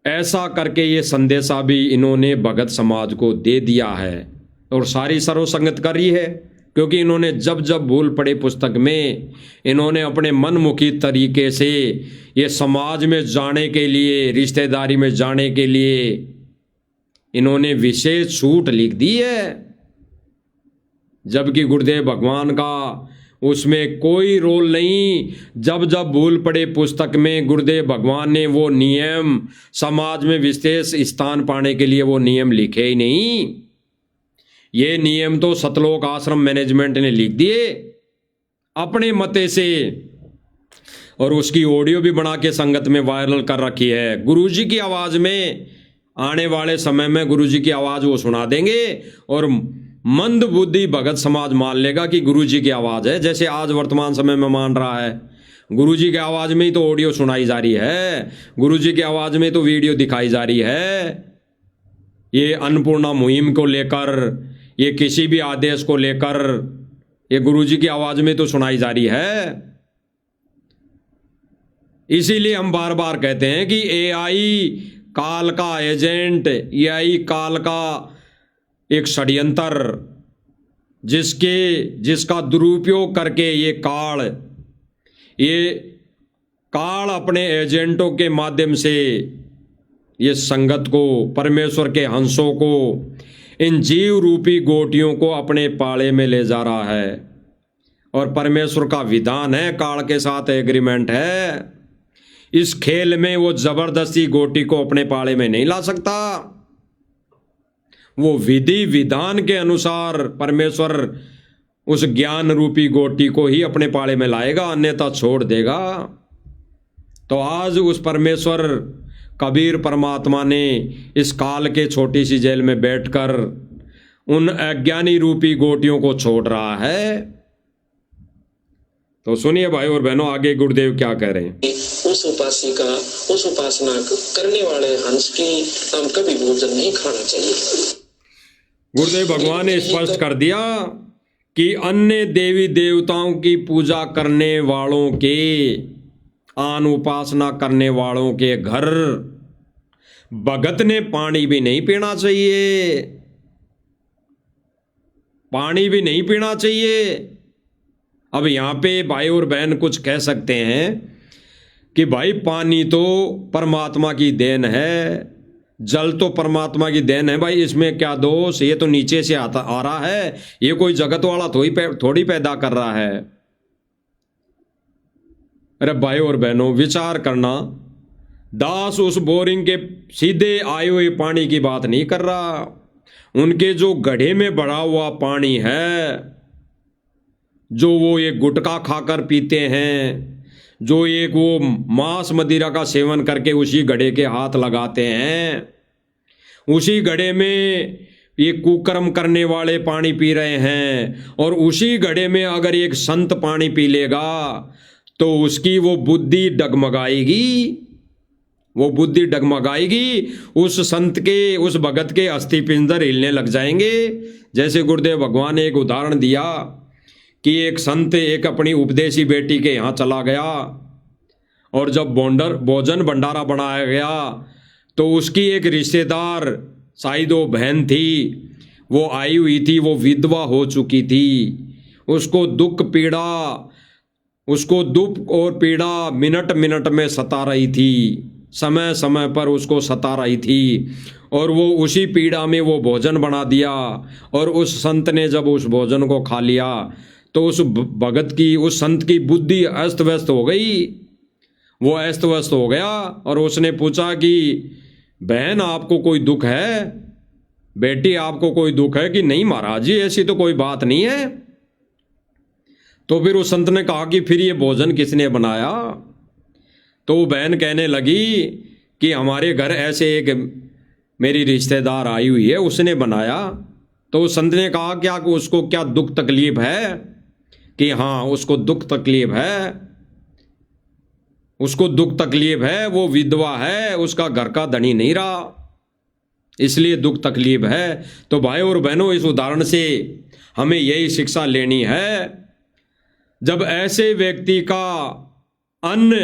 ऐसा करके ये संदेशा भी इन्होंने भगत समाज को दे दिया है और सारी सर्वसंगत कर रही है। क्योंकि इन्होंने जब जब भूल पड़े पुस्तक में इन्होंने अपने मनमुखी तरीके से ये समाज में जाने के लिए, रिश्तेदारी में जाने के लिए इन्होंने विशेष छूट लिख दी है, जबकि गुरुदेव भगवान का उसमें कोई रोल नहीं। जब जब भूल पड़े पुस्तक में गुरुदेव भगवान ने वो नियम समाज में विशेष स्थान पाने के लिए वो नियम लिखे ही नहीं। ये नियम तो सतलोक आश्रम मैनेजमेंट ने लिख दिए अपने मते से और उसकी ऑडियो भी बना के संगत में वायरल कर रखी है। गुरुजी की आवाज में आने वाले समय में गुरुजी की आवाज वो सुना देंगे और मंद बुद्धि भगत समाज मान लेगा कि गुरुजी की आवाज है, जैसे आज वर्तमान समय में मान रहा है। गुरुजी की आवाज में ही तो ऑडियो सुनाई जा रही है, गुरुजी की आवाज में तो वीडियो दिखाई जा रही है। ये अन्नपूर्णा मुहिम को लेकर, ये किसी भी आदेश को लेकर ये गुरुजी की आवाज में तो सुनाई जा रही है। इसीलिए हम बार बार कहते हैं कि एआई काल का एजेंट, एआई काल का एक षड्यंत्र जिसका दुरुपयोग करके ये काल अपने एजेंटों के माध्यम से ये संगत को, परमेश्वर के हंसों को, इन जीव रूपी गोटियों को अपने पाले में ले जा रहा है। और परमेश्वर का विधान है, काल के साथ एग्रीमेंट है, इस खेल में वो जबरदस्ती गोटी को अपने पाले में नहीं ला सकता। वो विधि विधान के अनुसार परमेश्वर उस ज्ञान रूपी गोटी को ही अपने पाले में लाएगा, अन्यथा छोड़ देगा। तो आज उस परमेश्वर कबीर परमात्मा ने इस काल के छोटी सी जेल में बैठकर उन अज्ञानी रूपी गोटियों को छोड़ रहा है। तो सुनिए भाई और बहनों, आगे गुरुदेव क्या कह रहे हैं। उस उपासिका, उस उपासना करने वाले हंस की हम कभी भोजन नहीं खाना चाहिए। गुरुदेव भगवान ने स्पष्ट कर दिया कि अन्य देवी देवताओं की पूजा करने वालों के, आन उपासना करने वालों के घर भगत ने पानी भी नहीं पीना चाहिए, पानी भी नहीं पीना चाहिए। अब यहां पे भाई और बहन कुछ कह सकते हैं कि भाई पानी तो परमात्मा की देन है, जल तो परमात्मा की देन है, भाई इसमें क्या दोष, ये तो नीचे से आ रहा है, ये कोई जगत वाला थोड़ी पैदा कर रहा है। अरे भाई और बहनों, विचार करना, दास उस बोरिंग के सीधे आए हुए पानी की बात नहीं कर रहा, उनके जो गड्ढे में भरा हुआ पानी है, जो वो एक गुटखा खाकर पीते हैं, जो एक वो मांस मदिरा का सेवन करके उसी घड़े के हाथ लगाते हैं, उसी घड़े में ये कुकर्म करने वाले पानी पी रहे हैं, और उसी घड़े में अगर एक संत पानी पी लेगा तो उसकी वो बुद्धि डगमगाएगी, वो बुद्धि डगमगाएगी। उस संत के, उस भगत के अस्थि पिंजर हिलने लग जाएंगे। जैसे गुरुदेव भगवान ने एक उदाहरण दिया कि एक संत एक अपनी उपदेशी बेटी के यहाँ चला गया, और जब भोजन भंडारा बनाया गया तो उसकी एक रिश्तेदार, शायद वो बहन थी, वो आई हुई थी, वो विधवा हो चुकी थी। उसको दुख और पीड़ा मिनट मिनट में सता रही थी, समय समय पर उसको सता रही थी, और वो उसी पीड़ा में वो भोजन बना दिया। और उस संत ने जब उस भोजन को खा लिया तो उस भगत की, उस संत की बुद्धि अस्त व्यस्त हो गई, वो अस्त व्यस्त हो गया। और उसने पूछा कि बहन आपको कोई दुख है, बेटी आपको कोई दुख है? कि नहीं महाराज जी, ऐसी तो कोई बात नहीं है। तो फिर उस संत ने कहा कि फिर ये भोजन किसने बनाया? तो वो बहन कहने लगी कि हमारे घर ऐसे एक मेरी रिश्तेदार आई हुई है, उसने बनाया। तो उस संत ने कहा क्या उसको क्या दुख तकलीफ है? कि हाँ उसको दुख तकलीफ है, उसको दुख तकलीफ है, वो विधवा है, उसका घर का धनी नहीं रहा, इसलिए दुख तकलीफ है। तो भाई और बहनों, इस उदाहरण से हमें यही शिक्षा लेनी है, जब ऐसे व्यक्ति का अन्न,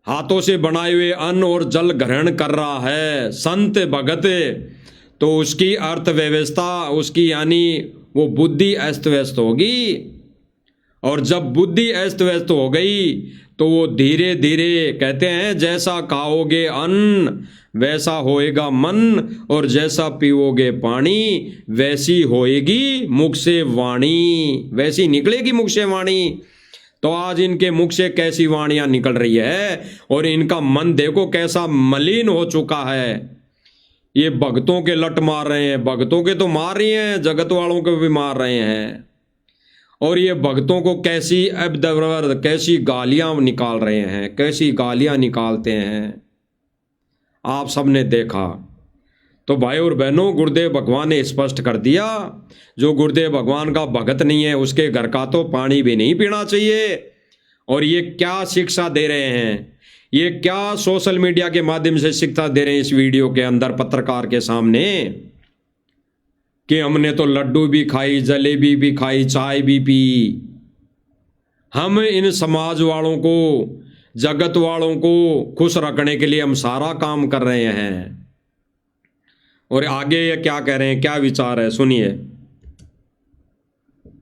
हाथों से बनाए हुए अन्न और जल ग्रहण कर रहा है संत भगत, तो उसकी अर्थव्यवस्था, उसकी यानी वो बुद्धि अस्त व्यस्त होगी। और जब बुद्धि अस्त व्यस्त हो गई तो वो धीरे धीरे, कहते हैं जैसा खाओगे अन्न वैसा होएगा मन, और जैसा पीओगे पानी वैसी होएगी मुख से वाणी, वैसी निकलेगी मुख से वाणी। तो आज इनके मुख से कैसी वाणियां निकल रही है, और इनका मन देखो कैसा मलिन हो चुका है। ये भक्तों के लट मार रहे हैं, भक्तों के तो मार रही हैं, जगत वालों को भी मार रहे हैं। और ये भक्तों को कैसी अबदवर, कैसी गालियां निकाल रहे हैं, कैसी गालियां निकालते हैं, आप सबने देखा। तो भाई और बहनों, गुरुदेव भगवान ने स्पष्ट कर दिया, जो गुरुदेव भगवान का भगत नहीं है उसके घर का तो पानी भी नहीं पीना चाहिए। और ये क्या शिक्षा दे रहे हैं, ये क्या सोशल मीडिया के माध्यम से शिक्षा दे रहे हैं इस वीडियो के अंदर पत्रकार के सामने, कि हमने तो लड्डू भी खाई, जलेबी भी खाई, चाय भी पी। हम इन समाज वालों को, जगत वालों को खुश रखने के लिए हम सारा काम कर रहे हैं। और आगे ये क्या कह रहे हैं, क्या विचार है, सुनिए।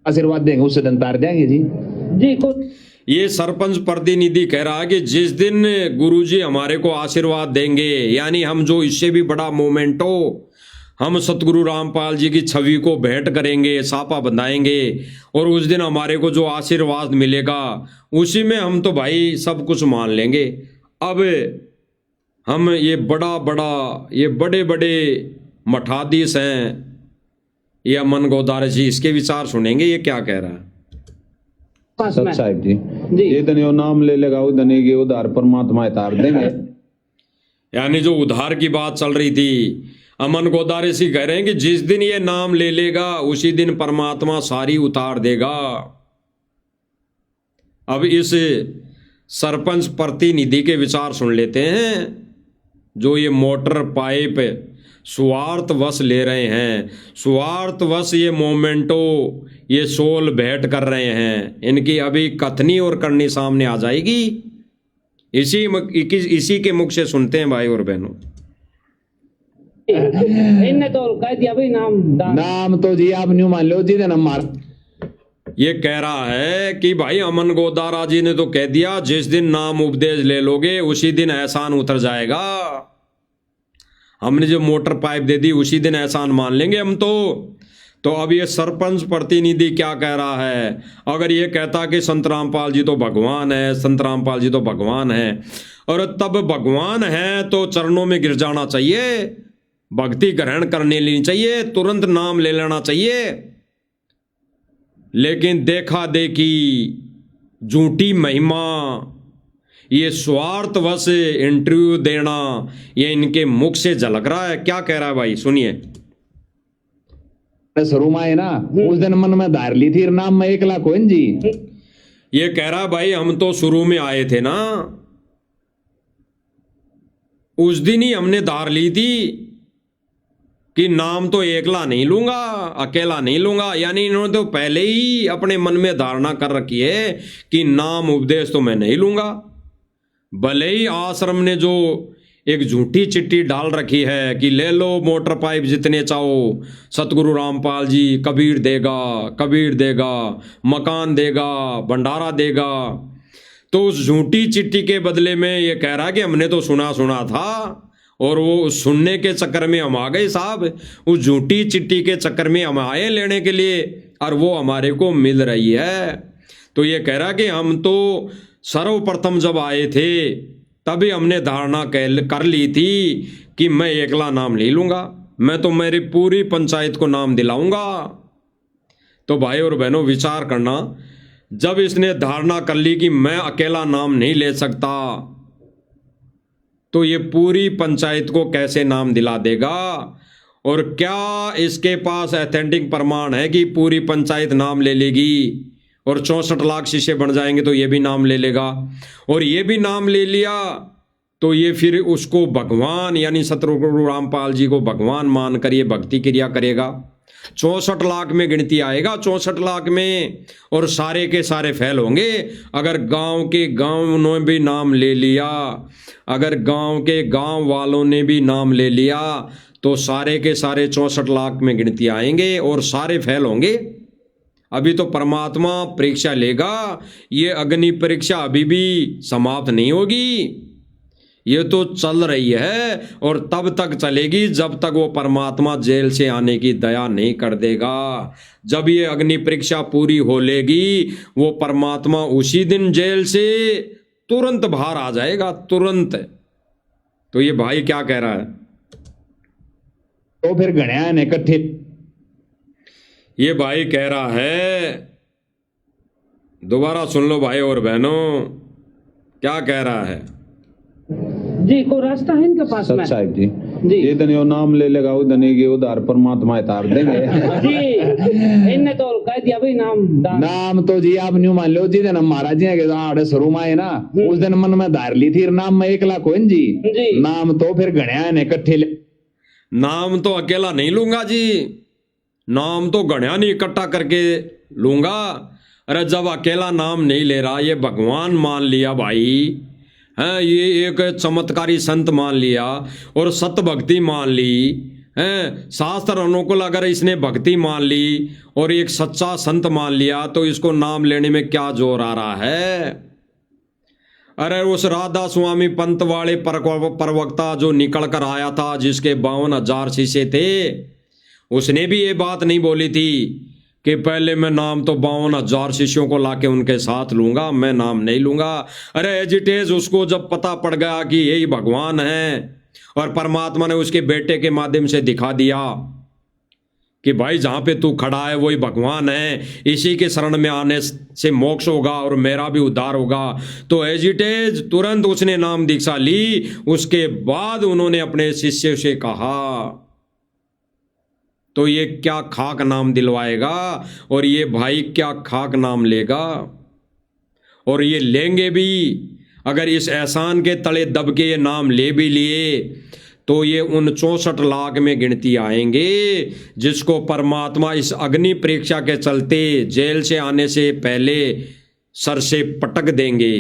आशीर्वाद देंगे उससे दिन तार जाएंगे जी। ये सरपंच प्रतिनिधि कह रहा है कि जिस दिन गुरुजी हमारे को आशीर्वाद देंगे, यानी हम जो इससे भी बड़ा मोमेंट हो, हम सतगुरु रामपाल जी की छवि को भेंट करेंगे, सापा बंधाएंगे, और उस दिन हमारे को जो आशीर्वाद मिलेगा उसी में हम तो भाई सब कुछ मान लेंगे। अब हम ये बड़े बड़े मठाधीश हैं, ये अमन गोदारे जी, इसके विचार सुनेंगे, ये क्या कह रहा है। सत साहिब जी, ये दिन यो नाम ले लेगा उधर के उधार परमात्मा तार देंगे। यानी जो उधार की बात चल रही थी, अमन गोदारे जी कह रहे हैं कि जिस दिन ये नाम ले लेगा उसी दिन परमात्मा सारी उतार देगा। अब इस सरपंच प्रतिनिधि के विचार सुन लेते हैं, जो ये मोटर पाइप स्वार्थवश ले रहे हैं, स्वार्थवश ये मोमेंटो, ये सोल भेंट कर रहे हैं। इनकी अभी कथनी और करनी सामने आ जाएगी, इसी के मुख से सुनते हैं भाई और बहनों। इनने तो कह दिया भाई नाम तो जी आप न्यू मान लो जी, नंबर ये कह रहा है कि भाई अमन गोदारा जी ने तो कह दिया जिस दिन नाम उपदेश ले लोगे उसी दिन एहसान उतर जाएगा। हमने जो मोटर पाइप दे दी उसी दिन एहसान मान लेंगे हम तो अब ये सरपंच प्रतिनिधि क्या कह रहा है, अगर ये कहता कि संत रामपाल जी तो भगवान है, संत रामपाल जी तो भगवान है, और तब भगवान है तो चरणों में गिर जाना चाहिए, भक्ति ग्रहण करने लेनी चाहिए, तुरंत नाम ले लेना चाहिए। लेकिन देखा देखी, झूठी महिमा, ये स्वार्थवश इंटरव्यू देना, ये इनके मुख से झलक रहा है। क्या कह रहा है भाई, सुनिए। शुरू में आए ना, उस दिन मन में धार ली थी नाम में 1 लाख कोइन जी। ये कह रहा है भाई, हम तो शुरू में आए थे ना, उस दिन ही हमने धार ली थी कि नाम तो एकला नहीं लूंगा, अकेला नहीं लूंगा। यानी इन्होंने तो पहले ही अपने मन में धारणा कर रखी है कि नाम उपदेश तो मैं नहीं लूंगा। भले ही आश्रम ने जो एक झूठी चिट्ठी डाल रखी है कि ले लो मोटर पाइप जितने चाहो, सतगुरु रामपाल जी कबीर देगा, कबीर देगा, मकान देगा, भंडारा देगा, तो उस झूठी चिट्ठी के बदले में ये कह रहा कि हमने तो सुना था, और वो सुनने के चक्कर में हम आ गए साहब, उस झूठी चिट्ठी के चक्कर में हम आए लेने के लिए, और वो हमारे को मिल रही है। तो ये कह रहा कि हम तो सर्वप्रथम जब आए थे तभी हमने धारणा कर ली थी कि मैं एकला नाम नहीं लूंगा, मैं तो मेरी पूरी पंचायत को नाम दिलाऊंगा। तो भाई और बहनों विचार करना, जब इसने धारणा कर ली कि मैं अकेला नाम नहीं ले सकता, तो ये पूरी पंचायत को कैसे नाम दिला देगा? और क्या इसके पास ऑथेंटिक प्रमाण है कि पूरी पंचायत नाम ले लेगी और 64 लाख शिष्य बन जाएंगे तो ये भी नाम ले लेगा? और ये भी नाम ले लिया तो ये फिर उसको भगवान यानी सतगुरु रामपाल जी को भगवान मानकर ये भक्ति क्रिया करेगा। 64 लाख में गिनती आएगा, 64 लाख में, और सारे के सारे फेल होंगे। अगर गांव के गांव ने भी नाम ले लिया, अगर गांव के गांव वालों ने भी नाम ले लिया, तो सारे के सारे 64 लाख में गिनती आएंगे और सारे फेल होंगे। अभी तो परमात्मा परीक्षा लेगा, ये अग्नि परीक्षा अभी भी समाप्त नहीं होगी, ये तो चल रही है और तब तक चलेगी जब तक वो परमात्मा जेल से आने की दया नहीं कर देगा। जब ये अग्नि परीक्षा पूरी हो लेगी, वो परमात्मा उसी दिन जेल से तुरंत बाहर आ जाएगा, तुरंत। तो ये भाई क्या कह रहा है? तो फिर गणया ने इकट्ठे, ये भाई कह रहा है, दोबारा सुन लो भाई और बहनों, क्या कह रहा है जी? को रास्ता है इनके पास में साहब जी? जी, ये दिन वो नाम ले लेगा, वो धनी के उधार परमात्मा तार देंगे जी। इनने तो कह दिया भाई नाम तो जी आप न्यू मान लो जी, दिन महाराज जी के आड़े शुरू में आए ना, उस दिन मन में धार ली थी नाम में 1 लाख कोइन जी। नाम तो फिर गणया ने इकट्ठे, नाम तो अकेला नहीं लूंगा जी, नाम तो गणया नहीं इकट्ठा करके लूंगा। अरे जब अकेला नाम नहीं ले रहा, ये भगवान मान लिया भाई, हैं, ये एक चमत्कारी संत मान लिया और सत्य भक्ति मान ली, हैं, शास्त्र अनुकूल अगर इसने भक्ति मान ली और एक सच्चा संत मान लिया, तो इसको नाम लेने में क्या जोर आ रहा है? अरे उस राधा स्वामी पंत वाले प्रवक्ता जो निकल कर आया था, जिसके 52,000 शिष्य थे, उसने भी ये बात नहीं बोली थी कि पहले मैं नाम तो 52,000 शिष्यों को लाके उनके साथ लूंगा, मैं नाम नहीं लूंगा। अरे एजिटेज उसको जब पता पड़ गया कि यही भगवान है और परमात्मा ने उसके बेटे के माध्यम से दिखा दिया कि भाई जहां पे तू खड़ा है वही भगवान है, इसी के शरण में आने से मोक्ष होगा और मेरा भी उद्धार होगा, तो एजिटेज तुरंत उसने नाम दीक्षा ली। उसके बाद उन्होंने अपने शिष्य से कहा, तो ये क्या खाक नाम दिलवाएगा और ये भाई क्या खाक नाम लेगा, और ये लेंगे भी। अगर इस एहसान के तले दब के ये नाम ले भी लिए तो ये उन 64 लाख में गिनती आएंगे, जिसको परमात्मा इस अग्नि परीक्षा के चलते जेल से आने से पहले सर से पटक देंगे,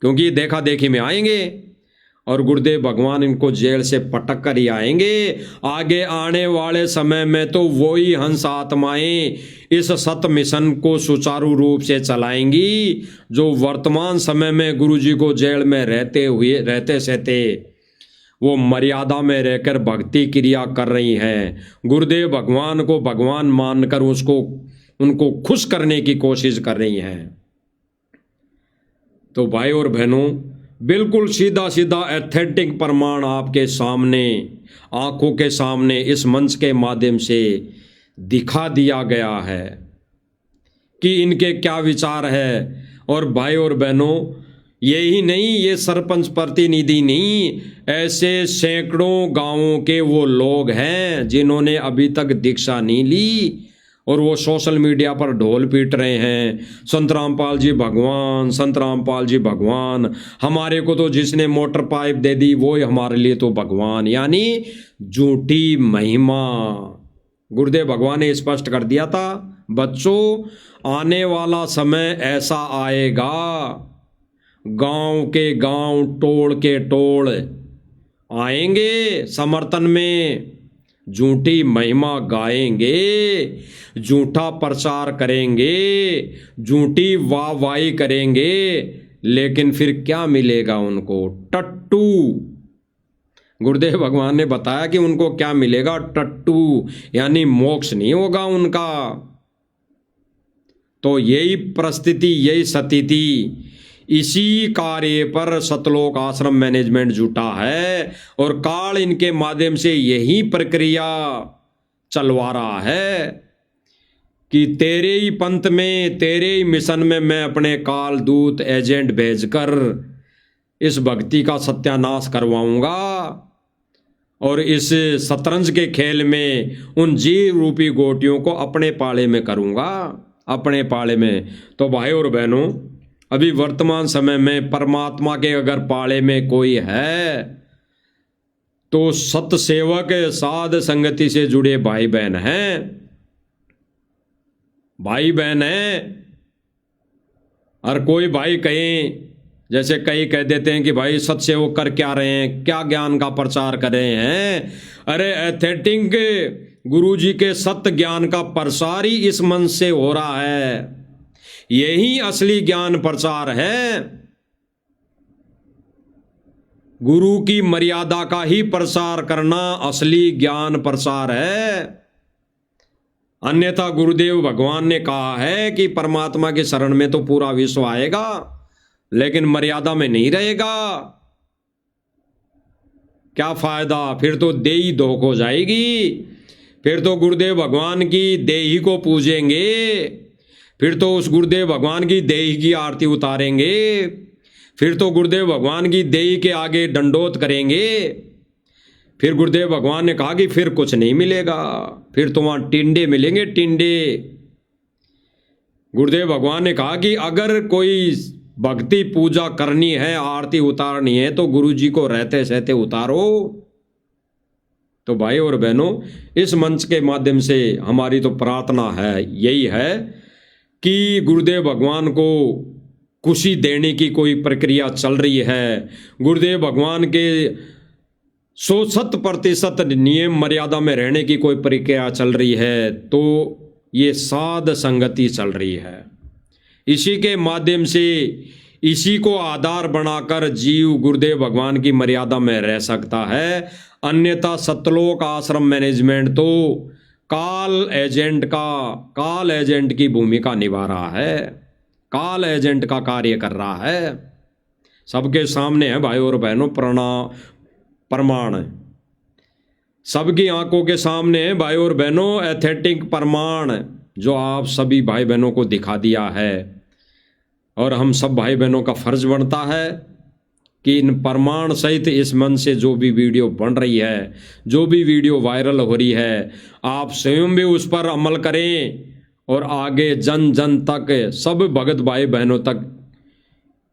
क्योंकि देखा देखी में आएंगे और गुरुदेव भगवान इनको जेल से पटक कर ही आएंगे। आगे आने वाले समय में तो वही हंस आत्माएं इस सत मिशन को सुचारू रूप से चलाएंगी, जो वर्तमान समय में गुरुजी को जेल में रहते सहते वो मर्यादा में रहकर भक्ति क्रिया कर रही हैं, गुरुदेव भगवान को भगवान मानकर उनको खुश करने की कोशिश कर रही हैं। तो भाई और बहनों, बिल्कुल सीधा सीधा एथेंटिक प्रमाण आपके सामने, आंखों के सामने इस मंच के माध्यम से दिखा दिया गया है कि इनके क्या विचार है। और भाई और बहनों, यही नहीं, ये सरपंच प्रतिनिधि नहीं, ऐसे सैकड़ों गांवों के वो लोग हैं जिन्होंने अभी तक दीक्षा नहीं ली और वो सोशल मीडिया पर ढोल पीट रहे हैं, संत रामपाल जी भगवान, संत रामपाल जी भगवान, हमारे को तो जिसने मोटर पाइप दे दी वो ही हमारे लिए तो भगवान। यानी झूठी महिमा। गुरुदेव भगवान ने स्पष्ट कर दिया था, बच्चों आने वाला समय ऐसा आएगा, गांव के गांव, टोल के टोल आएंगे समर्थन में, झूठी महिमा गाएंगे, झूठा प्रचार करेंगे, झूठी वाहवाही करेंगे, लेकिन फिर क्या मिलेगा उनको? टट्टू। गुरुदेव भगवान ने बताया कि उनको क्या मिलेगा? टट्टू, यानी मोक्ष नहीं होगा उनका। तो यही परिस्थिति, यही स्थिति, इसी कार्य पर सतलोक आश्रम मैनेजमेंट जुटा है और काल इनके माध्यम से यही प्रक्रिया चलवा रहा है कि तेरे ही पंथ में, तेरे ही मिशन में मैं अपने काल दूत एजेंट भेजकर इस भक्ति का सत्यानाश करवाऊंगा और इस शतरंज के खेल में उन जीव रूपी गोटियों को अपने पाले में करूंगा, अपने पाले में। तो भाई और बहनों, अभी वर्तमान समय में परमात्मा के अगर पाले में कोई है तो सतसेवक, साध संगति से जुड़े भाई बहन हैं, भाई बहन हैं। और कोई भाई कहें, जैसे कई कह देते हैं कि भाई सत्सेवक कर क्या रहे हैं, क्या ज्ञान का प्रचार कर रहे हैं। अरे एथेटिक गुरुजी के सत्य ज्ञान का प्रसार ही इस मंच से हो रहा है, यही असली ज्ञान प्रचार है। गुरु की मर्यादा का ही प्रसार करना असली ज्ञान प्रसार है। अन्यथा गुरुदेव भगवान ने कहा है कि परमात्मा के शरण में तो पूरा विश्व आएगा, लेकिन मर्यादा में नहीं रहेगा। क्या फायदा? फिर तो देही धोख हो जाएगी, फिर तो गुरुदेव भगवान की देही को पूजेंगे, फिर तो उस गुरुदेव भगवान की देही की आरती उतारेंगे, फिर तो गुरुदेव भगवान की देही के आगे दंडोत करेंगे। फिर गुरुदेव भगवान ने कहा कि फिर कुछ नहीं मिलेगा, फिर तो वहां टिंडे मिलेंगे, टिंडे। गुरुदेव भगवान ने कहा कि अगर कोई भक्ति पूजा करनी है, आरती उतारनी है, तो गुरु जी को रहते सहते उतारो। तो भाई और बहनों, इस मंच के माध्यम से हमारी तो प्रार्थना है, यही है कि गुरुदेव भगवान को खुशी देने की कोई प्रक्रिया चल रही है, गुरुदेव भगवान के 100% नियम मर्यादा में रहने की कोई प्रक्रिया चल रही है, तो ये साध संगति चल रही है। इसी के माध्यम से, इसी को आधार बनाकर जीव गुरुदेव भगवान की मर्यादा में रह सकता है। अन्यथा सतलोक आश्रम मैनेजमेंट तो काल एजेंट की भूमिका निभा रहा है, काल एजेंट का कार्य कर रहा है। सबके सामने है भाई और बहनों प्रमाण, सबकी आंखों के सामने है भाई और बहनों एथेटिक प्रमाण, जो आप सभी भाई बहनों को दिखा दिया है। और हम सब भाई बहनों का फर्ज बनता है कि इन प्रमाण सहित इस मन से जो भी वीडियो बन रही है, जो भी वीडियो वायरल हो रही है, आप स्वयं भी उस पर अमल करें और आगे जन जन तक, सब भगत भाई बहनों तक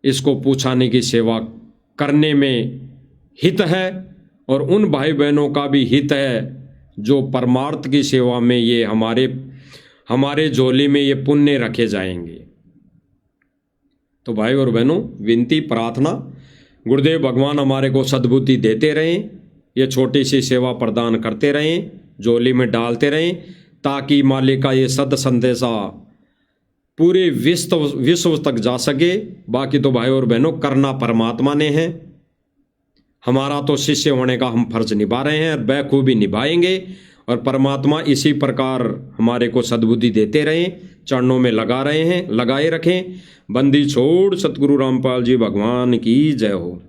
इसको पहुंचाने की सेवा करने में हित है। और उन भाई बहनों का भी हित है जो परमार्थ की सेवा में ये हमारे झोली में ये पुण्य रखे जाएंगे। तो भाई और बहनों, विनती प्रार्थना, गुरुदेव भगवान हमारे को सद्बुद्धि देते रहें, ये छोटी सी सेवा प्रदान करते रहें, झोली में डालते रहें, ताकि मालिक का ये सद संदेशा पूरे विश्व तक जा सके। बाकी तो भाई और बहनों करना परमात्मा ने है, हमारा तो शिष्य होने का हम फर्ज निभा रहे हैं, बखूबी निभाएंगे। और परमात्मा इसी प्रकार हमारे को सद्बुद्धि देते रहें, चरणों में लगाए रखें। बंदी छोड़ सतगुरु रामपाल जी भगवान की जय हो।